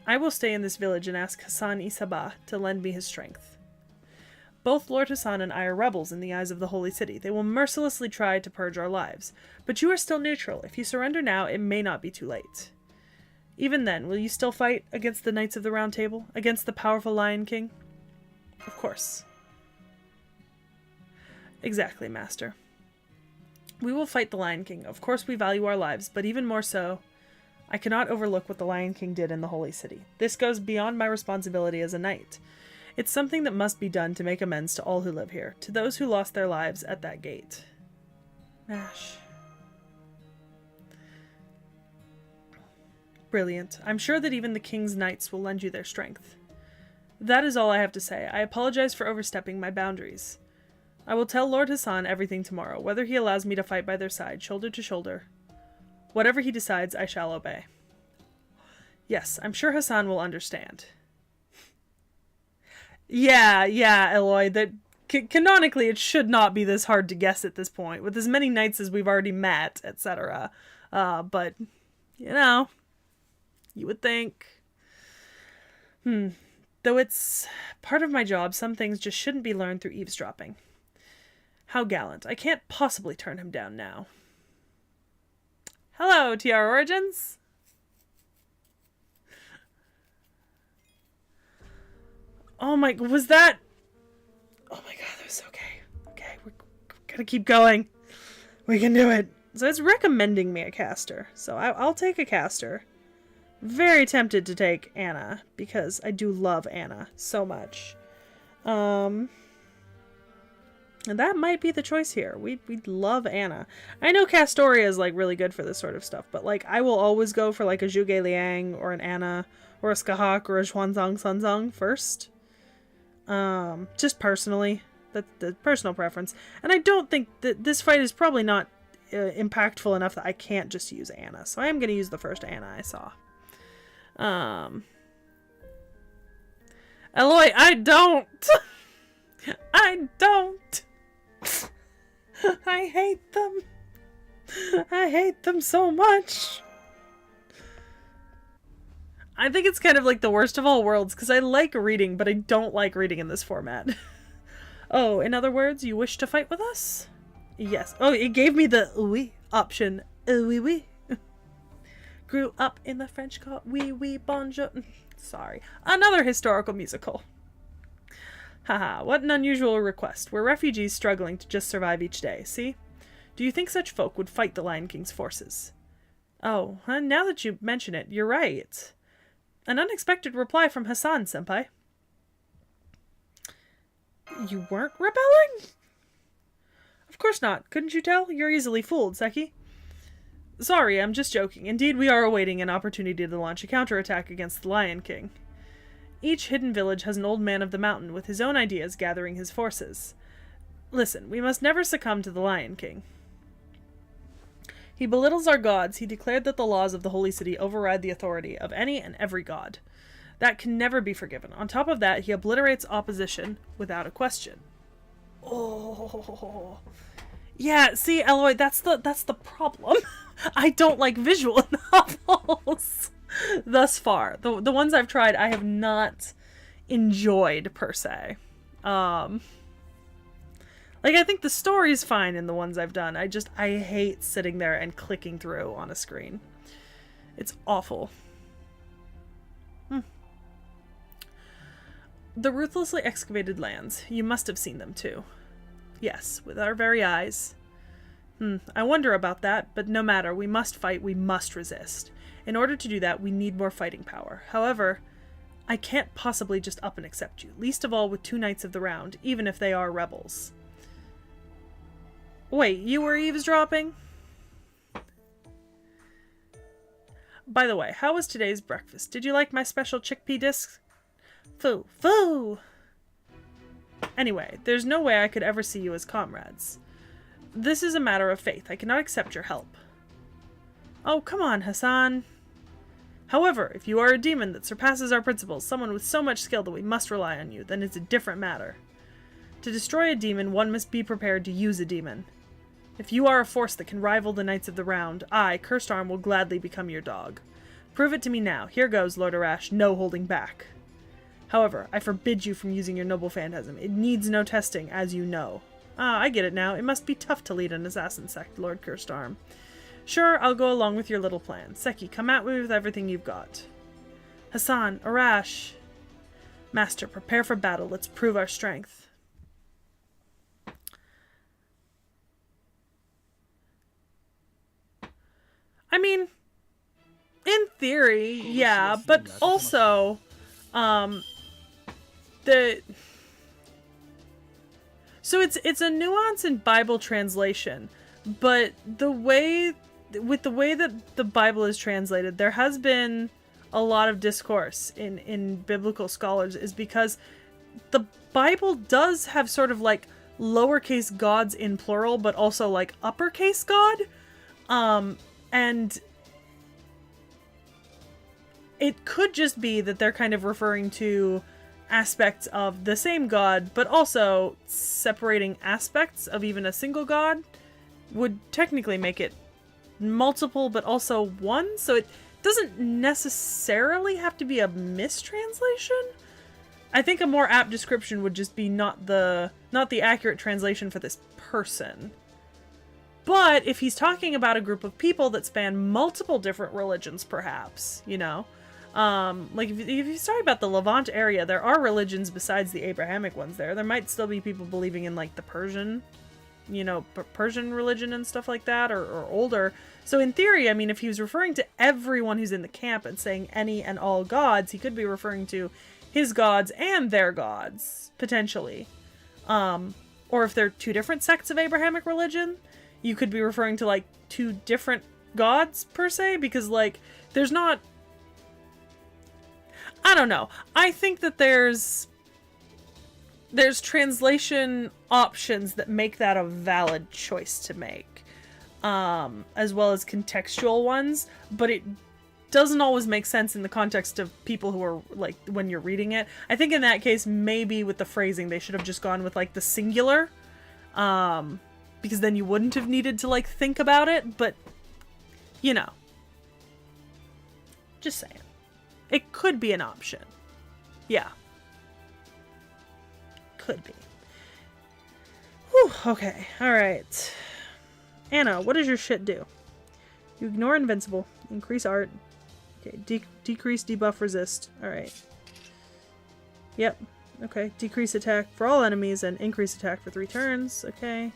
I will stay in this village and ask Hassan Isabah to lend me his strength. Both Lord Hassan and I are rebels in the eyes of the Holy City. They will mercilessly try to purge our lives. But you are still neutral. If you surrender now, it may not be too late. Even then, will you still fight against the Knights of the Round Table? Against the powerful Lion King? Of course. Exactly, Master. We will fight the Lion King. Of course we value our lives, but even more so, I cannot overlook what the Lion King did in the Holy City. This goes beyond my responsibility as a knight. It's something that must be done to make amends to all who live here, to those who lost their lives at that gate. Mash. Brilliant. I'm sure that even the King's knights will lend you their strength. That is all I have to say. I apologize for overstepping my boundaries. I will tell Lord Hassan everything tomorrow, whether he allows me to fight by their side, shoulder to shoulder. Whatever he decides, I shall obey. Yes, I'm sure Hassan will understand. Yeah, Eloy, that canonically it should not be this hard to guess at this point, with as many knights as we've already met, etc. But, you know, you would think. Though it's part of my job, some things just shouldn't be learned through eavesdropping. How gallant. I can't possibly turn him down now. Hello, T.H.E Origins. Oh my, was that? Oh my god, that was okay. Okay, we're gonna keep going. We can do it. So it's recommending me a caster. So I'll take a caster. Very tempted to take Anna, because I do love Anna so much. And that might be the choice here. We'd love Anna. I know Castoria is like really good for this sort of stuff, but like I will always go for like a Zhuge Liang or an Anna or a Skahak or a Xuanzang Sunzang first. Just personally. That's the personal preference. And I don't think that this fight is probably not impactful enough that I can't just use Anna. So I am going to use the first Anna I saw. Eloy, I don't! I don't! I hate them. I hate them so much. I think it's kind of like the worst of all worlds, because I like reading, but I don't like reading in this format. Oh, in other words, you wish to fight with us? Yes. Oh, it gave me the oui option. Oui, oui. Grew up in the French call oui, oui, bonjour. Sorry. Another historical musical. Haha, what an unusual request. We're refugees struggling to just survive each day, see? Do you think such folk would fight the Lion King's forces? Oh, now that you mention it, you're right. An unexpected reply from Hassan, senpai. You weren't rebelling? Of course not. Couldn't you tell? You're easily fooled, Seki. Sorry, I'm just joking. Indeed, we are awaiting an opportunity to launch a counterattack against the Lion King. Each hidden village has an old man of the mountain with his own ideas gathering his forces. Listen, we must never succumb to the Lion King. He belittles our gods. He declared that the laws of the Holy City override the authority of any and every god. That can never be forgiven. On top of that, he obliterates opposition without a question. Oh. Yeah, see, Eloy, that's the problem. I don't like visual novels. Thus far. The ones I've tried, I have not enjoyed, per se. Like, I think the story's fine in the ones I've done. I hate sitting there and clicking through on a screen. It's awful. The ruthlessly excavated lands. You must have seen them, too. Yes, with our very eyes. I wonder about that, but no matter. We must fight. We must resist. In order to do that, we need more fighting power. However, I can't possibly just up and accept you, least of all with 2 Knights of the Round, even if they are rebels. Wait, you were eavesdropping? By the way, how was today's breakfast? Did you like my special chickpea discs? Foo! Foo! Anyway, there's no way I could ever see you as comrades. This is a matter of faith. I cannot accept your help. Oh, come on, Hassan. However, if you are a demon that surpasses our principles, someone with so much skill that we must rely on you, then it's a different matter. To destroy a demon, one must be prepared to use a demon. If you are a force that can rival the Knights of the Round, I, Cursed Arm, will gladly become your dog. Prove it to me now. Here goes, Lord Arash, no holding back. However, I forbid you from using your noble phantasm. It needs no testing, as you know. Ah, I get it now. It must be tough to lead an assassin sect, Lord Cursed-Arm. Sure, I'll go along with your little plan. Seki, come at me with everything you've got. Hassan, Arash. Master, prepare for battle. Let's prove our strength. I mean, in theory, yeah, but also, so it's a nuance in Bible translation, but with the way that the Bible is translated, there has been a lot of discourse in biblical scholars is because the Bible does have sort of like lowercase gods in plural, but also like uppercase God, and it could just be that they're kind of referring to aspects of the same god, but also separating aspects of even a single god would technically make it multiple, but also one. So it doesn't necessarily have to be a mistranslation. I think a more apt description would just be not the accurate translation for this person. But if he's talking about a group of people that span multiple different religions, perhaps, you know, like if he's talking about the Levant area, there are religions besides the Abrahamic ones there. There might still be people believing in like the Persian, you know, Persian religion and stuff like that, or older. So in theory, I mean, if he was referring to everyone who's in the camp and saying any and all gods, he could be referring to his gods and their gods, potentially. Or if they're two different sects of Abrahamic religion, you could be referring to like two different gods per se, because like there's not, I don't know. I think that there's translation options that make that a valid choice to make, as well as contextual ones, but it doesn't always make sense in the context of people who are like when you're reading it. I think in that case, maybe with the phrasing, they should have just gone with like the singular, because then you wouldn't have needed to like think about it, but you know, just saying. It could be an option. Yeah. Could be. Whew, okay, alright. Anna, what does your shit do? You ignore invincible, increase art. Okay, decrease, debuff, resist. Alright. Yep. Okay, decrease attack for all enemies and increase attack for 3 turns. Okay.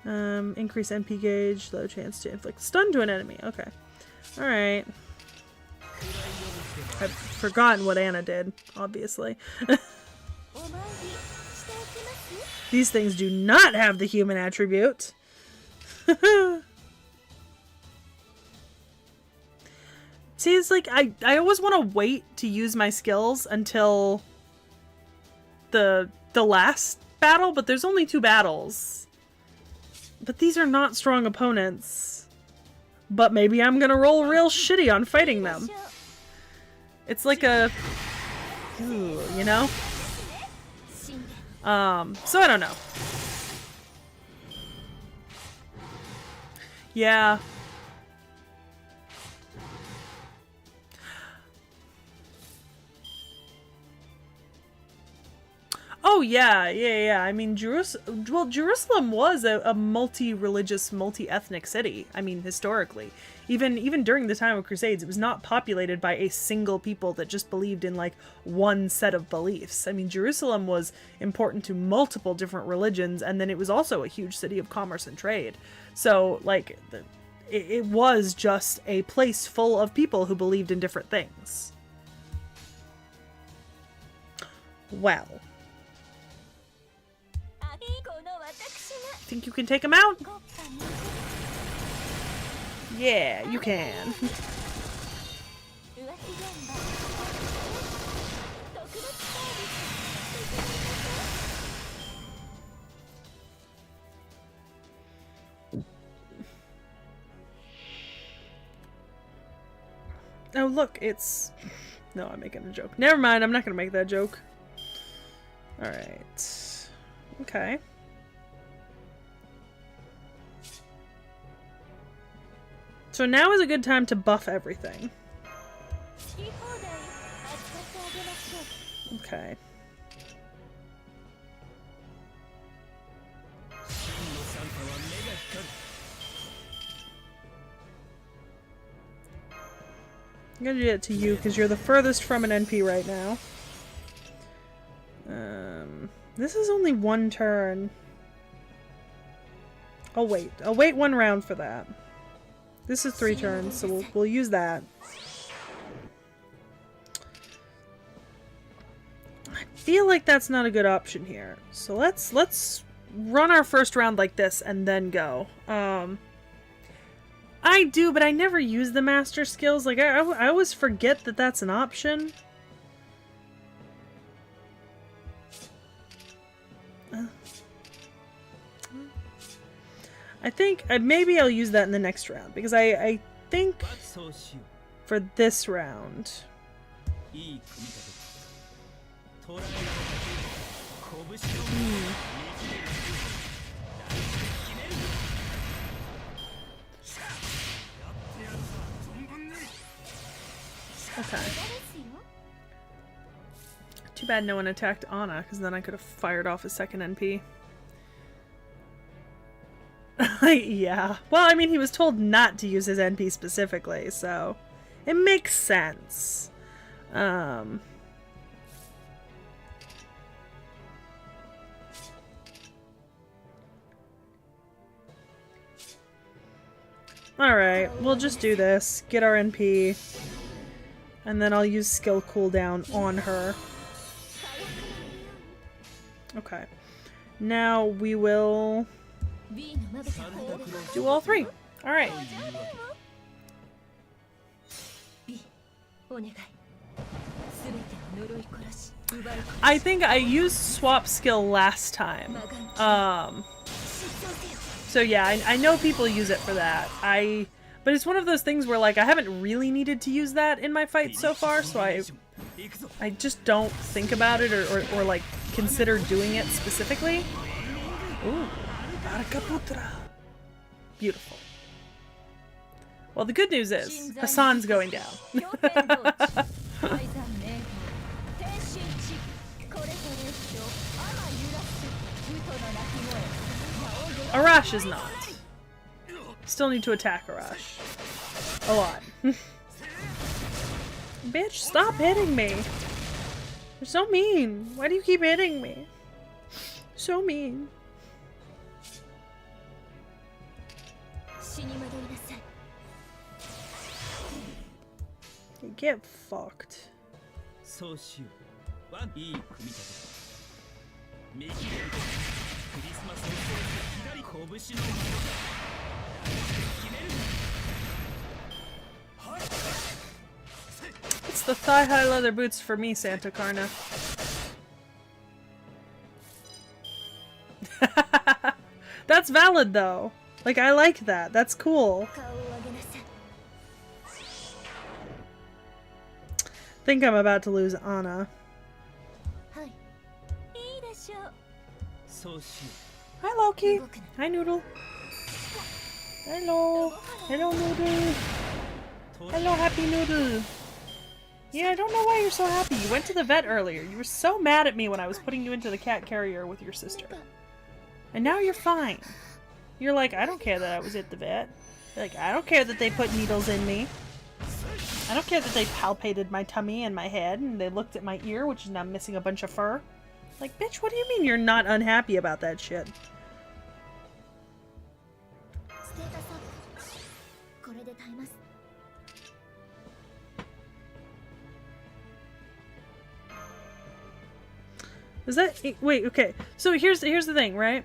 Increase MP gauge, low chance to inflict stun to an enemy. Okay. Alright. I've forgotten what Anna did, obviously. These things do not have the human attribute. See, it's like, I always want to wait to use my skills until the last battle, but there's only 2 battles. But these are not strong opponents. But maybe I'm gonna roll real shitty on fighting them. It's like a... Ooh, you know? So I don't know. Yeah. Oh yeah. I mean, Jerusalem was a multi-religious, multi-ethnic city. I mean, historically. Even during the time of Crusades, it was not populated by a single people that just believed in, like, one set of beliefs. I mean, Jerusalem was important to multiple different religions, and then it was also a huge city of commerce and trade. So, like, it was just a place full of people who believed in different things. Well. Think you can take him out? Yeah, you can. Oh, look, it's... No, I'm making a joke. Never mind, I'm not gonna make that joke. Alright. Okay. So now is a good time to buff everything. Okay. I'm gonna do it to you because you're the furthest from an NP right now. This is only one turn. I'll wait. I'll wait one round for that. This is 3 turns, so we'll use that. I feel like that's not a good option here. So let's run our first round like this and then go. I do, but I never use the master skills. Like I always forget that that's an option. I think maybe I'll use that in the next round because I think for this round. Okay. Too bad no one attacked Anna, because then I could have fired off a second NP. Yeah. Well, I mean, he was told not to use his NP specifically, so it makes sense. Alright, we'll just do this. Get our NP. And then I'll use skill cooldown on her. Okay. Now we will do all 3. Alright. I think I used swap skill last time. So yeah, I know people use it for that. But it's one of those things where, like, I haven't really needed to use that in my fights so far, so I just don't think about it or like, consider doing it specifically. Ooh. Barakaputra. Beautiful. Well, the good news is, Hassan's going down. Arash is not. Still need to attack Arash. A lot. Bitch, stop hitting me. You're so mean. Why do you keep hitting me? So mean. Get fucked. It's the thigh-high leather boots for me, Santa Carna. That's valid, though. Like, I like that. That's cool. Think I'm about to lose Anna. Hi, Loki. Hi, Noodle. Hello. Hello, Noodle. Hello, Happy Noodle. Yeah, I don't know why you're so happy. You went to the vet earlier. You were so mad at me when I was putting you into the cat carrier with your sister. And now you're fine. You're like, I don't care that I was at the vet. You're like, I don't care that they put needles in me. I don't care that they palpated my tummy and my head and they looked at my ear, which is now missing a bunch of fur. Like, bitch, what do you mean you're not unhappy about that shit? Is that... Wait, okay. So here's the thing, right?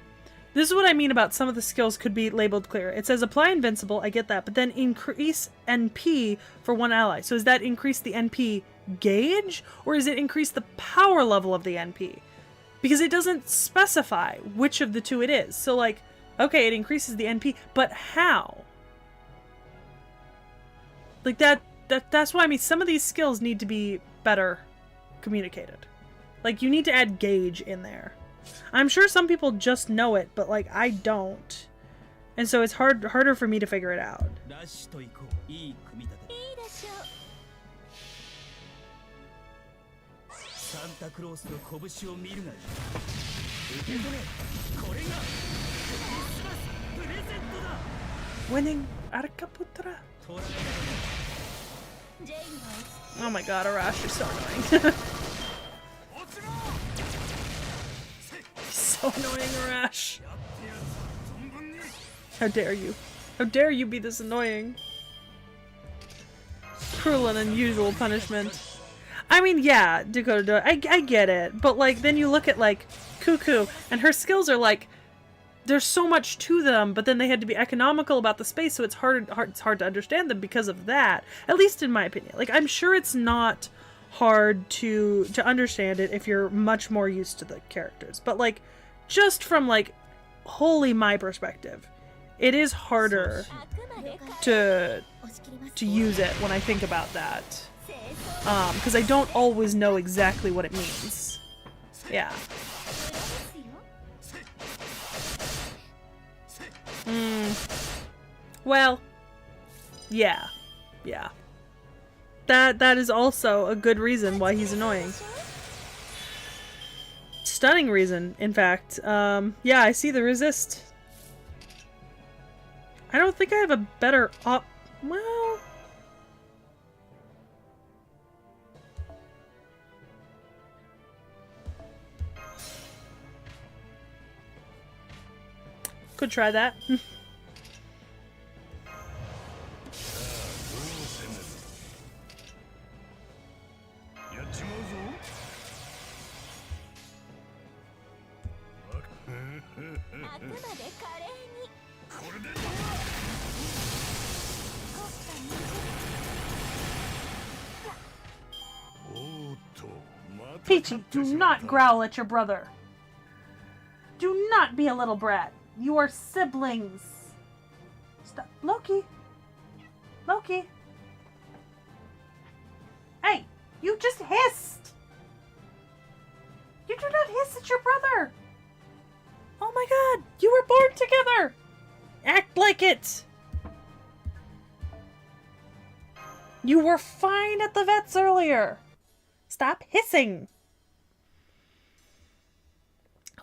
This is what I mean about some of the skills could be labeled clear. It says apply invincible, I get that, but then increase NP for one ally. So does that increase the NP gauge, or is it increase the power level of the NP? Because it doesn't specify which of the two it is. So like, okay, it increases the NP, but how? Like that's why I mean some of these skills need to be better communicated. Like you need to add gauge in there. I'm sure some people just know it, but like I don't. And so it's harder for me to figure it out. Winning Arcaputra. Oh my god, Arash, you're so annoying. So annoying, Arash. How dare you? How dare you be this annoying? Cruel and unusual punishment. I mean, yeah, Dakota, I get it. But, like, then you look at, like, Cuckoo, and her skills are, like, there's so much to them, but then they had to be economical about the space, so it's hard to understand them because of that. At least in my opinion. Like, I'm sure it's not hard to understand it if you're much more used to the characters. But, like, just from, like, wholly my perspective, it is harder to use it when I think about that. Because I don't always know exactly what it means. Yeah. Well, yeah. Yeah. That is also a good reason why he's annoying. Stunning reason, in fact. Yeah, I see the resist. I don't think I have a better well... Could try that. Peachy, do not growl at your brother. Do not be a little brat. You are siblings. Stop. Loki. Loki. Hey, you just hissed. You do not hiss at your brother. Oh my god, you were born together. Act like it. You were fine at the vets earlier. Stop hissing.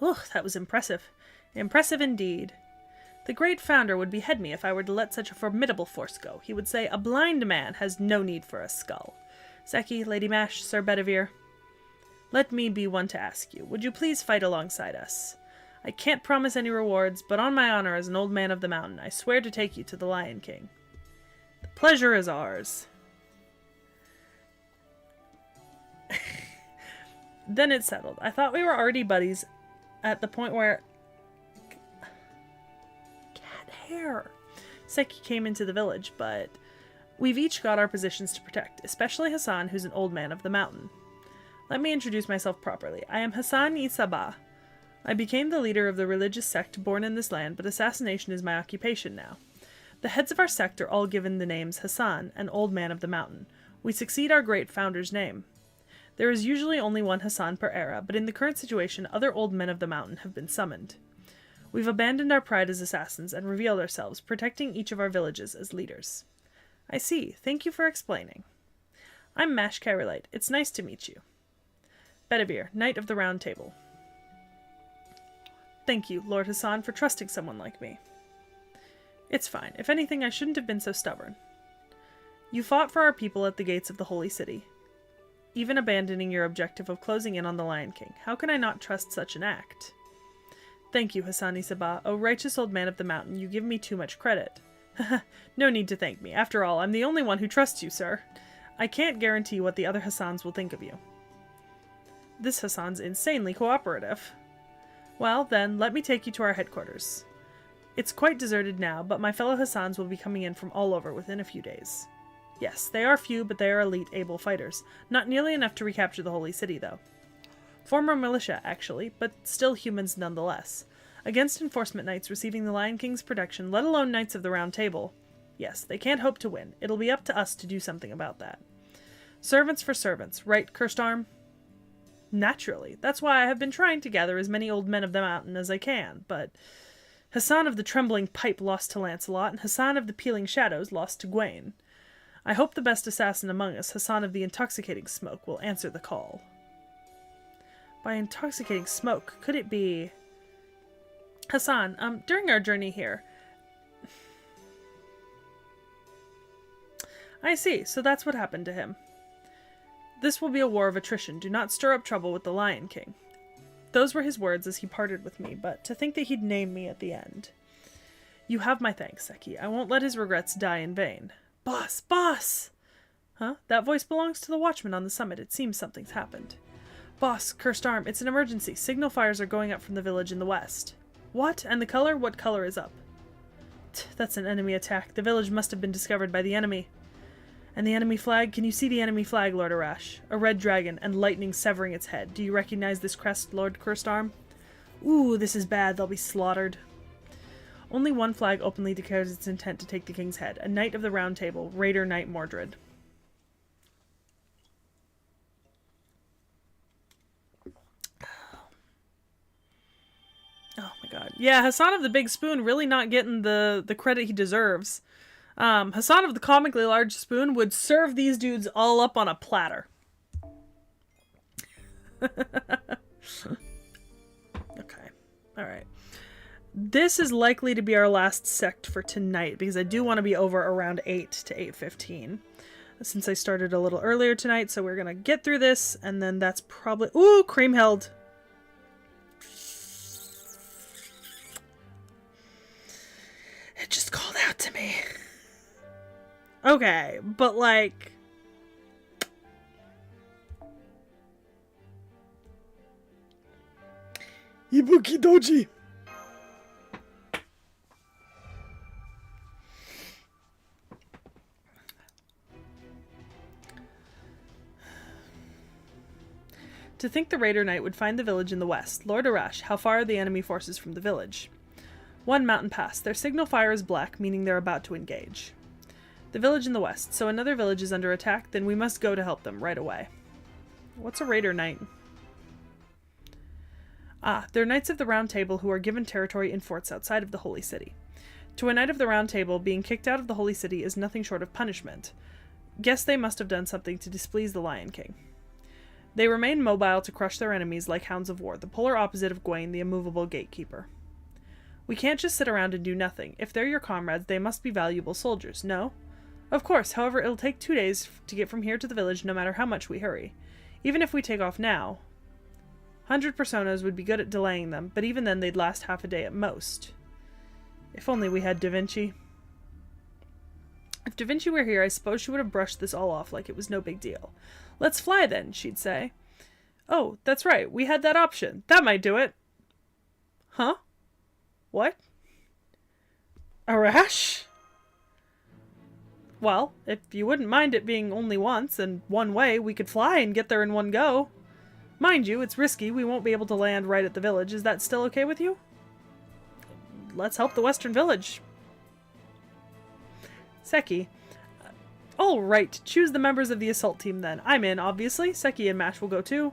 Oh, that was impressive. Impressive indeed. The great founder would behead me if I were to let such a formidable force go. He would say, a blind man has no need for a skull. Seki, Lady Mash, Sir Bedivere, let me be one to ask you. Would you please fight alongside us? I can't promise any rewards, but on my honor as an old man of the mountain, I swear to take you to the Lion King. The pleasure is ours. Then it's settled. I thought we were already buddies at the point where... Cat hair. Seki came into the village, but we've each got our positions to protect, especially Hassan, who's an old man of the mountain. Let me introduce myself properly. I am Hassan-i Sabah. I became the leader of the religious sect born in this land, but assassination is my occupation now. The heads of our sect are all given the names Hassan, an old man of the mountain. We succeed our great founder's name. There is usually only one Hassan per era, but in the current situation, other old men of the mountain have been summoned. We've abandoned our pride as assassins and revealed ourselves, protecting each of our villages as leaders. I see. Thank you for explaining. I'm Mash Carolite. It's nice to meet you. Bedivere, Knight of the Round Table. Thank you, Lord Hassan, for trusting someone like me. It's fine. If anything, I shouldn't have been so stubborn. You fought for our people at the gates of the Holy City, even abandoning your objective of closing in on the Lion King. How can I not trust such an act? Thank you, Hassan-i Sabah. O righteous old man of the mountain, you give me too much credit. No need to thank me. After all, I'm the only one who trusts you, sir. I can't guarantee what the other Hassans will think of you. This Hassan's insanely cooperative. Well, then, let me take you to our headquarters. It's quite deserted now, but my fellow Hassans will be coming in from all over within a few days. Yes, they are few, but they are elite, able fighters. Not nearly enough to recapture the Holy City, though. Former militia, actually, but still humans nonetheless. Against enforcement knights receiving the Lion King's protection, let alone Knights of the Round Table. Yes, they can't hope to win. It'll be up to us to do something about that. Servants for servants, right, Cursed Arm? Naturally. That's why I have been trying to gather as many old men of the mountain as I can, but Hassan of the Trembling Pipe lost to Lancelot, and Hassan of the Peeling Shadows lost to Gwaine. I hope the best assassin among us, Hassan of the Intoxicating Smoke, will answer the call. By intoxicating smoke. Could it be... Hassan, during our journey here... I see, so that's what happened to him. This will be a war of attrition. Do not stir up trouble with the Lion King. Those were his words as he parted with me, but to think that he'd name me at the end. You have my thanks, T.H.E. I won't let his regrets die in vain. Boss! Boss! Huh? That voice belongs to the watchman on the summit. It seems something's happened. Boss, cursed arm, it's an emergency. Signal fires are going up from the village in the west. What? And the color? What color is up? That's an enemy attack. The village must have been discovered by the enemy. And the enemy flag? Can you see the enemy flag, Lord Arash? A red dragon, and lightning severing its head. Do you recognize this crest, Lord Cursed Arm? Ooh, this is bad. They'll be slaughtered. Only one flag openly declares its intent to take the king's head. A knight of the Round Table, Raider Knight Mordred. Oh my god. Yeah, Hassan of the Big Spoon really not getting the credit he deserves. Hassan of the Comically Large Spoon would serve these dudes all up on a platter. Okay. Alright. This is likely to be our last sect for tonight, because I do want to be over around 8 to 8:15. Since I started a little earlier tonight, so we're gonna get through this, and then that's probably... Ooh, Creamheld! It just called out to me. Okay, but like... Ibuki Doji! To think the Raider Knight would find the village in the west. Lord Arash, how far are the enemy forces from the village? One mountain pass. Their signal fire is black, meaning they're about to engage. The village in the west. So another village is under attack, then we must go to help them right away. What's a Raider Knight? Ah, they're Knights of the Round Table who are given territory in forts outside of the Holy City. To a Knight of the Round Table, being kicked out of the Holy City is nothing short of punishment. Guess they must have done something to displease the Lion King. They remain mobile to crush their enemies like hounds of war, the polar opposite of Gwaine, the immovable gatekeeper. We can't just sit around and do nothing. If they're your comrades, they must be valuable soldiers, no? Of course, however, it'll take 2 days to get from here to the village no matter how much we hurry. Even if we take off now, 100 personas would be good at delaying them, but even then they'd last half a day at most. If only we had Da Vinci. If Da Vinci were here, I suppose she would have brushed this all off like it was no big deal. Let's fly then, she'd say. Oh, that's right, we had that option. That might do it. Huh? What? Arash? Well, if you wouldn't mind it being only once and one way, we could fly and get there in one go. Mind you, it's risky. We won't be able to land right at the village. Is that still okay with you? Let's help the Western Village. Seki. All right, choose the members of the assault team then. I'm in, obviously. Seki and Mash will go too.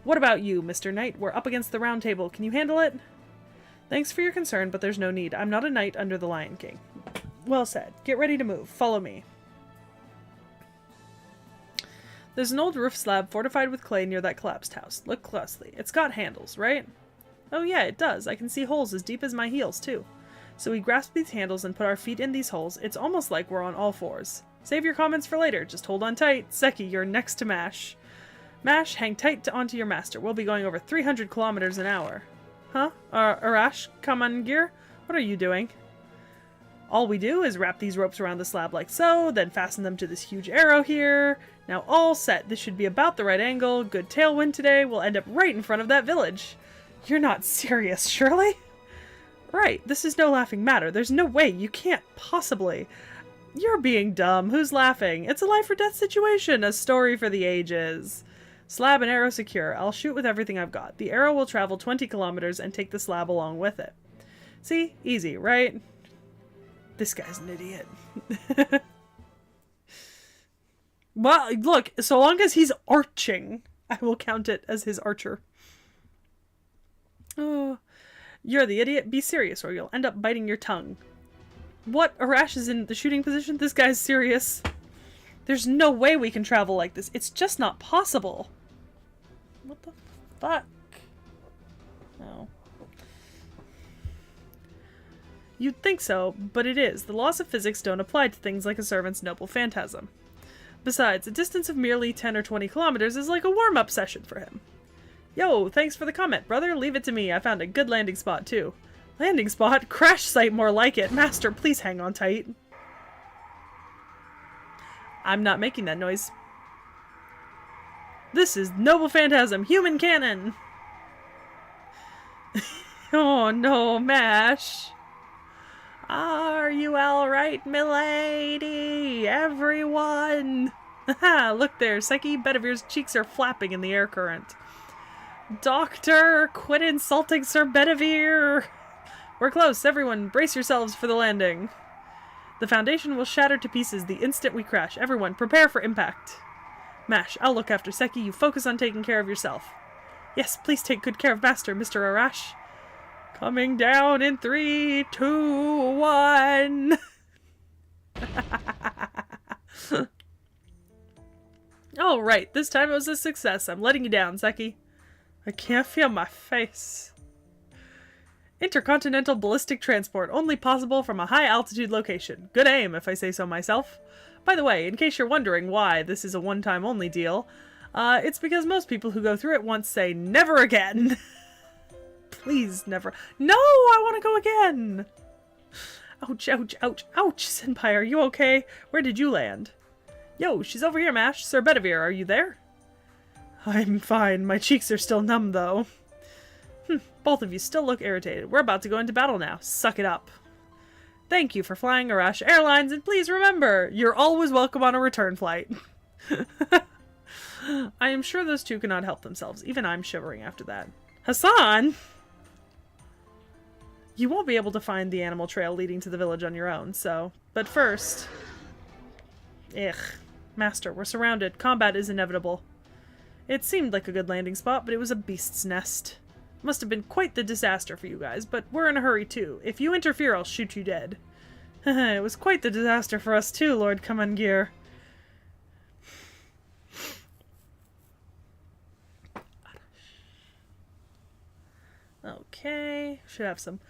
What about you, Mr. Knight? We're up against the Round Table. Can you handle it? Thanks for your concern, but there's no need. I'm not a knight under the Lion King. Well said. Get ready to move. Follow me. There's an old roof slab fortified with clay near that collapsed house. Look closely. It's got handles, right? Oh yeah, it does. I can see holes as deep as my heels, too. So we grasp these handles and put our feet in these holes. It's almost like we're on all fours. Save your comments for later. Just hold on tight. Seki, you're next to Mash. Mash, hang tight onto your master. We'll be going over 300 kilometers an hour. Huh? Arash, come on, gear? What are you doing? All we do is wrap these ropes around the slab like so, then fasten them to this huge arrow here. Now all set. This should be about the right angle. Good tailwind today. We'll end up right in front of that village. You're not serious, surely? Right, this is no laughing matter. There's no way. You can't possibly. You're being dumb. Who's laughing? It's a life or death situation. A story for the ages. Slab and arrow secure. I'll shoot with everything I've got. The arrow will travel 20 kilometers and take the slab along with it. See? Easy, right? This guy's an idiot. Well, look, so long as he's arching, I will count it as his archer. Oh, you're the idiot. Be serious or you'll end up biting your tongue. What? Arash is in the shooting position? This guy's serious. There's no way we can travel like this. It's just not possible. What the fuck? You'd think so, but it is. The laws of physics don't apply to things like a servant's noble phantasm. Besides, a distance of merely 10 or 20 kilometers is like a warm-up session for him. Yo, thanks for the comment, brother. Leave it to me. I found a good landing spot, too. Landing spot? Crash site more like it. Master, please hang on tight. I'm not making that noise. This is Noble Phantasm, human cannon! Oh no, Mash! Are you alright, milady? Everyone! Haha, look there, Psyche. Bedivere's cheeks are flapping in the air current. Doctor, quit insulting Sir Bedivere! We're close, everyone. Brace yourselves for the landing. The Foundation will shatter to pieces the instant we crash. Everyone, prepare for impact. Mash, I'll look after Seki. You focus on taking care of yourself. Yes, please take good care of Master, Mr. Arash. Coming down in 3, 2, 1. All right, this time it was a success. I'm letting you down, Seki. I can't feel my face. Intercontinental ballistic transport, only possible from a high-altitude location. Good aim, if I say so myself. By the way, in case you're wondering why this is a one-time only deal, it's because most people who go through it once say, never again! Please, never. No, I want to go again! Ouch, ouch, ouch, ouch, Senpai, are you okay? Where did you land? Yo, she's over here, Mash. Sir Bedivere, are you there? I'm fine. My cheeks are still numb, though. Both of you still look irritated. We're about to go into battle now. Suck it up. Thank you for flying Arash Airlines, and please remember, you're always welcome on a return flight. I am sure those two cannot help themselves. Even I'm shivering after that. Hassan! You won't be able to find the animal trail leading to the village on your own, so... But first... Ugh. Master, we're surrounded. Combat is inevitable. It seemed like a good landing spot, but it was a beast's nest. Must have been quite the disaster for you guys, but we're in a hurry too. If you interfere, I'll shoot you dead. It was quite the disaster for us too, Lord Commangear. Okay, should have some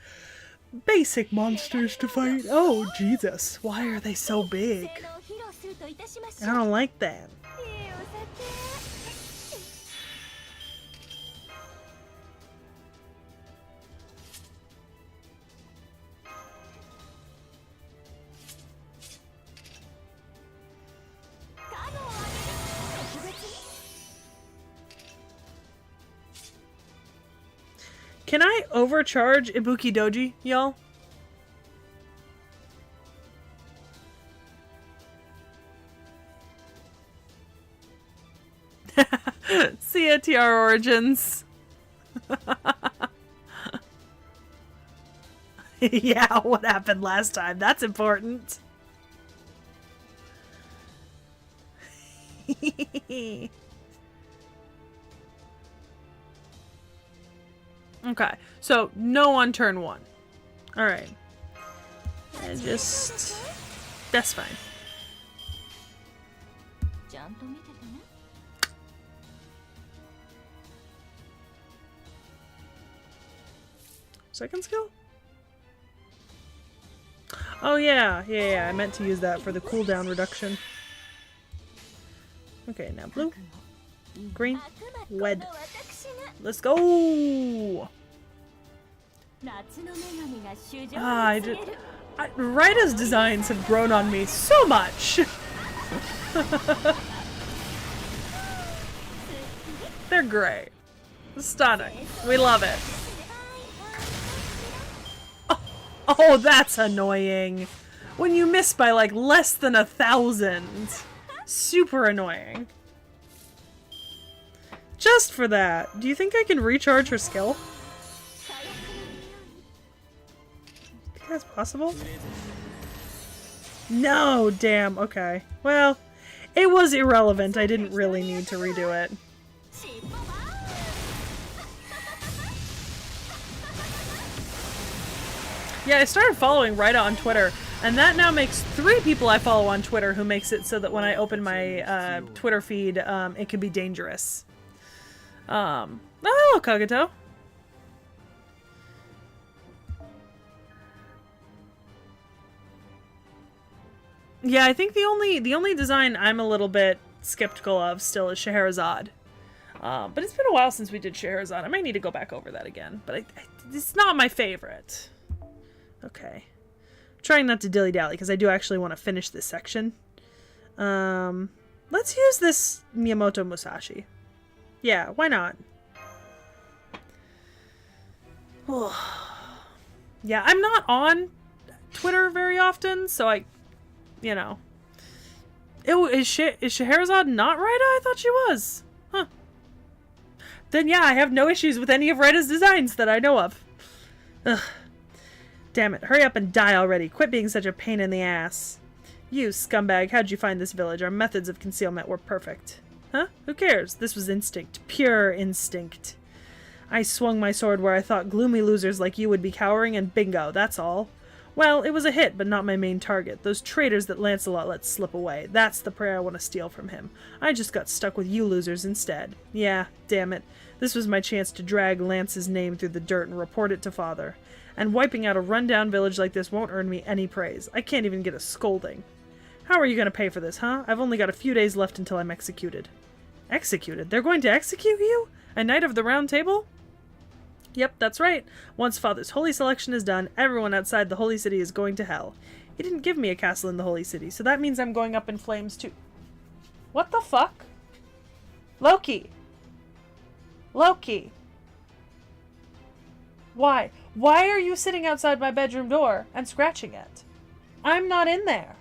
basic monsters to fight. Oh, Jesus. Why are they so big? I don't like that. Can I overcharge Ibuki Doji, y'all? See ya, TR Origins. Yeah, what happened last time? That's important. Okay, so no on turn 1. Alright. That's fine. Second skill? Oh yeah, I meant to use that for the cooldown reduction. Okay, now blue, green, red. Let's go! Raita's designs have grown on me so much! They're great. Stunning. We love it. Oh, that's annoying. When you miss by like less than 1,000. Super annoying. Just for that. Do you think I can recharge her skill? Think that's possible? No, damn, okay. Well, it was irrelevant. I didn't really need to redo it. Yeah, I started following Raita on Twitter, and that now makes 3 people I follow on Twitter who makes it so that when I open my Twitter feed, it can be dangerous. Oh, hello, Kagato. Yeah, I think the only design I'm a little bit skeptical of still is Scheherazade. But it's been a while since we did Scheherazade. I might need to go back over that again. But it's not my favorite. Okay. Trying not to dilly-dally, because I do actually want to finish this section. Let's use this Miyamoto Musashi. Yeah, why not? Yeah, I'm not on Twitter very often, so you know. Is Scheherazade not Raida? I thought she was. Huh. Then yeah, I have no issues with any of Raida's designs that I know of. Ugh. Damn it, hurry up and die already. Quit being such a pain in the ass. You, scumbag, how'd you find this village? Our methods of concealment were perfect. Huh? Who cares? This was instinct. Pure instinct. I swung my sword where I thought gloomy losers like you would be cowering, and bingo, that's all. Well, it was a hit, but not my main target. Those traitors that Lancelot let slip away. That's the prey I want to steal from him. I just got stuck with you losers instead. Yeah, damn it. This was my chance to drag Lance's name through the dirt and report it to Father. And wiping out a rundown village like this won't earn me any praise. I can't even get a scolding. How are you going to pay for this, huh? I've only got a few days left until I'm executed. Executed? They're going to execute you? A Knight of the Round Table? Yep, that's right. Once Father's holy selection is done, everyone outside the Holy City is going to hell. He didn't give me a castle in the Holy City, so that means I'm going up in flames too. What the fuck? Loki! Loki! Why? Why are you sitting outside my bedroom door and scratching it? I'm not in there.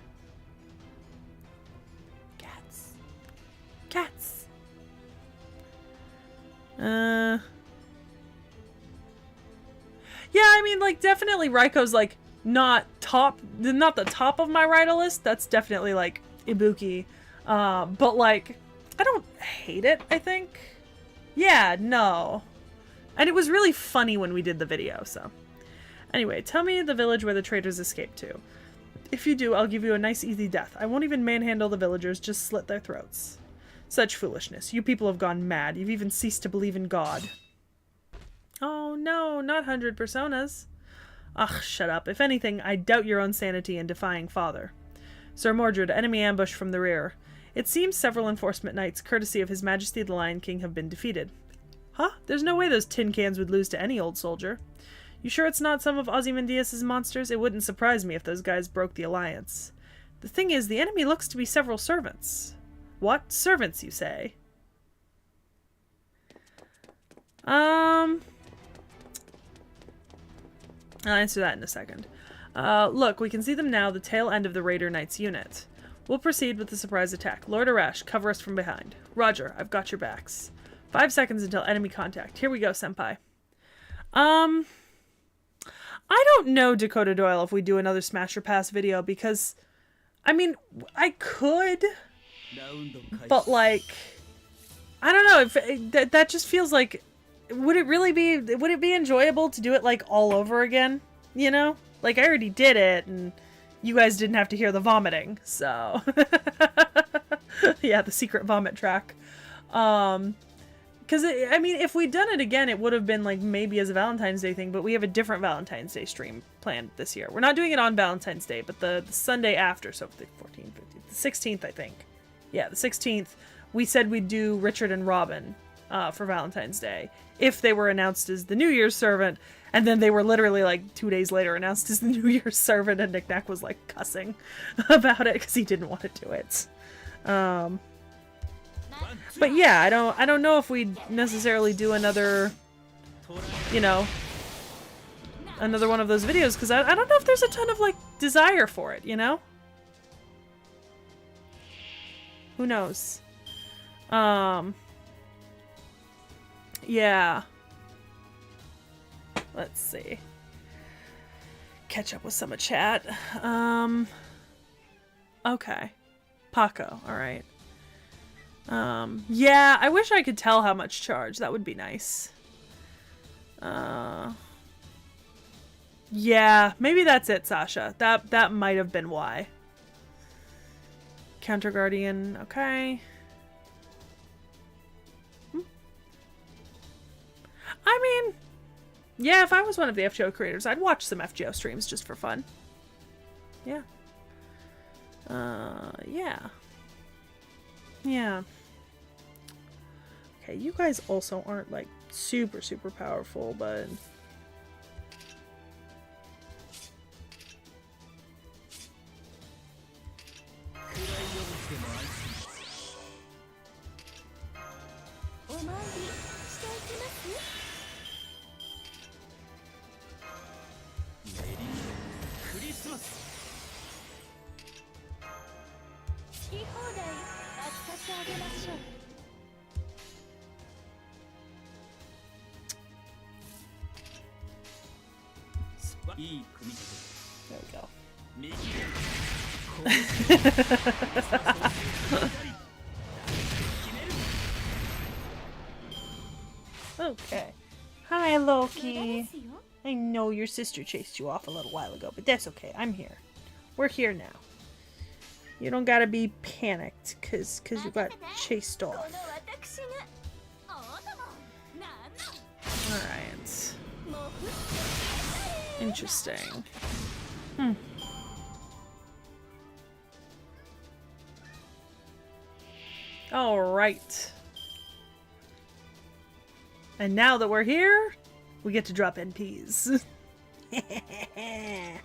Cats. Cats. Yeah, I mean, like, definitely Raiko's, like, not the top of my Raida list. That's definitely, like, Ibuki. But, like, I don't hate it, I think. Yeah, no. And it was really funny when we did the video, so. Anyway, tell me the village where the traitors escaped to. If you do, I'll give you a nice easy death. I won't even manhandle the villagers, just slit their throats. Such foolishness. You people have gone mad. You've even ceased to believe in God. Oh no, not 100 personas. Ugh, shut up. If anything, I doubt your own sanity in defying Father. Sir Mordred, enemy ambush from the rear. It seems several enforcement knights, courtesy of His Majesty the Lion King, have been defeated. Huh? There's no way those tin cans would lose to any old soldier. You sure it's not some of Ozymandias' monsters? It wouldn't surprise me if those guys broke the alliance. The thing is, the enemy looks to be several servants. What? Servants, you say? I'll answer that in a second. Look, we can see them now, the tail end of the Raider Knight's unit. We'll proceed with the surprise attack. Lord Arash, cover us from behind. Roger, I've got your backs. 5 seconds until enemy contact. Here we go, senpai. I don't know, Dakota Doyle, if we do another Smash or Pass video, because, I mean, I could, but, like, I don't know, if that just feels like, would it be enjoyable to do it, like, all over again, you know? Like, I already did it, and you guys didn't have to hear the vomiting, so. Yeah, the secret vomit track. Because, I mean, if we'd done it again, it would have been, like, maybe as a Valentine's Day thing, but we have a different Valentine's Day stream planned this year. We're not doing it on Valentine's Day, but the Sunday after, so the 14th, 15th, the 16th, I think. Yeah, the 16th, we said we'd do Richard and Robin for Valentine's Day, if they were announced as the New Year's servant, and then they were literally, like, 2 days later announced as the New Year's servant, and Nick Nack was, like, cussing about it, because he didn't want to do it. But yeah, I don't know if we'd necessarily do another, you know, another one of those videos, because I don't know if there's a ton of, like, desire for it, you know? Who knows? Yeah. Let's see. Catch up with some of chat. Okay. Paco, alright. Yeah, I wish I could tell how much charge. That would be nice. Yeah, maybe that's it, Sasha. That might have been why. Counter Guardian, okay. I mean, yeah, if I was one of the FGO creators, I'd watch some FGO streams just for fun. Yeah. Yeah. Yeah. Okay, you guys also aren't, like, super, super powerful, but... There we go. Okay. Hi, Loki. I know your sister chased you off a little while ago, but that's okay. I'm here. We're here now. You don't gotta be panicked, cause you got chased off. Alright. Interesting. Alright. And now that we're here, we get to drop NPs. Yeah,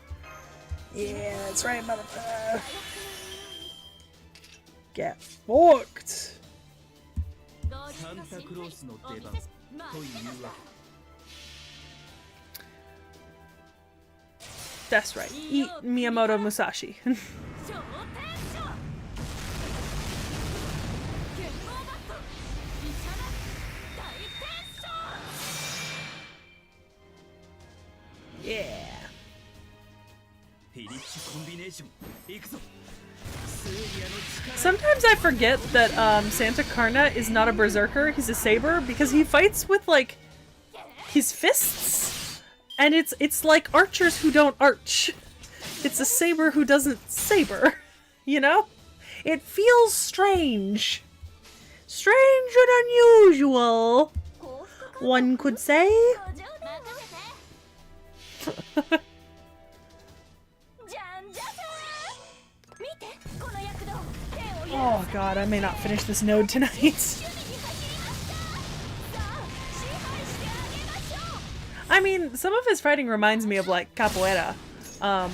that's right, motherfucker. Get fucked. That's right. Eat Miyamoto Musashi. Yeah. Sometimes I forget that Santa Karna is not a berserker, he's a saber, because he fights with, like, his fists. And it's like archers who don't arch. It's a saber who doesn't saber. You know? It feels strange. Strange and unusual, one could say. Oh god, I may not finish this node tonight. I mean, some of his fighting reminds me of, like, capoeira,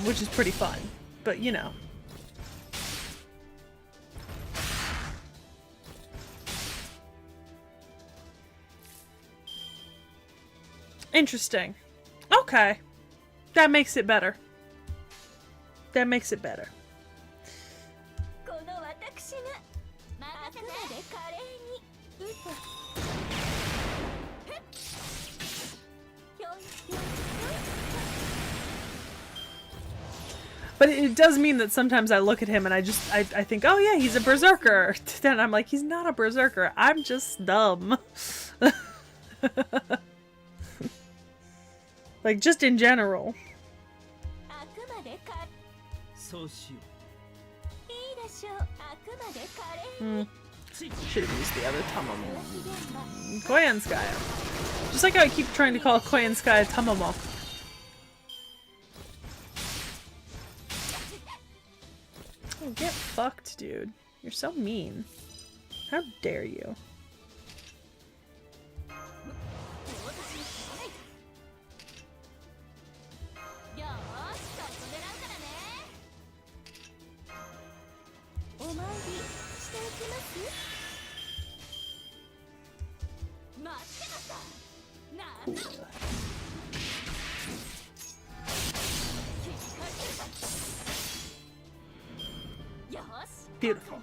which is pretty fun, but you know. Interesting. Okay. That makes it better. That makes it better. But it does mean that sometimes I look at him and I think, oh yeah, he's a berserker. Then I'm like, he's not a berserker. I'm just dumb. Like, just in general. Should have used the other Tamamo. Koyanskaya. Just like how I keep trying to call Koyanskaya Tamamo. Oh, get fucked, dude. You're so mean. How dare you? Cool. Beautiful.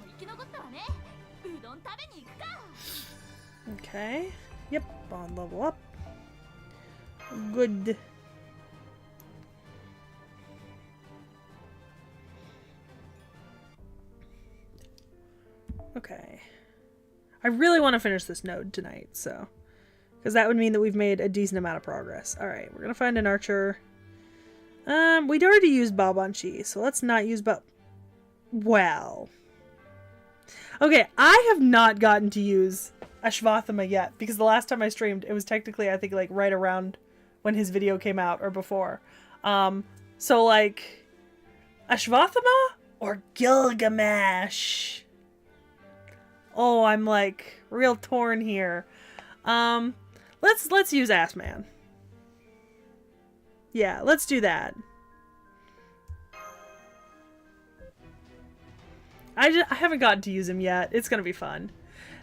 Okay. Yep, bond level up. Good. Okay. I really want to finish this node tonight, so. Because that would mean that we've made a decent amount of progress. Alright, we're gonna find an archer. We'd already used Babanchi, so let's not use well. Okay, I have not gotten to use Ashvathama yet, because the last time I streamed, it was technically, I think, like, right around when his video came out, or before. So, like, Ashvathama? or Gilgamesh? Oh, I'm like real torn here. Let's use Ass Man. Yeah, let's do that. I haven't gotten to use him yet. It's gonna be fun.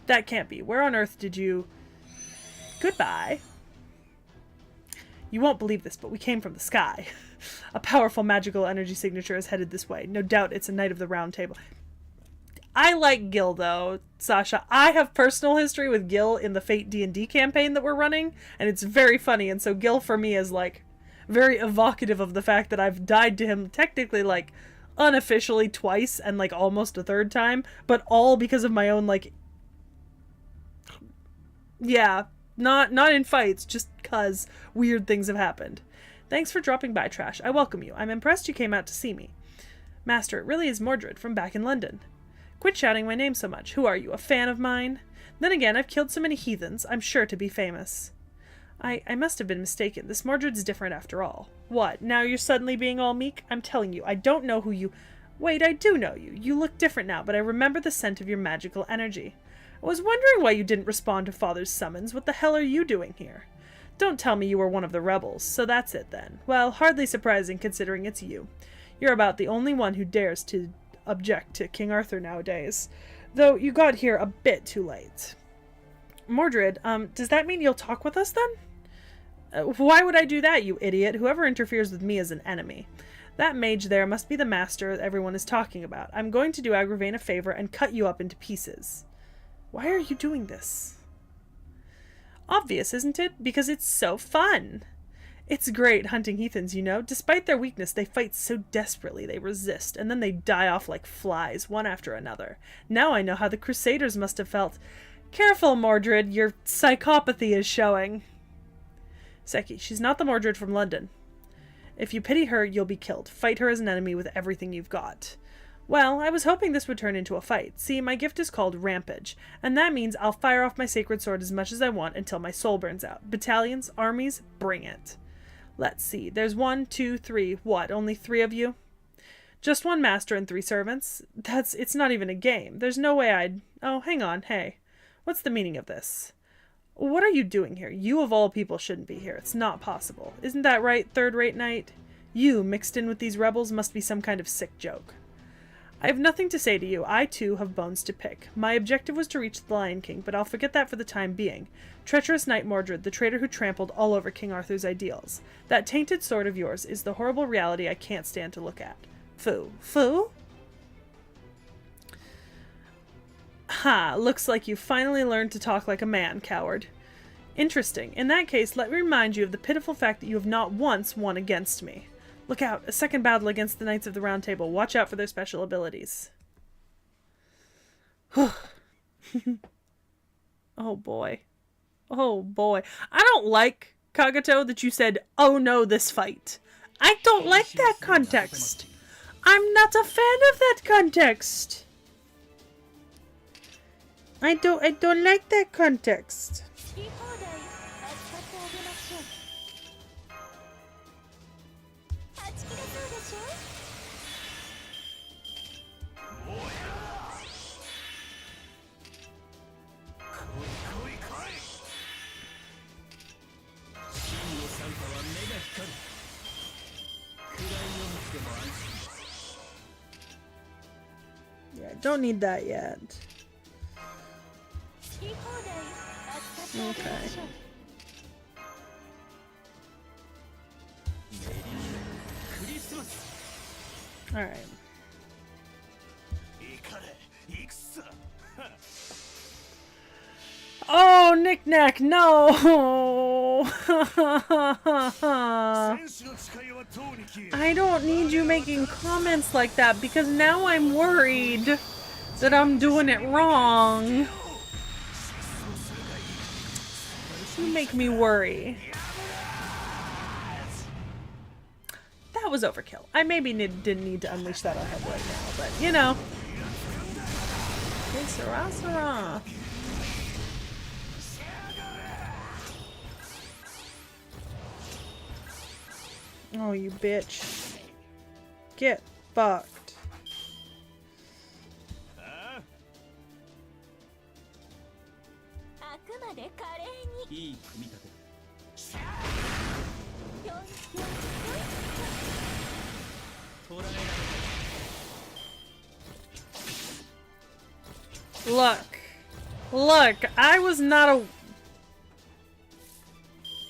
That can't be. Where on earth did you... Goodbye. You won't believe this, but we came from the sky. A powerful magical energy signature is headed this way. No doubt it's a Knight of the Round Table. I like Gil, though, Sasha. I have personal history with Gil in the Fate D&D campaign that we're running, and it's very funny, and so Gil for me is, like, very evocative of the fact that I've died to him technically, like, unofficially twice and, like, almost a third time, but all because of my own, like... Yeah, not in fights, just 'cause weird things have happened. Thanks for dropping by, Trash. I welcome you. I'm impressed you came out to see me. Master, it really is Mordred from back in London. Quit shouting my name so much. Who are you, a fan of mine? Then again, I've killed so many heathens. I'm sure to be famous. I must have been mistaken. This Mordred's different after all. What, now you're suddenly being all meek? I'm telling you, I don't know who you... Wait, I do know you. You look different now, but I remember the scent of your magical energy. I was wondering why you didn't respond to Father's summons. What the hell are you doing here? Don't tell me you were one of the rebels. So that's it then. Well, hardly surprising considering it's you. You're about the only one who dares to object to King Arthur nowadays. Though you got here a bit too late. Mordred, does that mean you'll talk with us then? Why would I do that, you idiot? Whoever interferes with me is an enemy. That mage there must be the master everyone is talking about. I'm going to do Agravain a favor and cut you up into pieces. Why are you doing this? Obvious, isn't it? Because it's so fun. It's great hunting heathens, you know. Despite their weakness, they fight so desperately they resist, and then they die off like flies, one after another. Now I know how the Crusaders must have felt. Careful, Mordred, your psychopathy is showing. Seki, she's not the Mordred from London. If you pity her, you'll be killed. Fight her as an enemy with everything you've got. Well, I was hoping this would turn into a fight. See, my gift is called Rampage, and that means I'll fire off my sacred sword as much as I want until my soul burns out. Battalions, armies, bring it. Let's see, there's 1, 2, 3, what, only 3 of you? Just 1 master and 3 servants? It's not even a game. There's no way I'd... Oh, hang on, hey. What's the meaning of this? What are you doing here? You of all people shouldn't be here. It's not possible. Isn't that right, third-rate knight? You, mixed in with these rebels, must be some kind of sick joke. I have nothing to say to you. I, too, have bones to pick. My objective was to reach the Lion King, but I'll forget that for the time being. Treacherous Knight Mordred, the traitor who trampled all over King Arthur's ideals. That tainted sword of yours is the horrible reality I can't stand to look at. Foo. Foo? Ha, looks like you finally learned to talk like a man, coward. Interesting. In that case, let me remind you of the pitiful fact that you have not once won against me. Look out, a second battle against the Knights of the Round Table. Watch out for their special abilities. Oh boy. Oh boy. I don't like, Kagato, that you said, oh no, this fight. I don't like that context. I'm not a fan of that context. I don't like that context. Yeah, don't need that yet. Okay. Alright. Oh, knick-knack, no! I don't need you making comments like that because now I'm worried that I'm doing it wrong. You make me worry. That was overkill. I maybe didn't need to unleash that on him right now, but you know. Hey, Sarah, Sarah. Oh, you bitch. Get fucked. Look. Look, I was not a...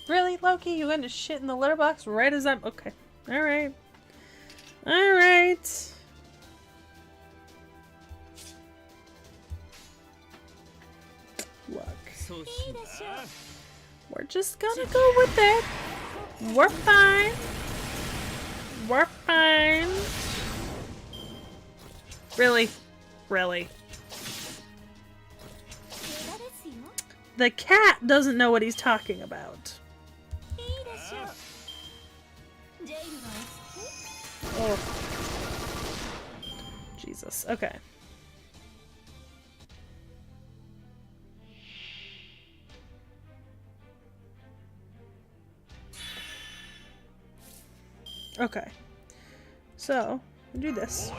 Really, Loki? You going to shit in the litter box right as I'm... Okay. Alright. Alright. Look. We're just gonna go with it. We're fine. We're fine. Really? Really? The cat doesn't know what he's talking about. Oh. Jesus. Okay. Okay. So, we'll do this.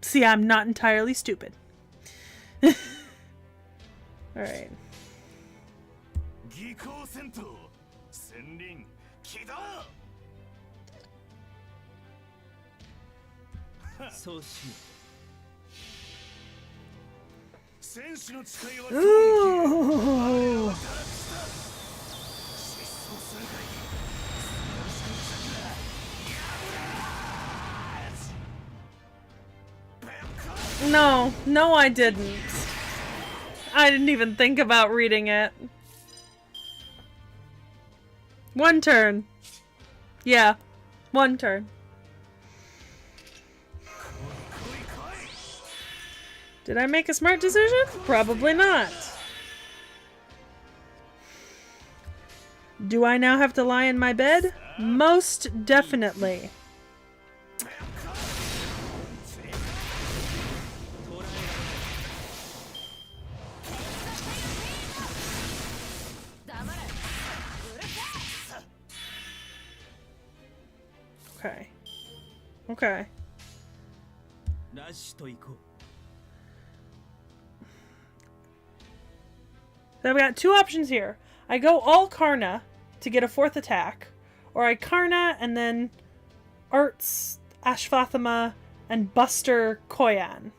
See, I'm not entirely stupid. Alright. Ooh. No, no I didn't. I didn't even think about reading it. One turn. Yeah, one turn. Did I make a smart decision? Probably not. Do I now have to lie in my bed? Most definitely. Okay. Okay. So I've got two options here. I go all Karna to get a 4th attack, or I Karna and then Arts, Ashvathama, and Buster Koyan.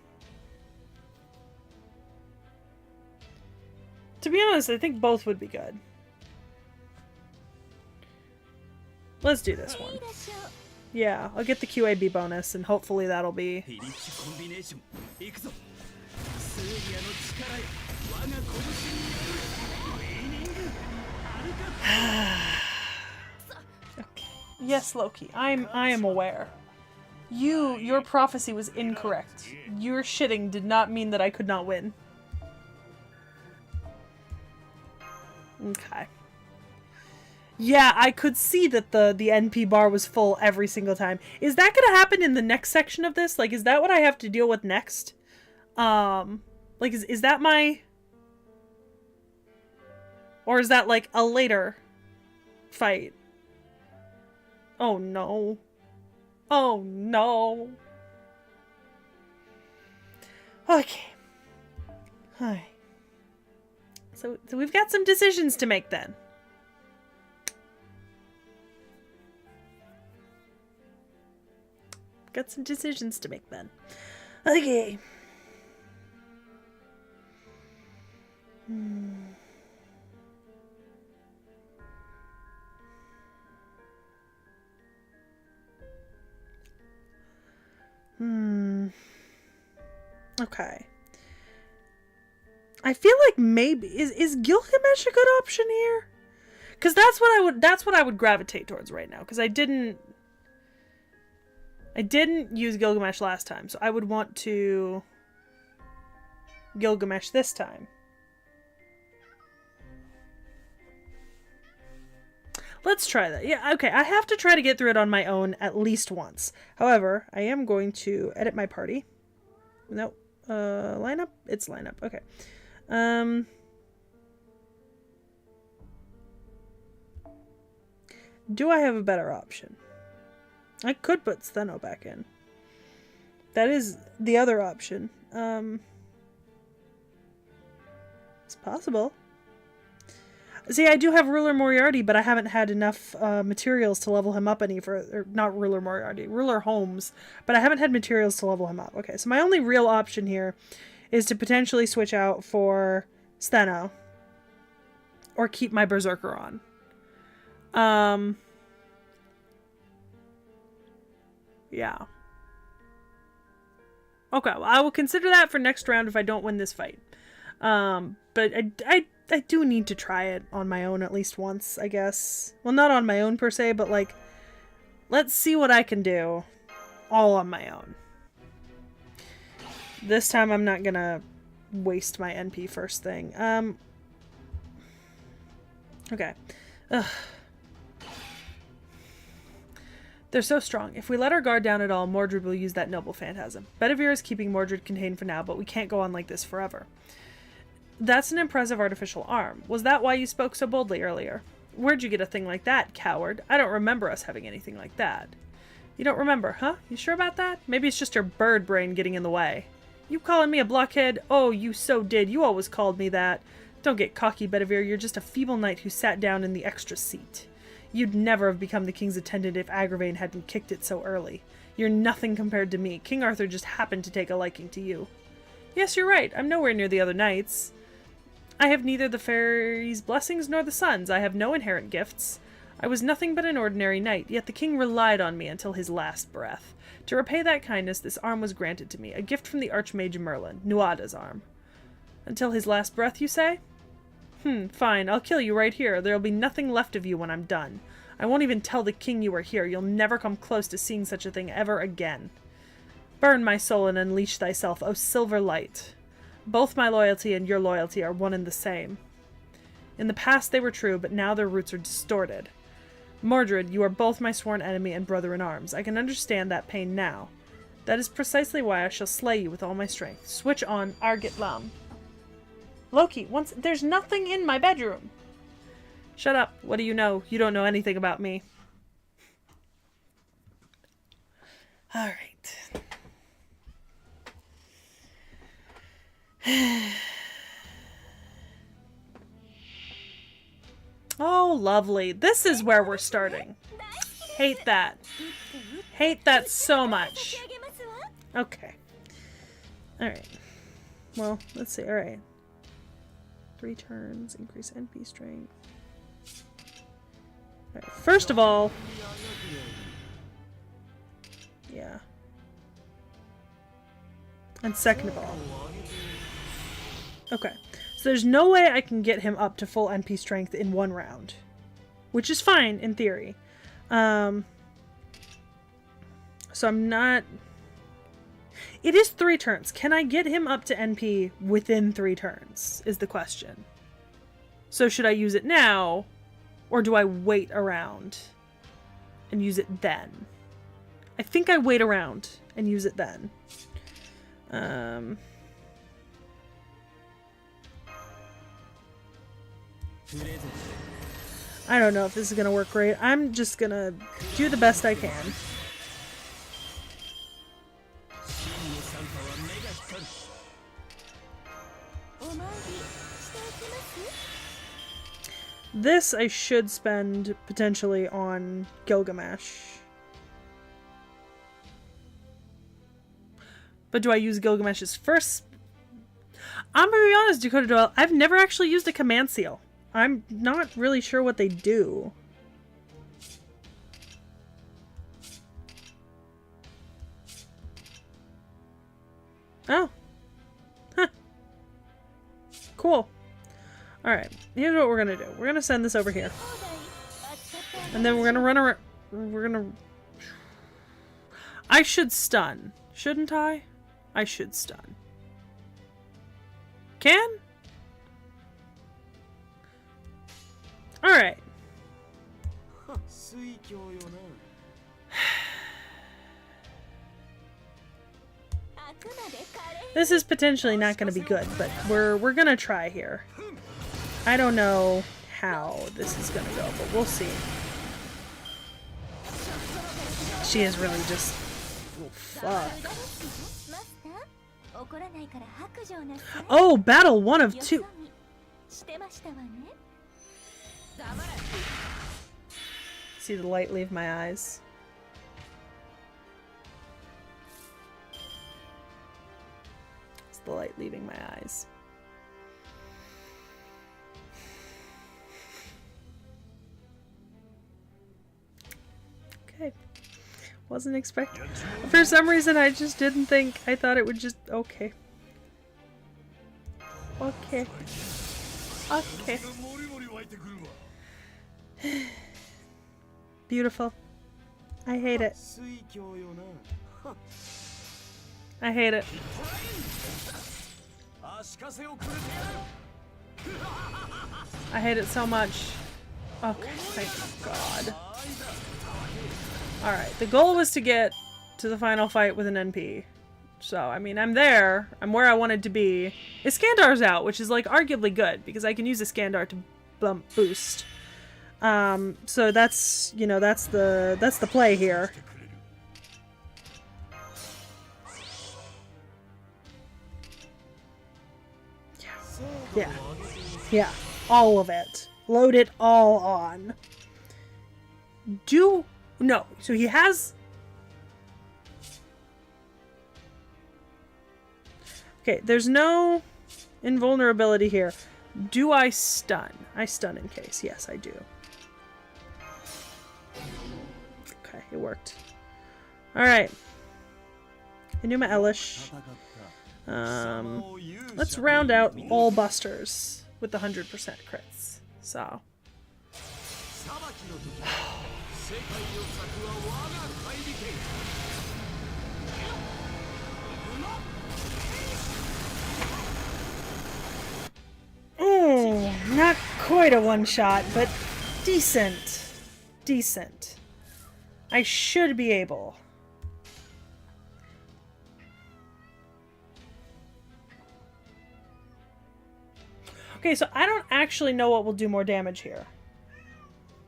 To be honest, I think both would be good. Let's do this one. Yeah, I'll get the QAB bonus, and hopefully that'll be... Okay. Yes, Loki, I am aware. Your prophecy was incorrect. Your shitting did not mean that I could not win. Okay. Yeah, I could see that the NP bar was full every single time. Is that gonna happen in the next section of this? Like, is that what I have to deal with next? Like, is that my... Or is that, like, a later fight? Oh, no. Oh, no. Okay. Hi. So we've got some decisions to make then. Got some decisions to make then. Okay. Okay. I feel like maybe is Gilgamesh a good option here? Because that's what I would gravitate towards right now. Because I didn't use Gilgamesh last time, so I would want to Gilgamesh this time. Let's try that. Yeah, okay, I have to try to get through it on my own at least once. However, I am going to edit my party. Nope. Lineup? It's lineup. Okay. Do I have a better option? I could put Steno back in. That is the other option. It's possible. See, I do have Ruler Moriarty, but I haven't had enough materials to level him up any further. Not Ruler Moriarty, Ruler Holmes. But I haven't had materials to level him up. Okay, so my only real option here is to potentially switch out for Steno. Or keep my Berserker on. Yeah. Okay, well, I will consider that for next round if I don't win this fight. But I do need to try it on my own at least once, I guess. Well, not on my own per se, but like, let's see what I can do all on my own. This time I'm not gonna waste my NP first thing. Okay. Ugh. They're so strong. If we let our guard down at all, Mordred will use that noble phantasm. Bedivere is keeping Mordred contained for now, but we can't go on like this forever. That's an impressive artificial arm. Was that why you spoke so boldly earlier? Where'd you get a thing like that, coward? I don't remember us having anything like that. You don't remember, huh? You sure about that? Maybe it's just your bird brain getting in the way. You calling me a blockhead? Oh, you so did. You always called me that. Don't get cocky, Bedivere. You're just a feeble knight who sat down in the extra seat. You'd never have become the king's attendant if Agravain hadn't kicked it so early. You're nothing compared to me. King Arthur just happened to take a liking to you. Yes, you're right. I'm nowhere near the other knights. I have neither the fairies' blessings nor the sun's. I have no inherent gifts. I was nothing but an ordinary knight, yet the king relied on me until his last breath. To repay that kindness, this arm was granted to me, a gift from the Archmage Merlin, Nuada's arm. Until his last breath, you say? Fine, I'll kill you right here. There'll be nothing left of you when I'm done. I won't even tell the king you are here. You'll never come close to seeing such a thing ever again. Burn my soul and unleash thyself, O silver light. Both my loyalty and your loyalty are one and the same. In the past they were true, but now their roots are distorted. Mordred, you are both my sworn enemy and brother in arms. I can understand that pain now. That is precisely why I shall slay you with all my strength. Switch on Argit Lam. Loki, there's nothing in my bedroom. Shut up. What do you know? You don't know anything about me. All right. Oh, lovely. This is where we're starting. Hate that. Hate that so much. Okay. Alright. Well, let's see. Alright. 3 turns. Increase NP strength. All right. First of all... Yeah. And second of all... Okay. So there's no way I can get him up to full NP strength in 1 round. Which is fine, in theory. So I'm not... It is 3 turns. Can I get him up to NP within 3 turns, is the question. So should I use it now, or do I wait around and use it then? I think I wait around and use it then. I don't know if this is going to work great. I'm just going to do the best I can. This I should spend potentially on Gilgamesh. But do I use Gilgamesh's first? I'm gonna be honest, Dakota Doyle, I've never actually used a command seal. I'm not really sure what they do. Oh. Huh. Cool. Alright, here's what we're gonna do. We're gonna send this over here. And then we're gonna run around. We're gonna... I should stun. Shouldn't I? I should stun. Can? Alright. This is potentially not going to be good, but we're going to try here. I don't know how this is going to go, but we'll see. She is really just... Oh, fuck. Oh, battle 1 of 2. See the light leave my eyes. It's the light leaving my eyes. Okay. Wasn't expecting. For some reason, I just didn't think. I thought it would just. Okay. Okay. Okay. Beautiful. I hate it. I hate it. I hate it so much. Okay, thank God. Alright, the goal was to get to the final fight with an NP. So, I mean, I'm there. I'm where I wanted to be. Iskandar's out, which is, like, arguably good, because I can use Iskandar to boost. So that's, you know, that's the play here. Yeah. Yeah. All of it. Load it all on. No. So he has... Okay, there's no invulnerability here. Do I stun? I stun in case. Yes, I do. Okay, it worked. Alright. Enuma Elish. Let's round out all busters with the 100% crits. So. Oh, not quite a one-shot, but decent. Decent. I should be able. Okay, so I don't actually know what will do more damage here.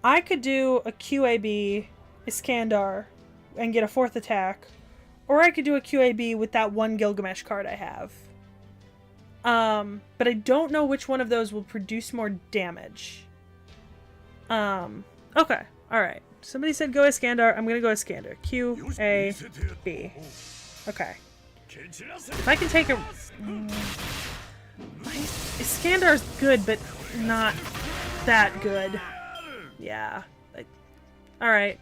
I could do a QAB Iskandar and get a 4th attack, or I could do a QAB with that one Gilgamesh card I have. But I don't know which one of those will produce more damage. Okay, alright. Somebody said go Iskandar. I'm gonna go Iskandar. QAB. Okay. If I can take a... Iskandar's good, but not that good. Yeah. Alright.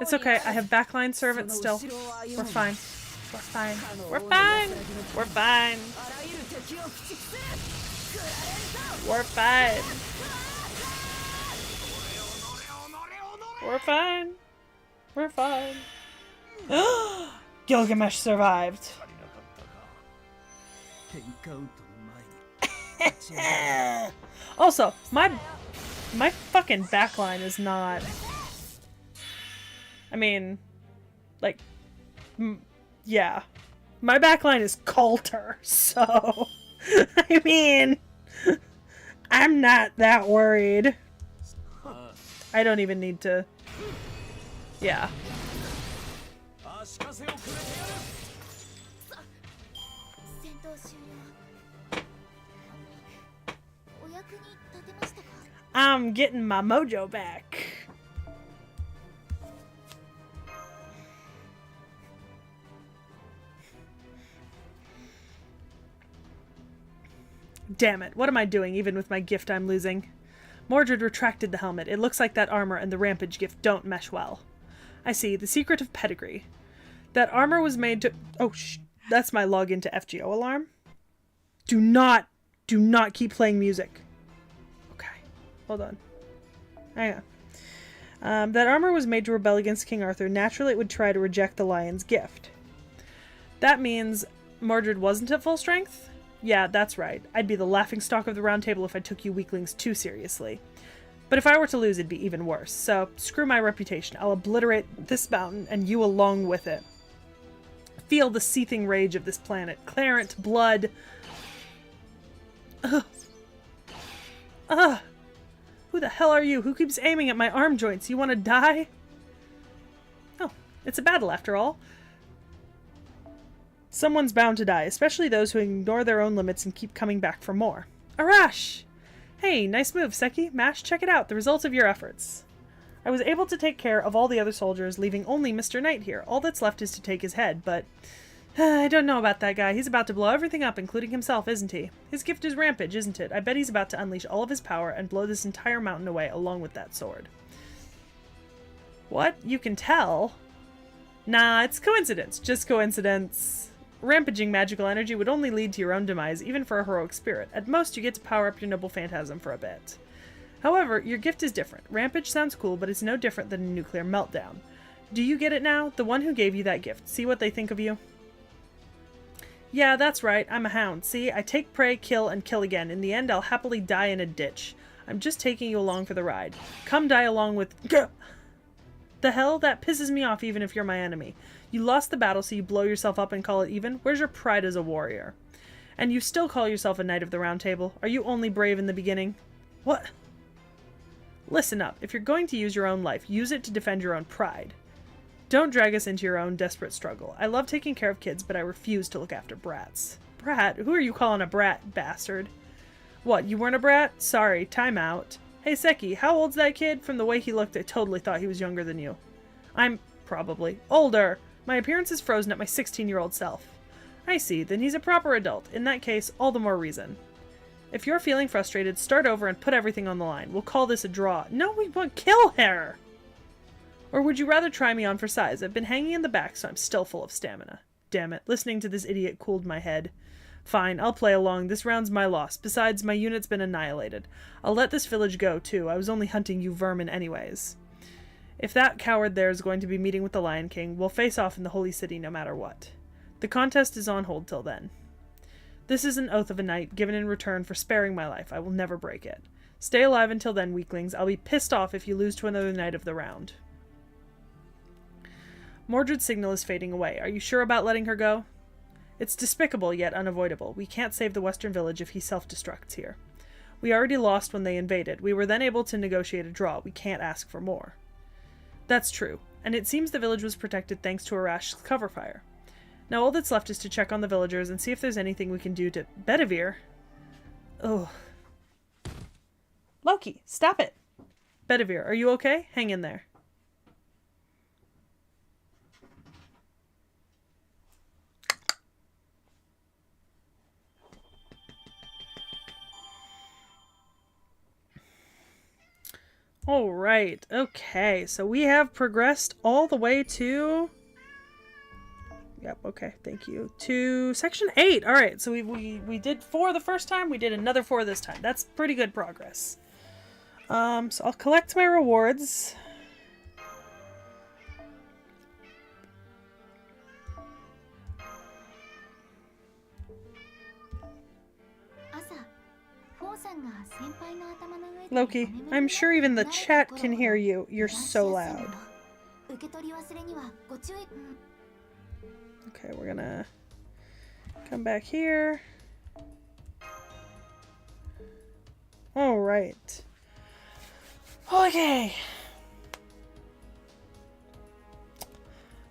It's okay. I have backline servant still. We're fine. We're fine. We're fine. We're fine. We're fine. We're fine. We're fine. Gilgamesh survived. Also, my fucking backline is not... I mean, like, yeah. My backline is Coulter, so... I mean, I'm not that worried. I don't even need to... Yeah. I'm getting my mojo back. Damn it, what am I doing even with my gift I'm losing? Mordred retracted the helmet. It looks like that armor and the rampage gift don't mesh well. I see, the secret of pedigree. That armor was made to... Oh, that's my login to FGO alarm. Do not keep playing music. Hold on. Hang on. That armor was made to rebel against King Arthur. Naturally, it would try to reject the lion's gift. That means Mordred wasn't at full strength? Yeah, that's right. I'd be the laughingstock of the round table if I took you weaklings too seriously. But if I were to lose, it'd be even worse. So, screw my reputation. I'll obliterate this mountain, and you along with it. Feel the seething rage of this planet. Clarent blood. Ugh. Ugh. Who the hell are you? Who keeps aiming at my arm joints? You want to die? Oh, It's a battle, after all. Someone's bound to die, especially those who ignore their own limits and keep coming back for more. Arash! Hey, nice move, Seki. Mash, check it out, the result of your efforts. I was able to take care of all the other soldiers, leaving only Mr. Knight here. All that's left is to take his head, but... I don't know about that guy. He's about to blow everything up, including himself, isn't he? His gift is rampage, isn't it? I bet he's about to unleash all of his power and blow this entire mountain away along with that sword. What? You can tell? Nah, it's coincidence. Just coincidence. Rampaging magical energy would only lead to your own demise, even for a heroic spirit. At most, you get to power up your noble phantasm for a bit. However, your gift is different. Rampage sounds cool, but it's no different than a nuclear meltdown. Do you get it now? The one who gave you that gift. See what they think of you? Yeah, that's right. I'm a hound. See, I take prey, kill, and kill again. In the end, I'll happily die in a ditch. I'm just taking you along for the ride. Come die along with... The hell? That pisses me off even if you're my enemy. You lost the battle, so you blow yourself up and call it even? Where's your pride as a warrior? And you still call yourself a Knight of the Round Table? Are you only brave in the beginning? What? Listen up. If you're going to use your own life, use it to defend your own pride. Don't drag us into your own desperate struggle. I love taking care of kids, but I refuse to look after brats. Brat? Who are you calling a brat, bastard? What, you weren't a brat? Sorry, time out. Hey, Seki, how old's that kid? From the way he looked, I totally thought he was younger than you. I'm probably older. My appearance is frozen at my 16-year-old self. I see, then he's a proper adult. In that case, all the more reason. If you're feeling frustrated, start over and put everything on the line. We'll call this a draw. No, we won't kill her! Or would you rather try me on for size? I've been hanging in the back, so I'm still full of stamina. Damn it, listening to this idiot cooled my head. Fine, I'll play along. This round's my loss. Besides, my unit's been annihilated. I'll let this village go, too. I was only hunting you vermin anyways. If that coward there is going to be meeting with the Lion King, we'll face off in the Holy City no matter what. The contest is on hold till then. This is an oath of a knight, given in return for sparing my life. I will never break it. Stay alive until then, weaklings. I'll be pissed off if you lose to another knight of the round. Mordred's signal is fading away. Are you sure about letting her go? It's despicable, yet unavoidable. We can't save the western village if he self-destructs here. We already lost when they invaded. We were then able to negotiate a draw. We can't ask for more. That's true, and it seems the village was protected thanks to Arash's cover fire. Now all that's left is to check on the villagers and see if there's anything we can do to... Bedivere? Ugh. Loki, stop it! Bedivere, are you okay? Hang in there. Alright, okay, so we have progressed all the way to... Yep, okay, thank you. To section 8. Alright, so we did 4 the first time, we did another 4 this time. That's pretty good progress. So I'll collect my rewards. Loki, I'm sure even the chat can hear you. You're so loud. Okay, we're gonna come back here. Alright. Okay.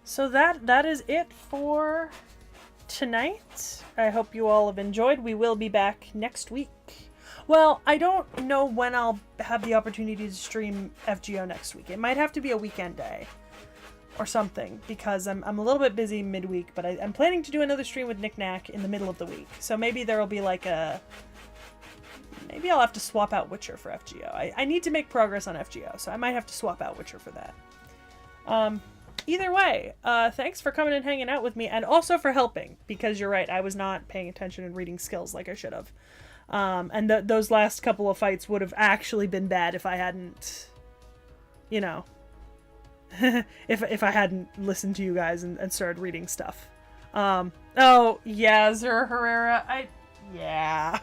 So that is it for tonight. I hope you all have enjoyed. We will be back next week. Well, I don't know when I'll have the opportunity to stream FGO next week. It might have to be a weekend day or something, because I'm a little bit busy midweek, but I'm planning to do another stream with Nick Knack in the middle of the week. So maybe there'll be like a... Maybe I'll have to swap out Witcher for FGO. I need to make progress on FGO, so I might have to swap out Witcher for that. Either way, thanks for coming and hanging out with me, and also for helping, because you're right, I was not paying attention and reading skills like I should have. And those last couple of fights would have actually been bad if I hadn't, you know, if I hadn't listened to you guys and started reading stuff. Oh, yeah, Zur Herrera, yeah.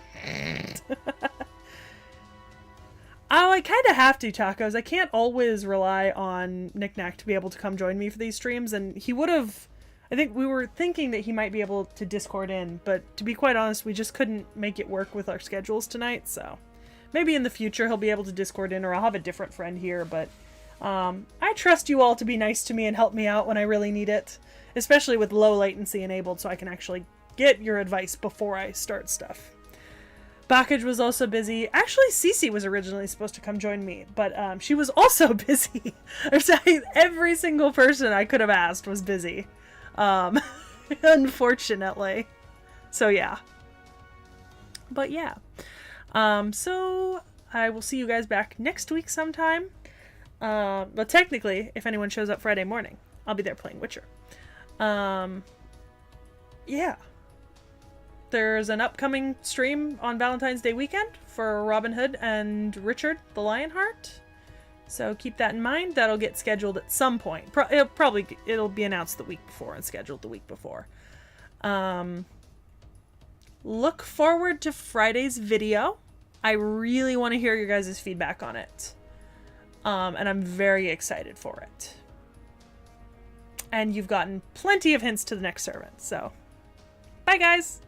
Oh, I kind of have to, Tacos. I can't always rely on Nick Knack to be able to come join me for these streams, and he would have... I think we were thinking that he might be able to Discord in, but to be quite honest, we just couldn't make it work with our schedules tonight, so... Maybe in the future he'll be able to Discord in, or I'll have a different friend here, but I trust you all to be nice to me and help me out when I really need it, especially with low latency enabled, so I can actually get your advice before I start stuff. Bakaj was also busy. Actually, Cece was originally supposed to come join me, but she was also busy. I'm saying every single person I could have asked was busy. Unfortunately. So yeah. But yeah. So I will see you guys back next week sometime. But technically, if anyone shows up Friday morning, I'll be there playing Witcher. Yeah. There's an upcoming stream on Valentine's Day weekend for Robin Hood and Richard the Lionheart. So keep that in mind. That'll get scheduled at some point. It'll be announced the week before and scheduled the week before. Look forward to Friday's video. I really want to hear your guys' feedback on it. And I'm very excited for it. And you've gotten plenty of hints to the next servant, so bye guys!